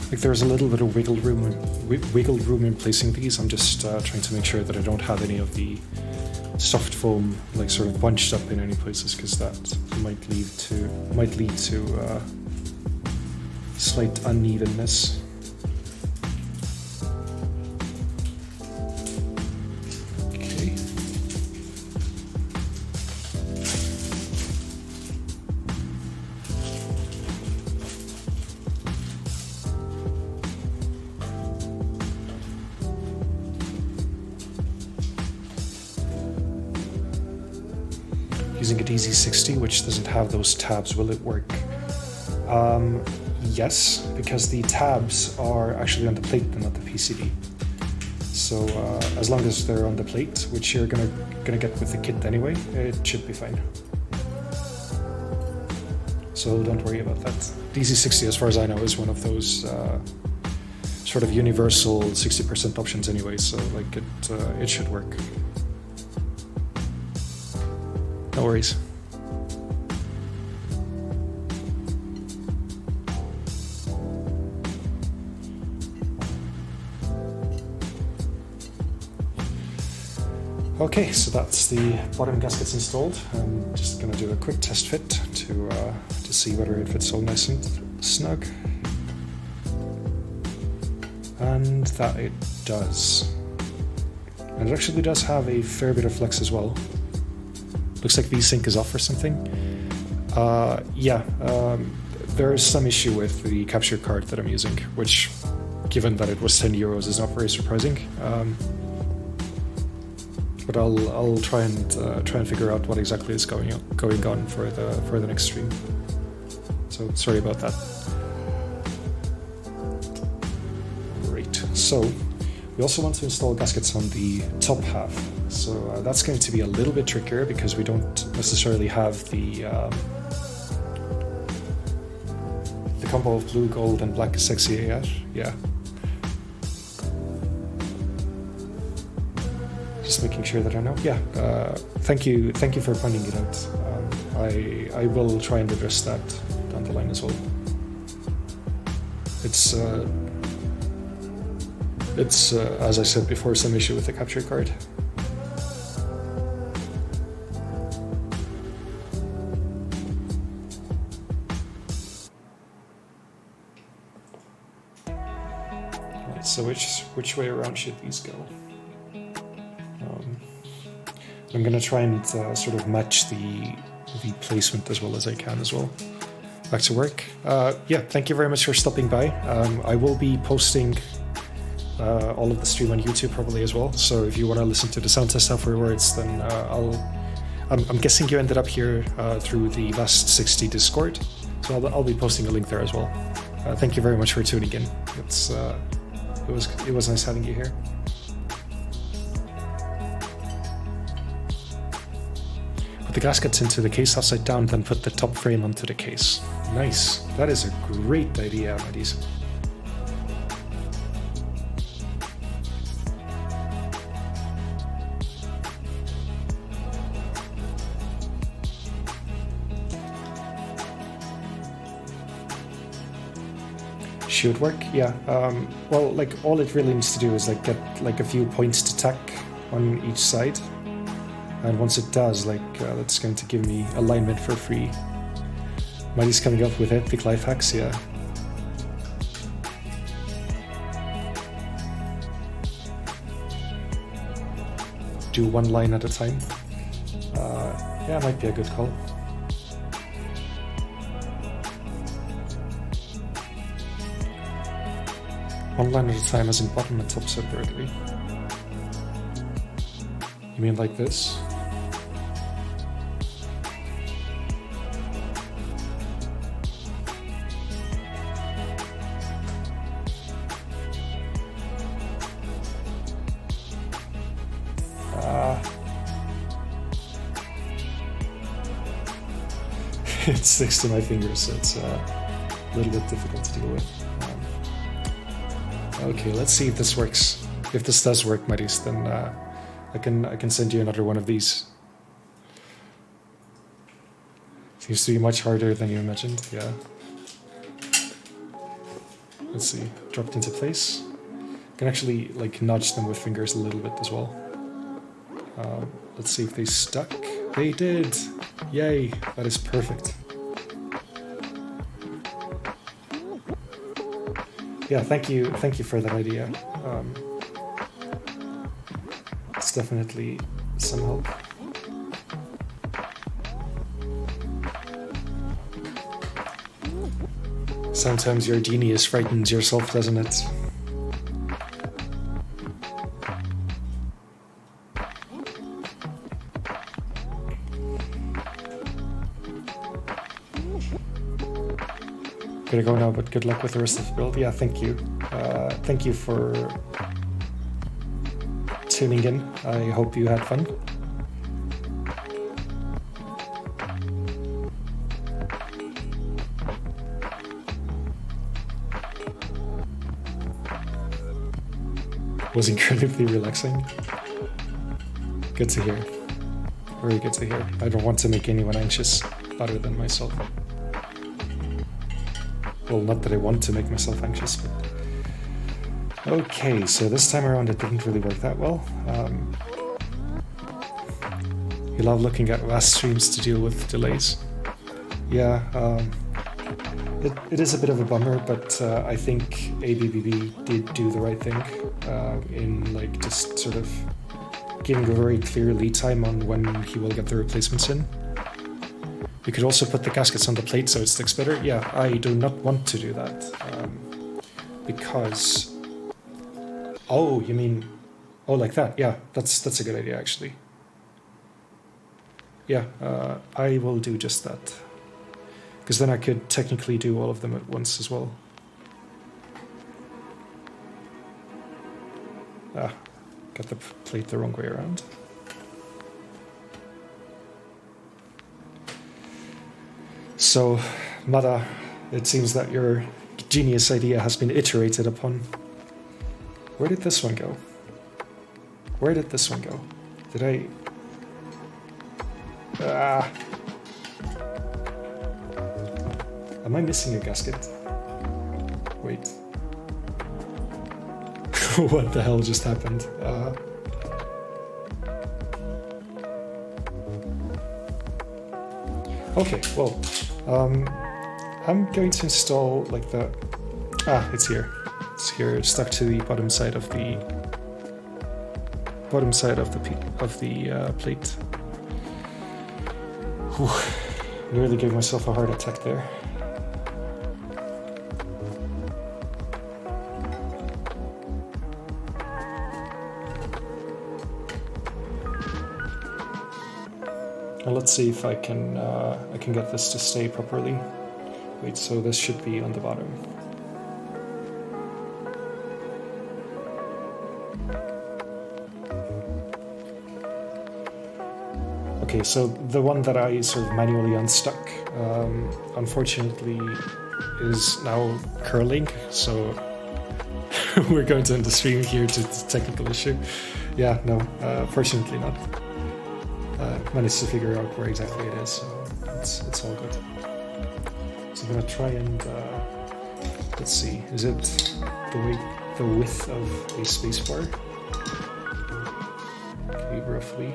Like there's a little bit of wiggle room in placing these. I'm just trying to make sure that I don't have any of the soft foam like sort of bunched up in any places, because that might lead to slight unevenness. Okay. Using a VAST60, which doesn't have those tabs, will it work? Yes, because the tabs are actually on the plate and not the PCB. So as long as they're on the plate, which you're gonna get with the kit anyway, it should be fine. So don't worry about that. VAST60, as far as I know, is one of those sort of universal 60% options anyway. So like it should work. No worries. Okay, so that's the bottom gaskets installed. I'm just going to do a quick test fit to see whether it fits all nice and snug. And that it does. And it actually does have a fair bit of flex as well. Looks like VSync is off or something. There is some issue with the capture card that I'm using, which, given that it was €10, is not very surprising. But I'll try and figure out what exactly is going on for the next stream. So sorry about that. Great. So we also want to install gaskets on the top half. So that's going to be a little bit trickier because we don't necessarily have the combo of blue, gold, and black sexy yet. Yeah. Just making sure that I know. Yeah. Thank you for pointing it out. I will try and address that down the line as well. It's as I said before, some issue with the capture card. Right, so which way around should these go? I'm going to try and sort of match the placement as well as I can as well. Back to work. Yeah, thank you very much for stopping by. I will be posting all of the stream on YouTube probably as well. So if you want to listen to the sound test afterwards, then I'm guessing you ended up here through the VAST60 Discord, so I'll be posting a link there as well. Thank you very much for tuning in. It was nice having you here. Put the gaskets into the case upside down, then put the top frame onto the case. Nice. That is a great idea, Madis. Should work, yeah. Well, like all it really needs to do is like get like a few points to tack on each side, and once it does, like that's going to give me alignment for free. Mighty's coming up with epic life hacks, yeah. Do one line at a time. Yeah, might be a good call. One line at a time as in bottom and top separately. You mean like this? It sticks to my fingers, so it's a little bit difficult to deal with. Okay, let's see if this works. If this does work, Maris, then I can send you another one of these. Seems to be much harder than you imagined, yeah. Let's see, dropped into place. I can actually like nudge them with fingers a little bit as well. Let's see if they stuck. They did! Yay, that is perfect. Yeah, thank you for that idea. It's definitely some help. Sometimes your genius frightens yourself, doesn't it? Gotta go now, but good luck with the rest of the build. Yeah, thank you. Thank you for tuning in. I hope you had fun. Was incredibly relaxing. Good to hear. Very good to hear. I don't want to make anyone anxious other than myself. Well, not that I want to make myself anxious, but... Okay, so this time around it didn't really work that well. You love looking at VAST streams to deal with delays. Yeah, it is a bit of a bummer, but I think ABBB did do the right thing in like just sort of giving a very clear lead time on when he will get the replacements in. You could also put the gaskets on the plate so it sticks better. Yeah, I do not want to do that. Because... Oh, you mean... Oh, like that. Yeah, that's a good idea, actually. Yeah, I will do just that. Because then I could technically do all of them at once as well. Ah, got the plate the wrong way around. So, Mada, it seems that your genius idea has been iterated upon. Where did this one go? Where did this one go? Did I... Ah! Am I missing a gasket? Wait. What the hell just happened? Okay, well, I'm going to install like the... Ah, it's here. It's here. It's stuck to the bottom side of the plate. Whew. Nearly gave myself a heart attack there. And let's see if I can get this to stay properly. Wait, so this should be on the bottom. Okay, so the one that I sort of manually unstuck, unfortunately, is now curling, so we're going to end the stream here due to the technical issue. Yeah, no, fortunately not. Managed to figure out where exactly it is, so it's all good. So I'm gonna try and let's see, is it the width of a spacebar? Okay, roughly.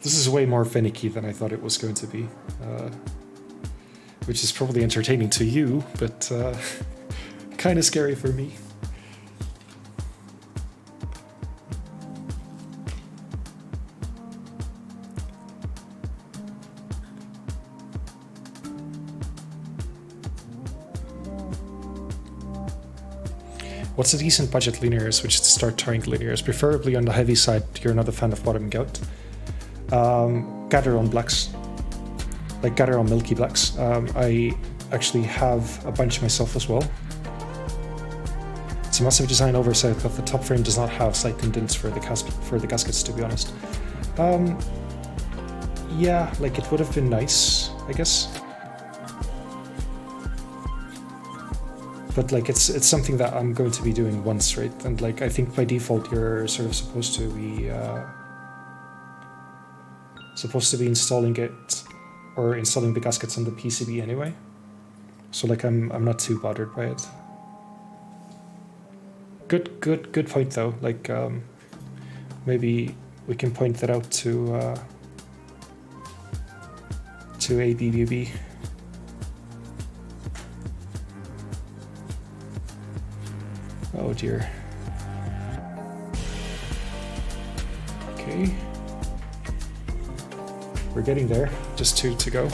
This is way more finicky than I thought it was going to be, which is probably entertaining to you, but kind of scary for me. What's a decent budget linears, which is to start trying linears, preferably on the heavy side? You're not a fan of bottoming out. Gatheron blacks, like Gatheron milky blacks. I actually have a bunch myself as well. It's a massive design oversight that the top frame does not have slight indents for the gaskets, to be honest. Yeah, like it would have been nice, I guess. But like it's something that I'm going to be doing once, right? And like I think by default you're sort of supposed to be installing it or installing the gaskets on the PCB anyway. So like I'm not too bothered by it. Good point though. Like maybe we can point that out to ABBB. Oh dear. Okay. We're getting there. Just two to go.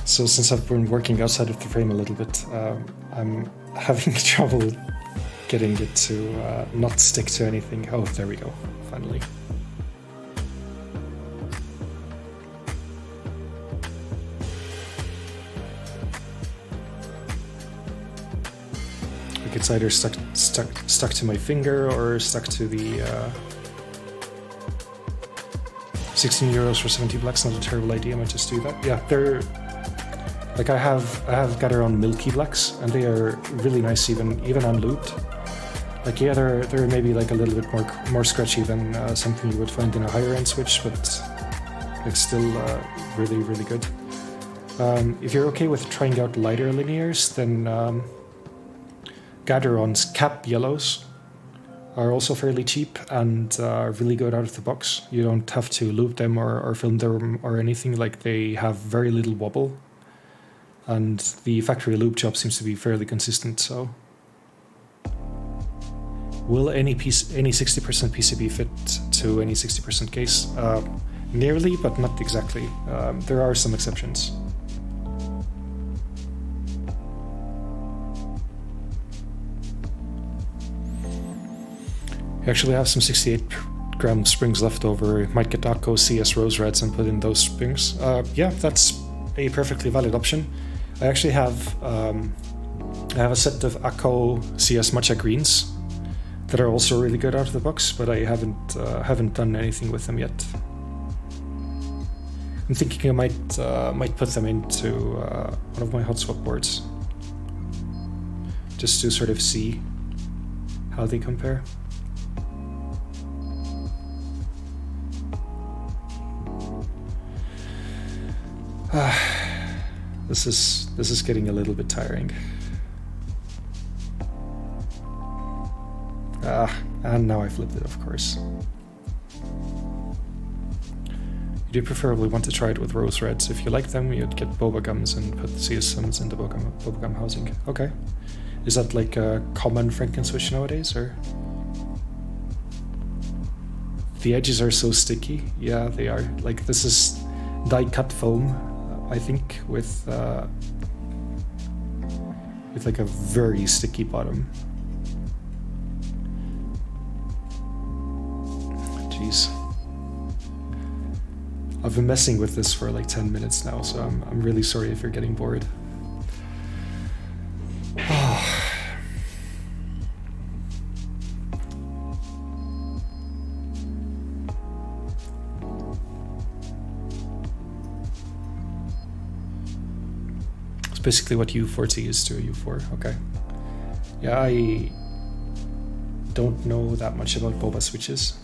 So since I've been working outside of the frame a little bit, I'm having trouble getting it to not stick to anything. Oh, there we go, finally. Like it's either stuck to my finger or stuck to the 16 euros for 70 blacks. Not a terrible idea. I might just do that. Yeah, they're. Like I have Gatheron milky blacks, and they are really nice, even unlubed. Like yeah, they're maybe like a little bit more scratchy than something you would find in a higher end switch, but it's still really good. If you're okay with trying out lighter linears, then Gatheron's cap yellows are also fairly cheap and really good out of the box. You don't have to lube them or film them or anything. Like they have very little wobble. And the factory lube job seems to be fairly consistent, so... Will any 60% PCB fit to any 60% case? Nearly, but not exactly. There are some exceptions. I actually have some 68-gram springs left over. Might get Akko CS Rose Reds and put in those springs. Yeah, that's a perfectly valid option. I actually have I have a set of Akko CS Matcha Greens that are also really good out of the box, but I haven't done anything with them yet. I'm thinking I might put them into one of my hot swap boards, just to sort of see how they compare. This is getting a little bit tiring. And now I flipped it, of course. You do preferably want to try it with rose reds. If you like them, you'd get boba gums and put CS summons into boba gum housing. Okay. Is that like a common Frankenswitch nowadays, or? The edges are so sticky. Yeah, they are. Like, this is die-cut foam, I think, with like a very sticky bottom. Jeez. I've been messing with this for like 10 minutes now, so I'm really sorry if you're getting bored. It's basically what U4T is to a U4, okay. Yeah, I don't know that much about boba switches,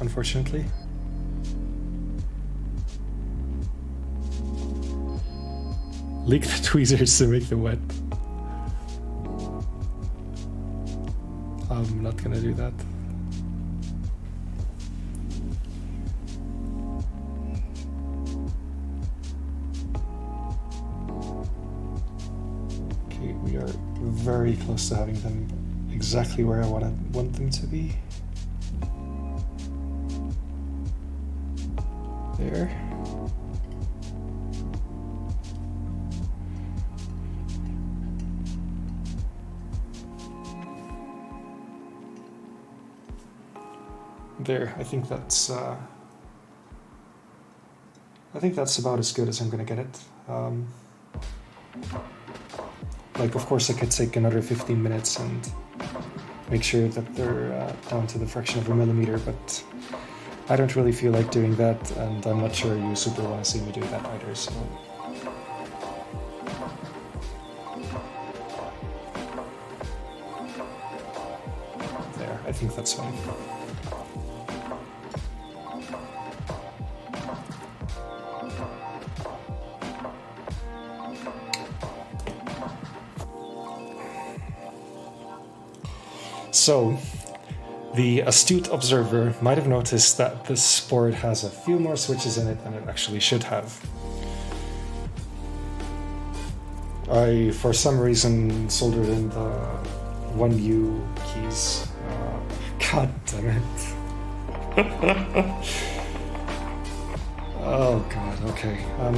unfortunately. Leak the tweezers to make them wet. I'm not gonna do that. Okay, we are very close to having them exactly where I want them to be. There. There, I think that's about as good as I'm gonna get it. Like, of course, I could take another 15 minutes and make sure that they're down to the fraction of a millimeter, but I don't really feel like doing that, and I'm not sure you super want to see me do that either, so... There, I think that's fine. So, the astute observer might have noticed that this board has a few more switches in it than it actually should have. I, for some reason, soldered in the 1U keys. God damn it. Oh god, okay. I'm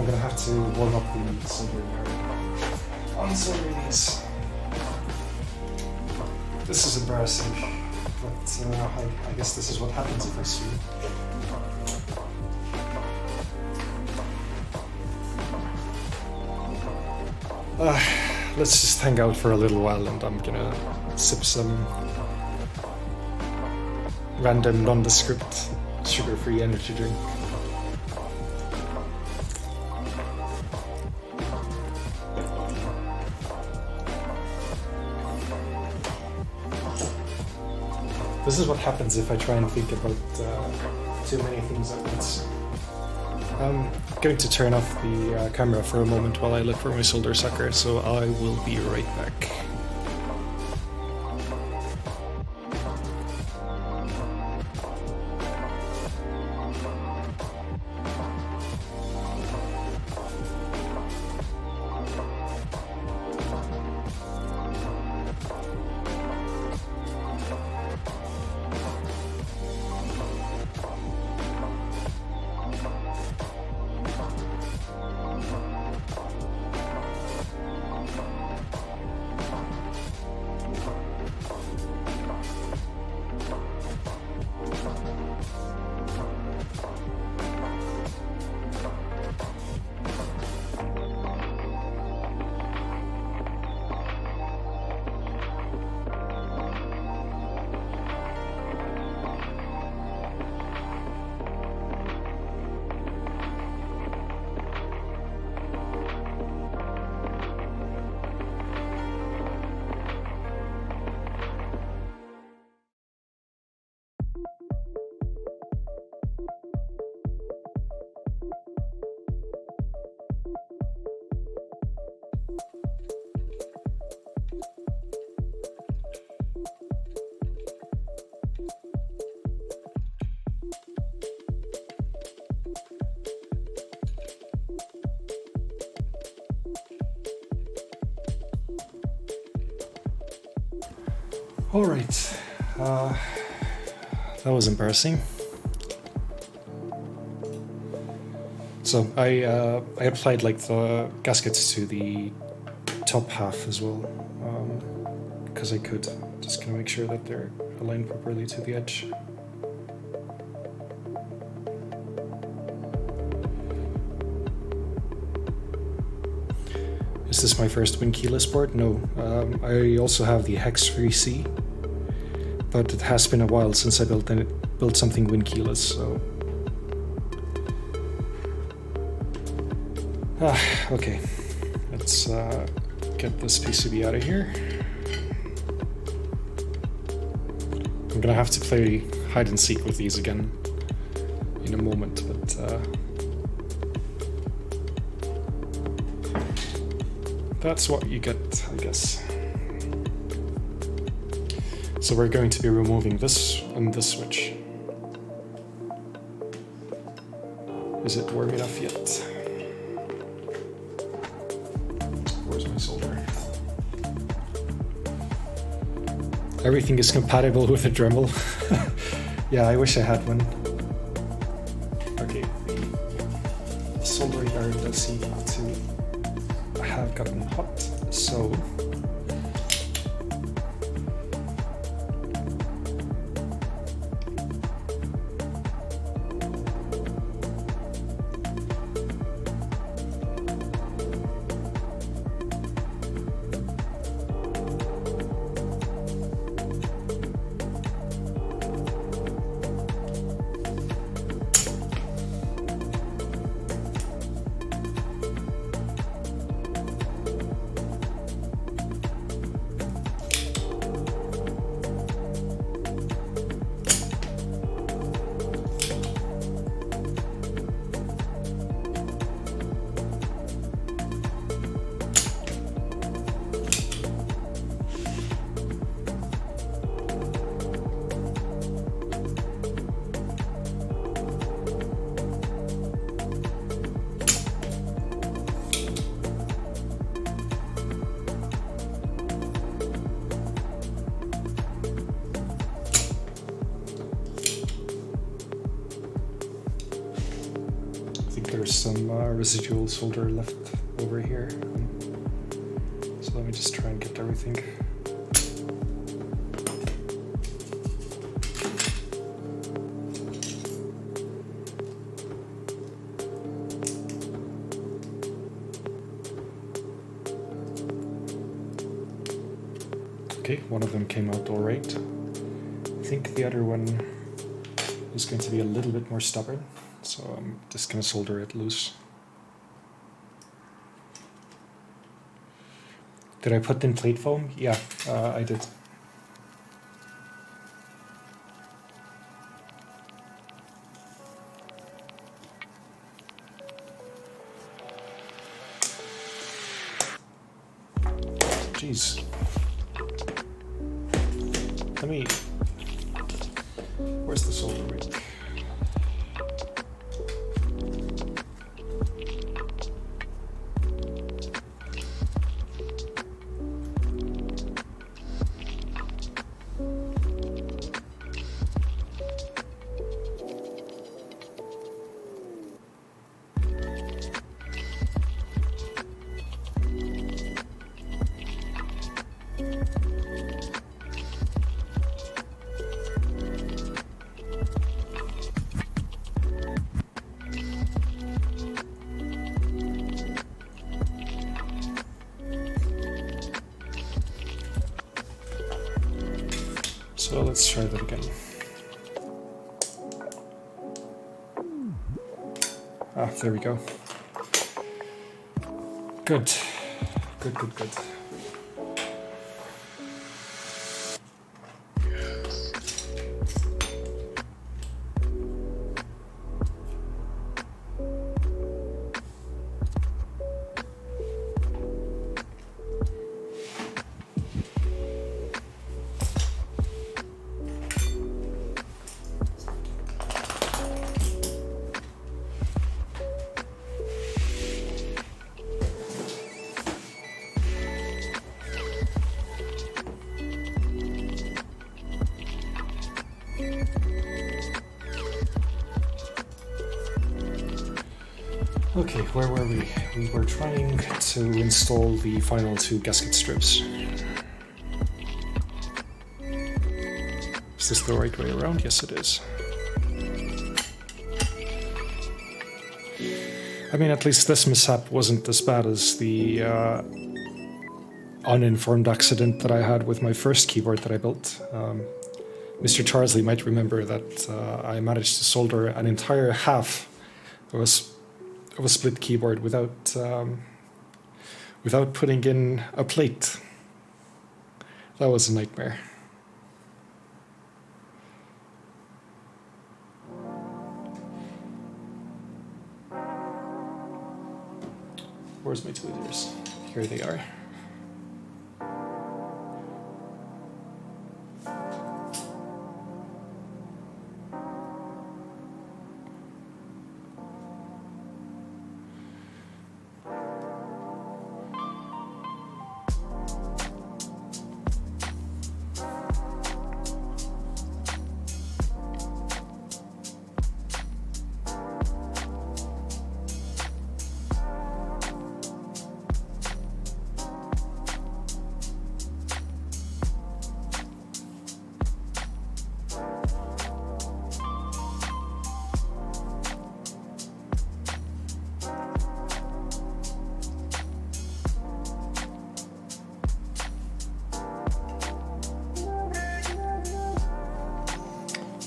gonna have to warm up the soldering area. Unsolder these. This is embarrassing, but I guess this is what happens if I stream. Let's just hang out for a little while, and I'm gonna sip some random nondescript sugar-free energy drink. This is what happens if I try and think about too many things at once. I'm going to turn off the camera for a moment while I look for my solder sucker, so I will be right back. All right, that was embarrassing. So I applied like the gaskets to the top half as well, because I could. Just gonna make sure that they're aligned properly to the edge. Is this my first win keyless board? No. I also have the Hex 3C, but it has been a while since I built something win keyless, so. Okay. Let's get this PCB out of here. I'm gonna have to play hide and seek with these again in a moment, but that's what you get, I guess. So we're going to be removing this and this switch. Is it warm enough yet? Where's my solder? Everything is compatible with a Dremel. Yeah, I wish I had one. Okay, the soldering iron does seem to have gotten hot, so there's some residual solder left over here. So let me just try and get everything. Okay, one of them came out all right. I think the other one is going to be a little bit more stubborn. So I'm just gonna solder it loose. Did I put in plate foam? Yeah, I did. Jeez. Where's the solder rig? So let's try that again. Ah, there we go. Good. Good, good, good. Okay, where were we? We were trying to install the final 2 gasket strips. Is this the right way around? Yes, it is. I mean, at least this mishap wasn't as bad as the uninformed accident that I had with my first keyboard that I built. Mr. Charsley might remember that I managed to solder an entire half of a split keyboard without putting in a plate. That was a nightmare. Where's my tweezers? Here they are.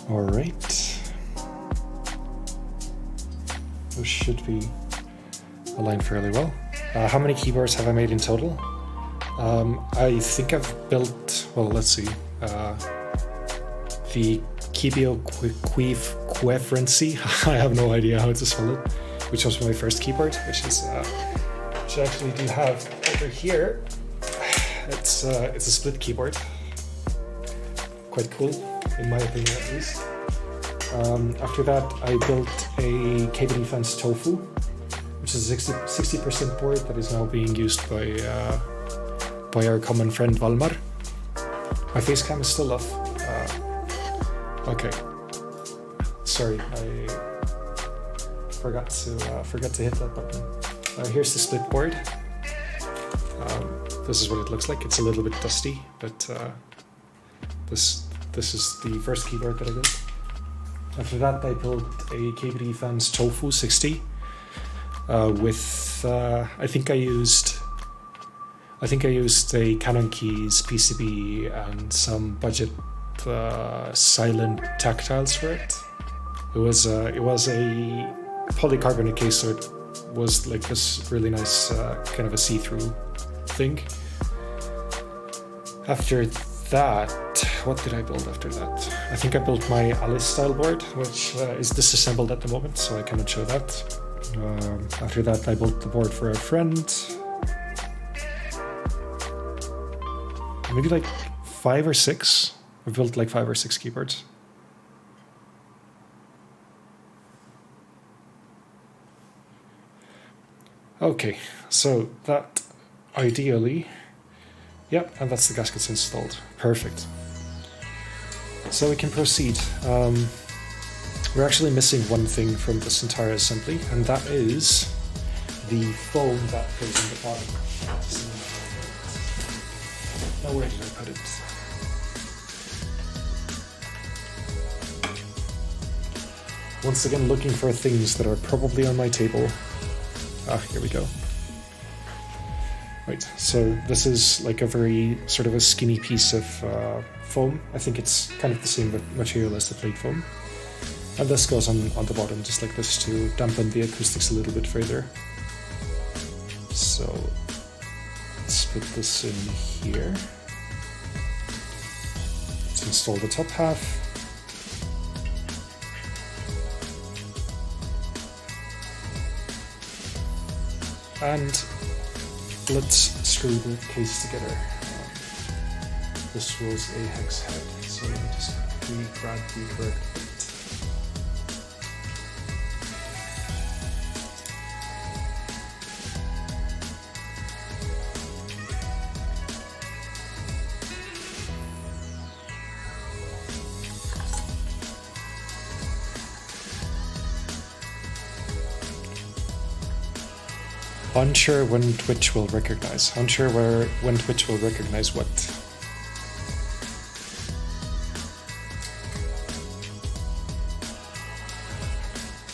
All right. Those should be aligned fairly well. How many keyboards have I made in total? I think I've built, well, let's see, the kbdfans. I have no idea how to spell it, which was my first keyboard, which I actually do have over here. It's a split keyboard. Quite cool, in my opinion at least. After that, I built a kbdfans tofu, which is a 60% board that is now being used by our common friend Valmar. My face cam is still off. Okay. Sorry, I forgot to hit that button. Here's the split board. This is what it looks like. It's a little bit dusty, but this is the first keyboard that I built. After that, I built a kbdfans tofu 60 with I think I used a Canon Keys PCB and some budget silent tactiles for it. It was a polycarbonate case, so it was like this really nice kind of a see-through thing. After that, what did I build after that? I think I built my Alice style board, which is disassembled at the moment, so I cannot show that. After that, I built the board for a friend. Maybe like 5 or 6. I've built like 5 or 6 keyboards. Okay, so that ideally, yep, and that's the gaskets installed. Perfect. So we can proceed. We're actually missing one thing from this entire assembly, and that is the foam that goes in the bottom. Now where did I put it? Once again, looking for things that are probably on my table. Ah, here we go. Right, so this is like a very sort of a skinny piece of foam. I think it's kind of the same material as the plate foam. And this goes on the bottom, just like this, to dampen the acoustics a little bit further. So let's put this in here. Let's install the top half. And let's screw the case together. This was a hex head, so let me just quickly grab the correct bit. Unsure when Twitch will recognize. Unsure when Twitch will recognize what.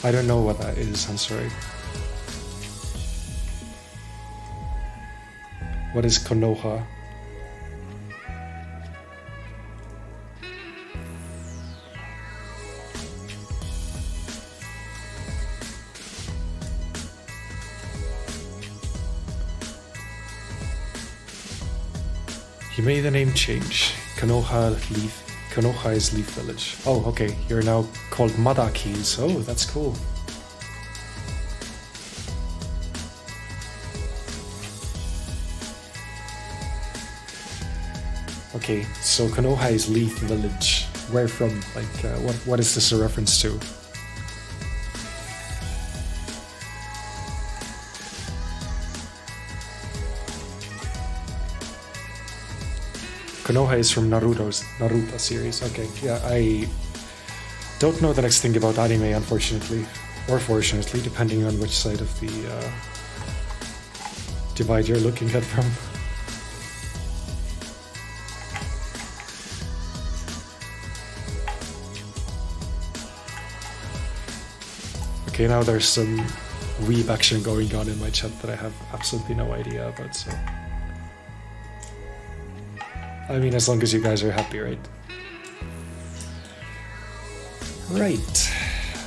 I don't know what that is, I'm sorry. What is Konoha? You made the name change. Konoha is Leaf Village. Oh, okay. You're now called Madakis. Oh, that's cool. Okay, so Konoha is Leaf Village. Where from? Like, what is this a reference to? Konoha is from Naruto series. Okay, yeah, I don't know the next thing about anime, unfortunately, or fortunately, depending on which side of the divide you're looking at from. Okay, now there's some weeb action going on in my chat that I have absolutely no idea about, so... I mean, as long as you guys are happy, right? Right,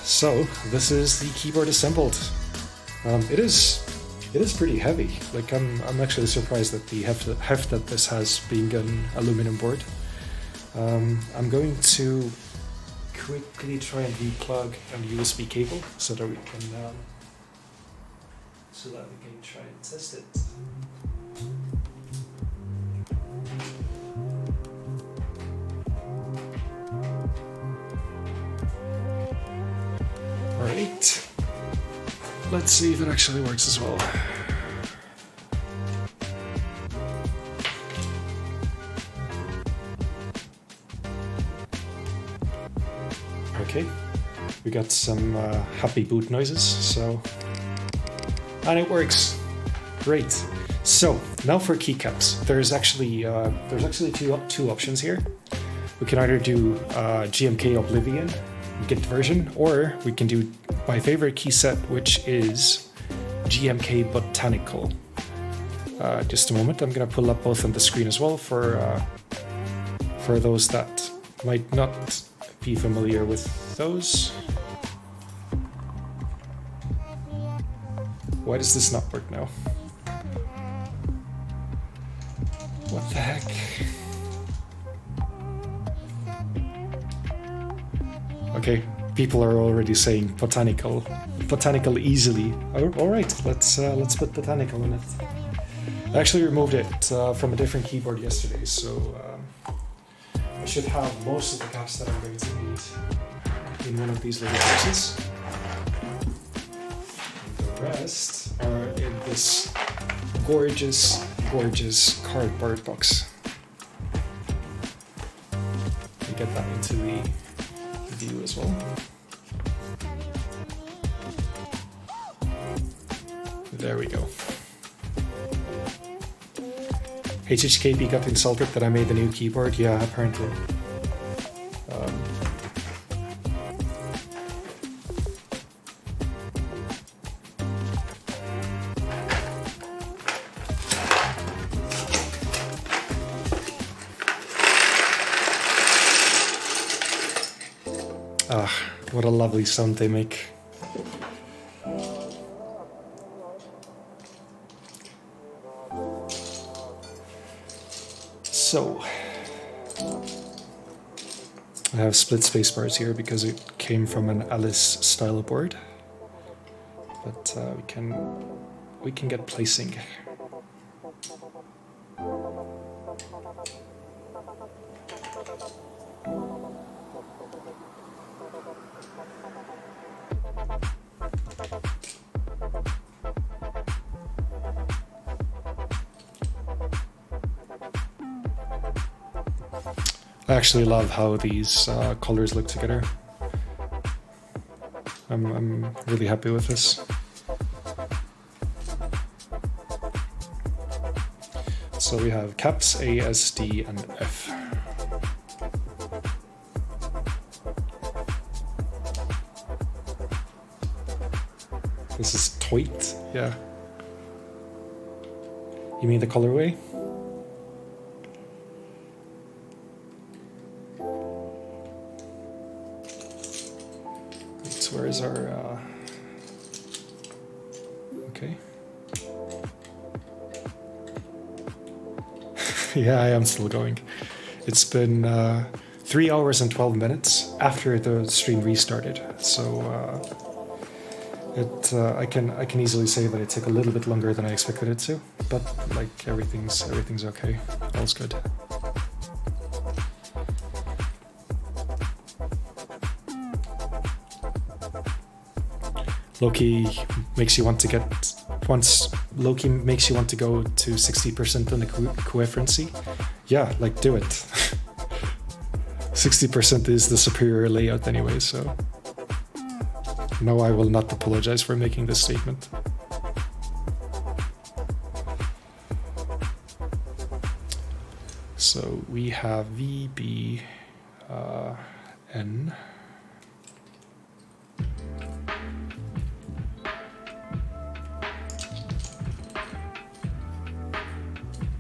so this is the keyboard assembled. It is pretty heavy. Like, I'm actually surprised at the heft that this has, being an aluminum board. I'm going to quickly try and deplug a USB cable so that we can try and test it. Alright, let's see if it actually works as well. Okay, we got some happy boot noises, so... And it works! Great! So, now for keycaps. There's actually two options here. We can either do GMK Oblivion, Git version, or we can do my favorite key set, which is GMK Botanical. Just a moment, I'm gonna pull up both on the screen as well for those that might not be familiar with those. Why does this not work now? What the heck? Okay, people are already saying botanical easily. All right, let's put botanical in it. I actually removed it from a different keyboard yesterday, so I should have most of the caps that I'm going to need in one of these little boxes. And the rest are in this gorgeous cardboard box. We get that into the view as well. There we go. HHKB got insulted that I made the new keyboard. Yeah, apparently. What a lovely sound they make. So, I have split spacebars here because it came from an Alice style board, but we can get placing. I actually love how these colors look together. I'm really happy with this. So we have caps A, S, D, and F. This is Toit, yeah. You mean the colorway? Wait, where is our... Okay. Yeah, I am still going. It's been 3 hours and 12 minutes after the stream restarted, so I can easily say that it took a little bit longer than I expected it to, but like everything's okay. All's good. Loki makes you want to get... Once Loki makes you want to go to 60% on the coherency, yeah, like do it. 60% is the superior layout anyway, so... No, I will not apologize for making this statement. So we have V, B, N.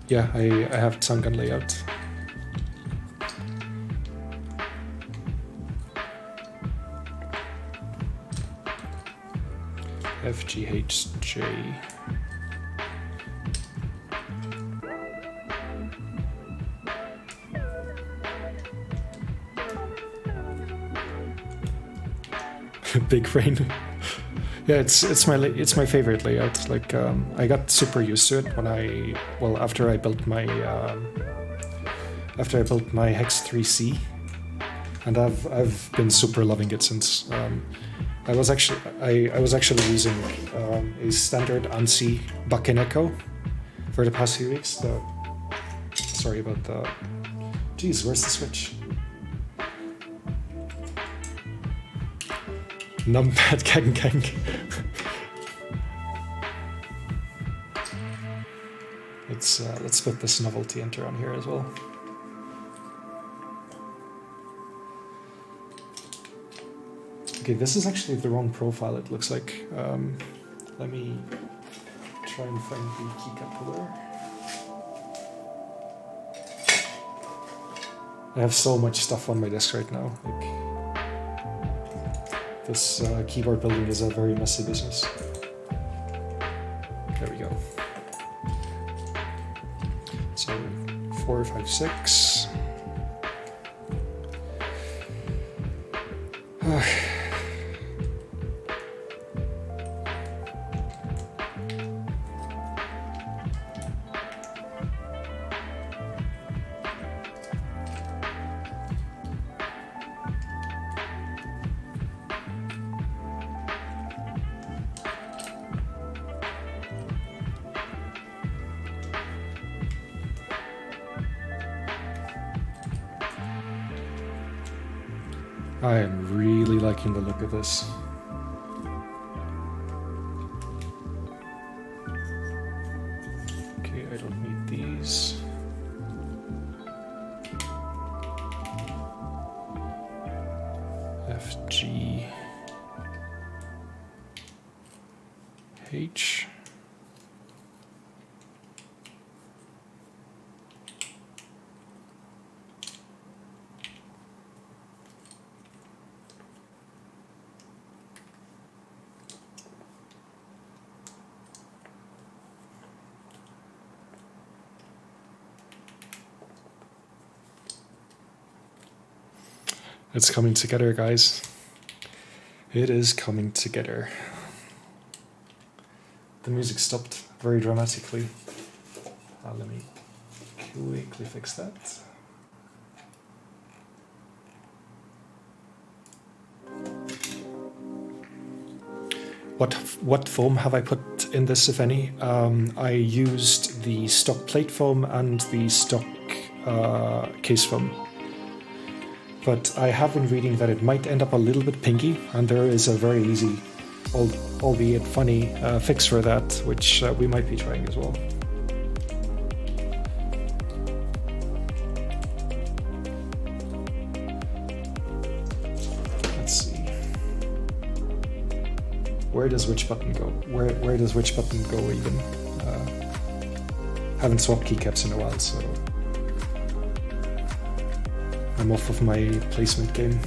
Yeah, I have Tsangan layout. F, G, H, J. Big brain. Yeah, it's my favorite layout. Like I got super used to it when after I built my Hex 3C, and I've been super loving it since. I was actually using a standard ANSI Bakken Echo for the past few weeks. Sorry about the. Jeez, where's the switch? Numpad gang. Let's put this novelty enter on here as well. Okay, this is actually the wrong profile, it looks like. Let me try and find the keycap pillar. I have so much stuff on my desk right now. This keyboard building is a very messy business. There we go. So 4, 5, 6. I am really liking the look of this. Okay, I don't need these. F, G, H. It's coming together, guys. It is coming together. The music stopped very dramatically. Let me quickly fix that. What foam have I put in this, if any? I used the stock plate foam and the stock case foam. But I have been reading that it might end up a little bit pinky, and there is a very easy, albeit funny, fix for that, which we might be trying as well. Where does which button go? Where does which button go even? Haven't swapped keycaps in a while, so I'm off of my placement game.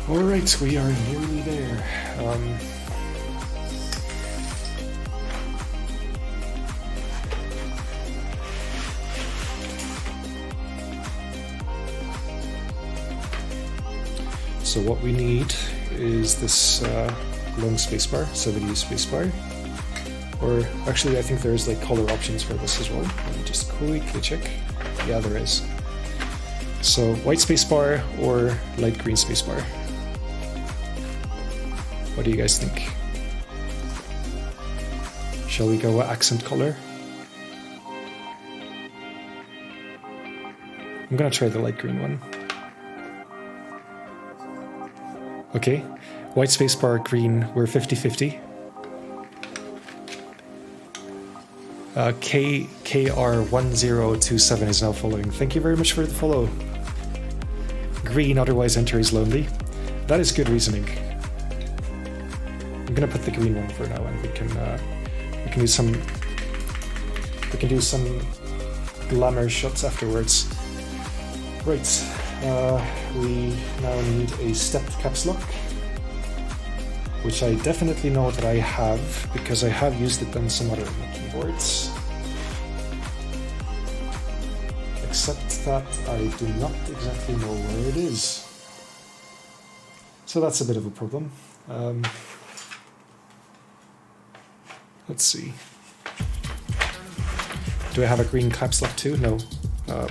Alright, we are nearly there. So what we need is this long spacebar, 70 spacebar. Or actually I think there's like color options for this as well. Let me just quickly check. Yeah, there is. So white spacebar or light green spacebar. What do you guys think? Shall we go accent color? I'm gonna try the light green one. Okay, white spacebar, green, we're 50-50. KR1027 is now following. Thank you very much for the follow. Green, otherwise enter is lonely. That is good reasoning. I'm gonna put the green one for now, and we can do some glamour shots afterwards. Right, we now need a stepped caps lock, which I definitely know that I have because I have used it on some other keyboards. Except that I do not exactly know where it is. So that's a bit of a problem. Let's see. Do I have a green caps lock too? No.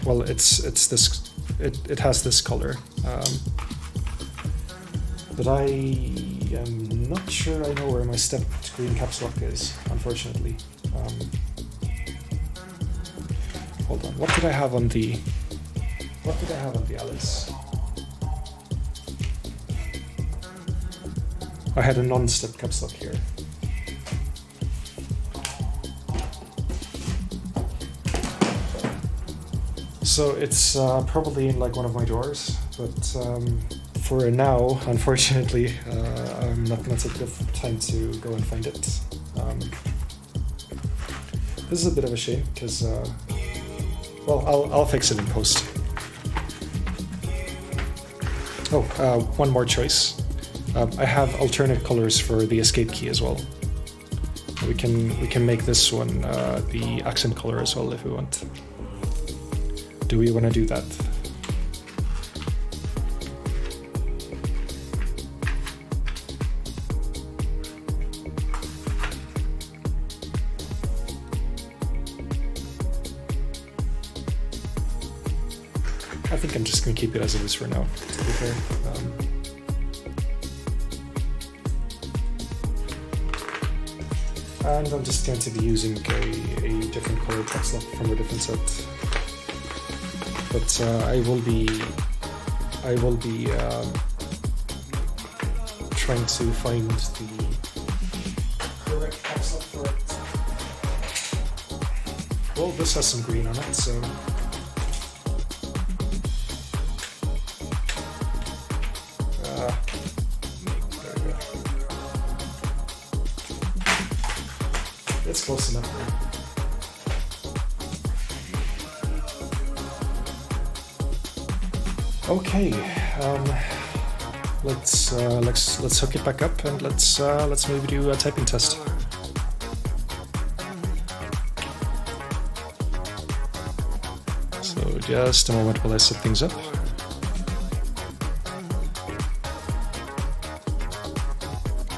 Well, it's this. It has this color. But I am not sure I know where my stepped green caps lock is, unfortunately. Hold on. What did I have on the Alice? I had a non-stepped caps lock here. So it's probably in like one of my drawers, but for now, unfortunately, I'm not going to take the time to go and find it. This is a bit of a shame because, well, I'll fix it in post. Oh, one more choice. I have alternate colors for the escape key as well. We can make this one the accent color as well if we want. Do we want to do that? I think I'm just going to keep it as it is for now, to be fair. And I'm just going to be using a different color text lock from a different set. But I will be trying to find the correct text lock for it. Well, this has some green on it, so. There we go. It's close enough. Okay, let's hook it back up and let's maybe do a typing test. So just a moment while I set things up.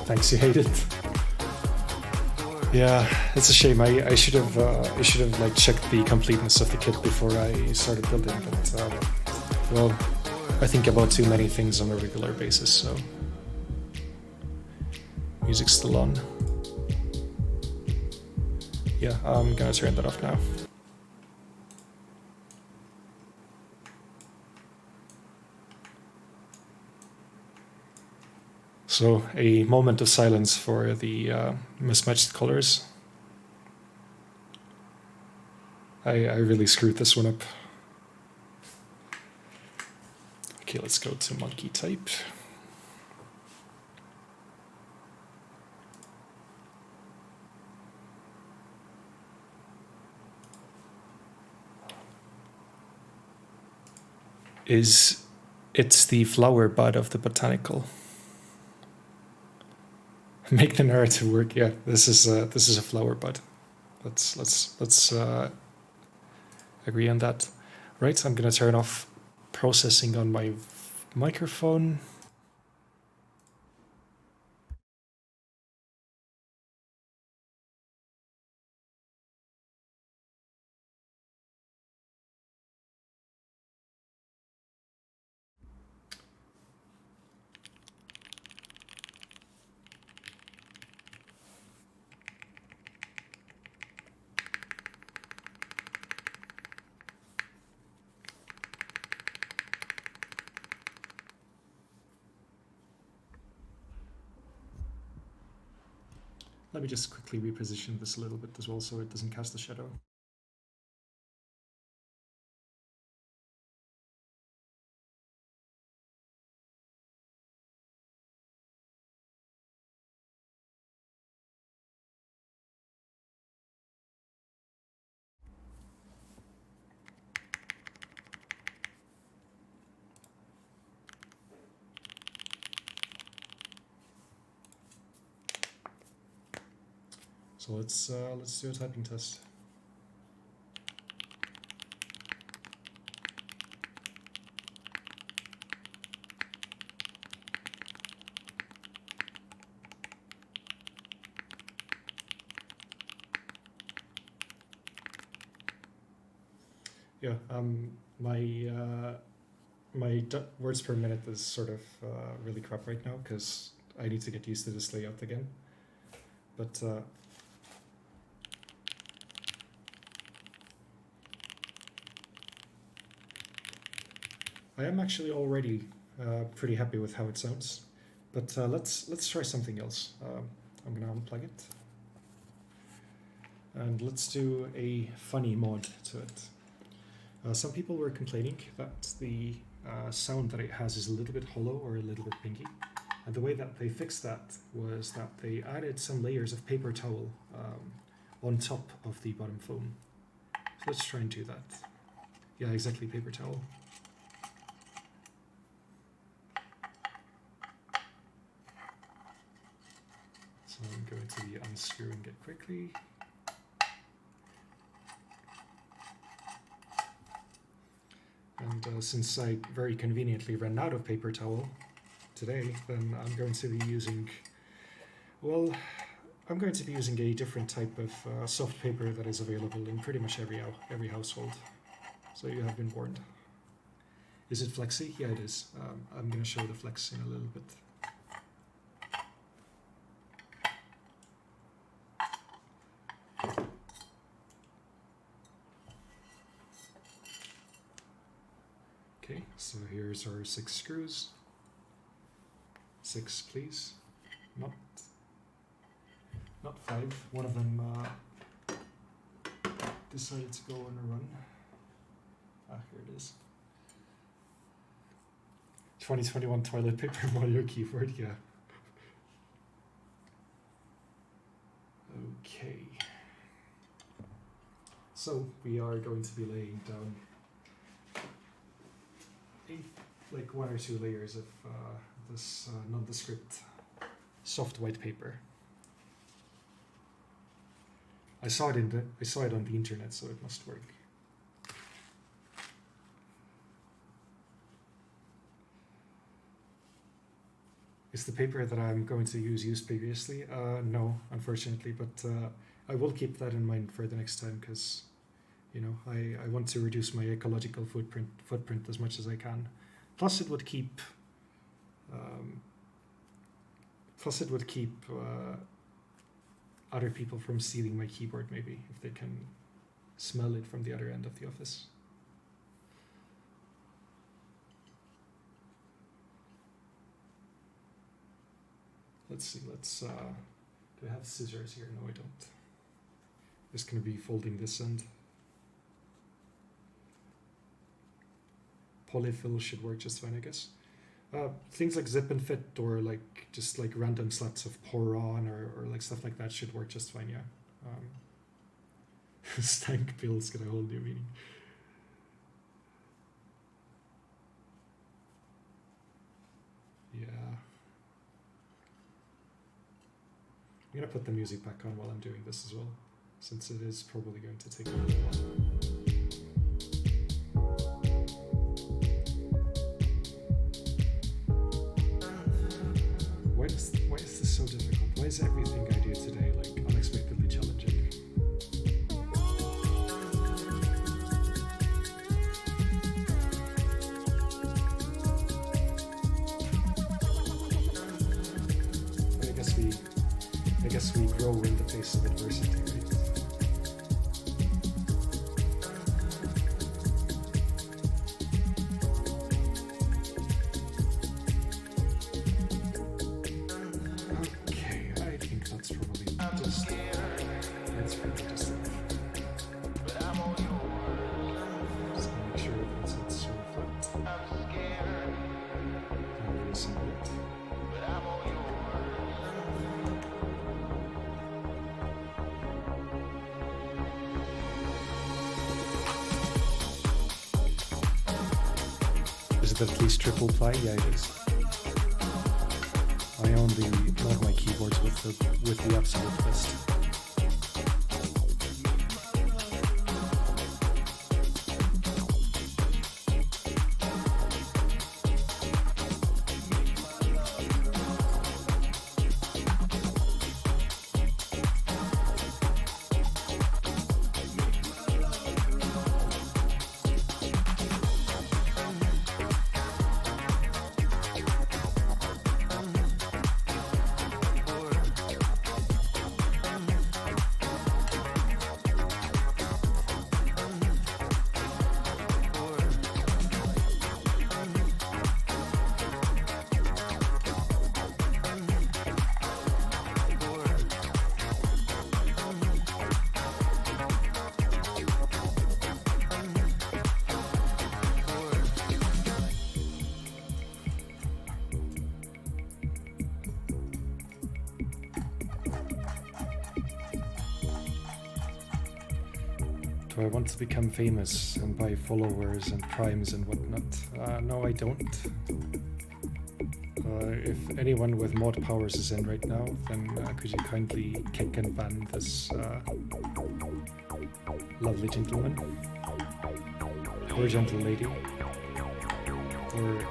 Thanks, you hate it. Yeah, it's a shame. I should have like checked the completeness of the kit before I started building, but well. I think about too many things on a regular basis, so. Music's still on. Yeah, I'm gonna turn that off now. So, a moment of silence for the mismatched colors. I really screwed this one up. Okay, let's go to monkey type. It's the flower bud of the botanical. Make the narrative work. Yeah, this is a flower bud. Let's agree on that. Right, I'm gonna turn off processing on my microphone. Let me just quickly reposition this a little bit as well so it doesn't cast a shadow. So let's do a typing test. Yeah, my words per minute is sort of really crap right now because I need to get used to this layout again. But I am actually already pretty happy with how it sounds. But let's try something else. I'm gonna unplug it, and let's do a funny mod to it. Some people were complaining that the sound that it has is a little bit hollow or a little bit pinky. And the way that they fixed that was that they added some layers of paper towel on top of the bottom foam. So let's try and do that. Yeah, exactly, paper towel. So I'm going to be unscrewing it quickly. And since I very conveniently ran out of paper towel today, then I'm going to be using, well, I'm going to be using a different type of soft paper that is available in pretty much every household. So you have been warned. Is it flexy? Yeah, it is. I'm going to show the flex in a little bit. Okay, so here's our 6 screws. 6, please. Not 5. One of them decided to go on a run. Ah, here it is. 2021 toilet paper Mario keyboard, yeah. Okay. So we are going to be laying down like 1 or 2 layers of this nondescript soft white paper. I saw it on the internet, so it must work. Is the paper that I'm going to use used previously? No, unfortunately, but I will keep that in mind for the next time because, you know, I want to reduce my ecological footprint as much as I can. Plus, it would keep. Other people from stealing my keyboard, maybe, if they can smell it from the other end of the office. Let's see, do I have scissors here? No, I don't. Just gonna be folding this end. polyfill should work just fine, I guess. Things like zip and fit or like just like random slots of pour on or like stuff like that should work just fine, yeah. Stank pills get a whole new meaning. Yeah. I'm gonna put the music back on while I'm doing this as well, since it is probably going to take a little while. Why is this so difficult? Why is everything I do today like unexpectedly challenging? I guess we grow in the face of adversity, right? Okay, I think that's probably just that's probably just enough. Just gonna make sure that it's sort of flat. And reassemble it. Is it at least triple ply? Yeah, it is. I only load my keyboards with the absolute best. Do I want to become famous and buy followers and primes and whatnot? No, I don't. If anyone with mod powers is in right now, then could you kindly kick and ban this lovely gentleman? Or gentle lady? Or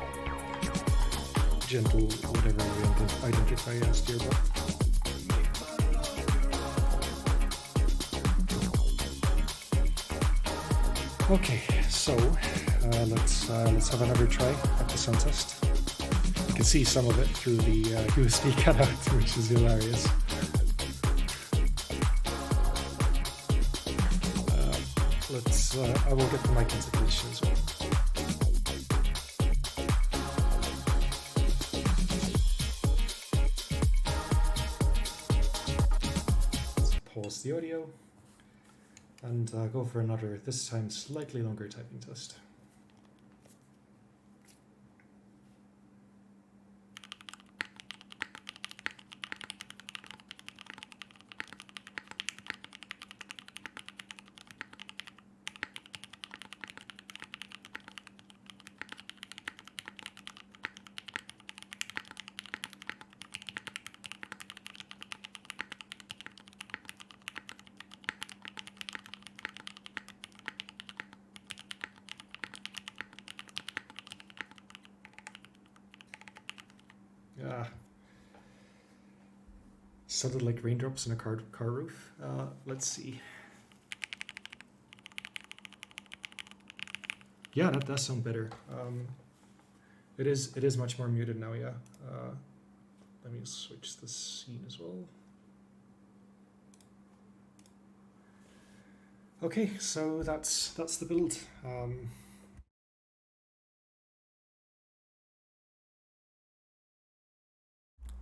gentle whatever you identify as, dear bot? Okay, so let's have another try at the sun test. You can see some of it through the USB cutout, which is hilarious. I will get the mic into position as well. Let's pause the audio. And go for another, this time slightly longer typing test. Sounded like raindrops in a car roof. Let's see. Yeah, that does sound better. It is much more muted now. Yeah. Let me switch the scene as well. Okay, so that's the build.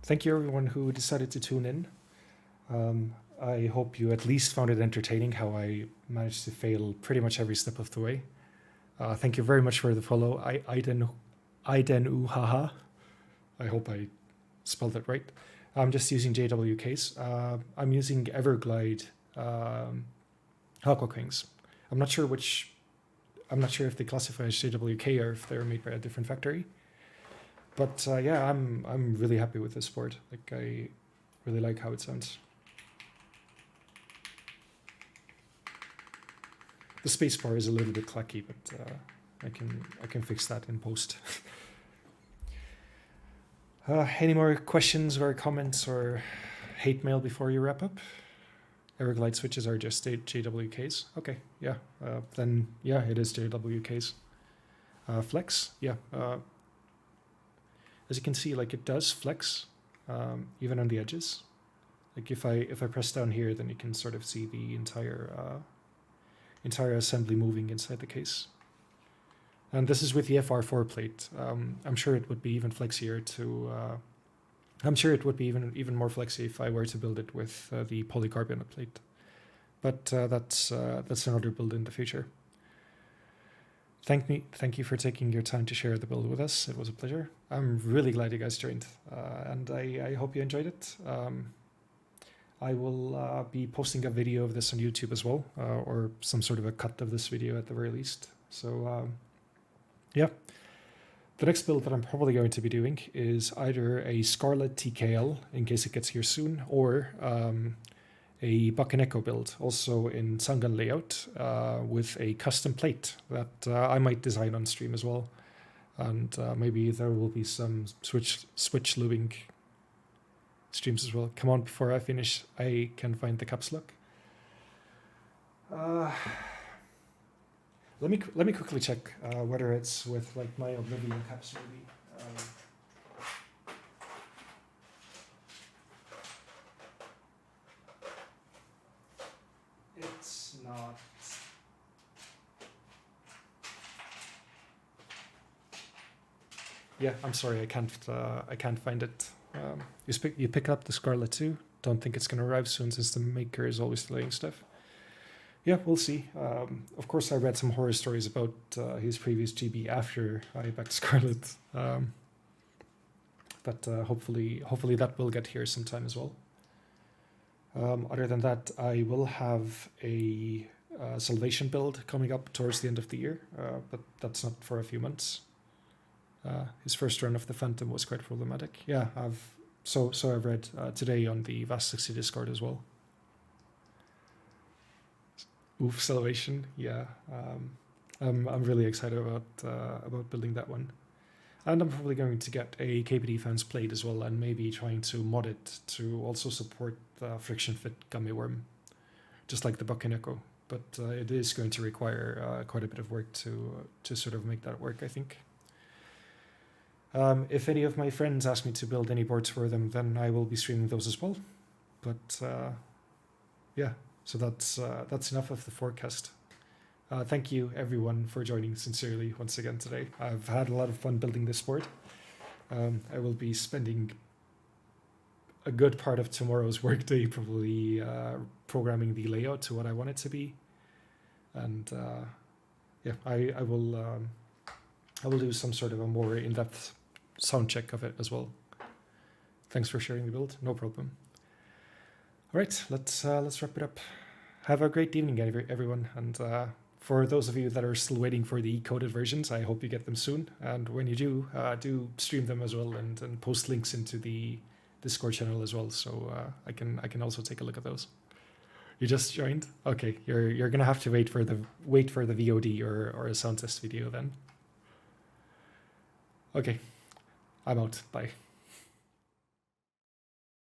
Thank you everyone who decided to tune in. I hope you at least found it entertaining how I managed to fail pretty much every step of the way. Thank you very much for the follow. Aiden Uhaha. I hope I spelled it right. I'm just using JWKs. I'm using Everglide Aqua Kings. I'm not sure if they classify as JWK or if they're made by a different factory. But yeah, I'm really happy with this board. Like, I really like how it sounds. The spacebar is a little bit clacky, but I can fix that in post. Any more questions or comments or hate mail before you wrap up? Everglide switches are just JWKs. Okay, yeah. Then yeah, it is JWKs. Flex, yeah. As you can see, like, it does flex, even on the edges. Like, if I press down here, then you can sort of see the entire assembly moving inside the case. And this is with the FR4 plate. I'm sure it would be even flexier to. I'm sure it would be even more flexy if I were to build it with the polycarbonate plate. But that's another build in the future. Thank you for taking your time to share the build with us. It was a pleasure. I'm really glad you guys joined, and I hope you enjoyed it. I will be posting a video of this on YouTube as well, or some sort of a cut of this video at the very least. So yeah, the next build that I'm probably going to be doing is either a Scarlet TKL in case it gets here soon, or a Botanical build, also in Sangan layout, with a custom plate that I might design on stream as well. And maybe there will be some switch lubing streams as well. Come on, before I finish, I can find the caps lock. Let me quickly check whether it's with like my Oblivion caps maybe. It's not. Yeah, I'm sorry, I can't find it. You pick up the Scarlet too. Don't think it's gonna arrive soon since the maker is always delaying stuff. Yeah, we'll see. Of course, I read some horror stories about his previous GB after I backed Scarlet. But hopefully that will get here sometime as well. Other than that, I will have a Salvation build coming up towards the end of the year, but that's not for a few months. His first run of the Phantom was quite problematic. Yeah, I've read today on the VAST60 Discord as well. Oof, Salvation, yeah. I'm really excited about building that one. And I'm probably going to get a kbdfans plate as well, and maybe trying to mod it to also support the friction fit gummy worm, just like the Botanical. But it is going to require quite a bit of work to sort of make that work, I think. If any of my friends ask me to build any boards for them, then I will be streaming those as well. But yeah, so that's enough of the forecast. Thank you everyone for joining sincerely once again today. I've had a lot of fun building this board. I will be spending a good part of tomorrow's workday probably programming the layout to what I want it to be. And yeah, I will do some sort of a more in-depth sound check of it as well. Thanks for sharing the build, no problem. All right, let's wrap it up. Have a great evening, everyone, and for those of you that are still waiting for the coded versions, I hope you get them soon. And when you do stream them as well, and post links into the Discord channel as well, so I can also take a look at those. You just joined? Okay, you're gonna have to wait for the VOD or a sound test video then. Okay, I'm out. Bye.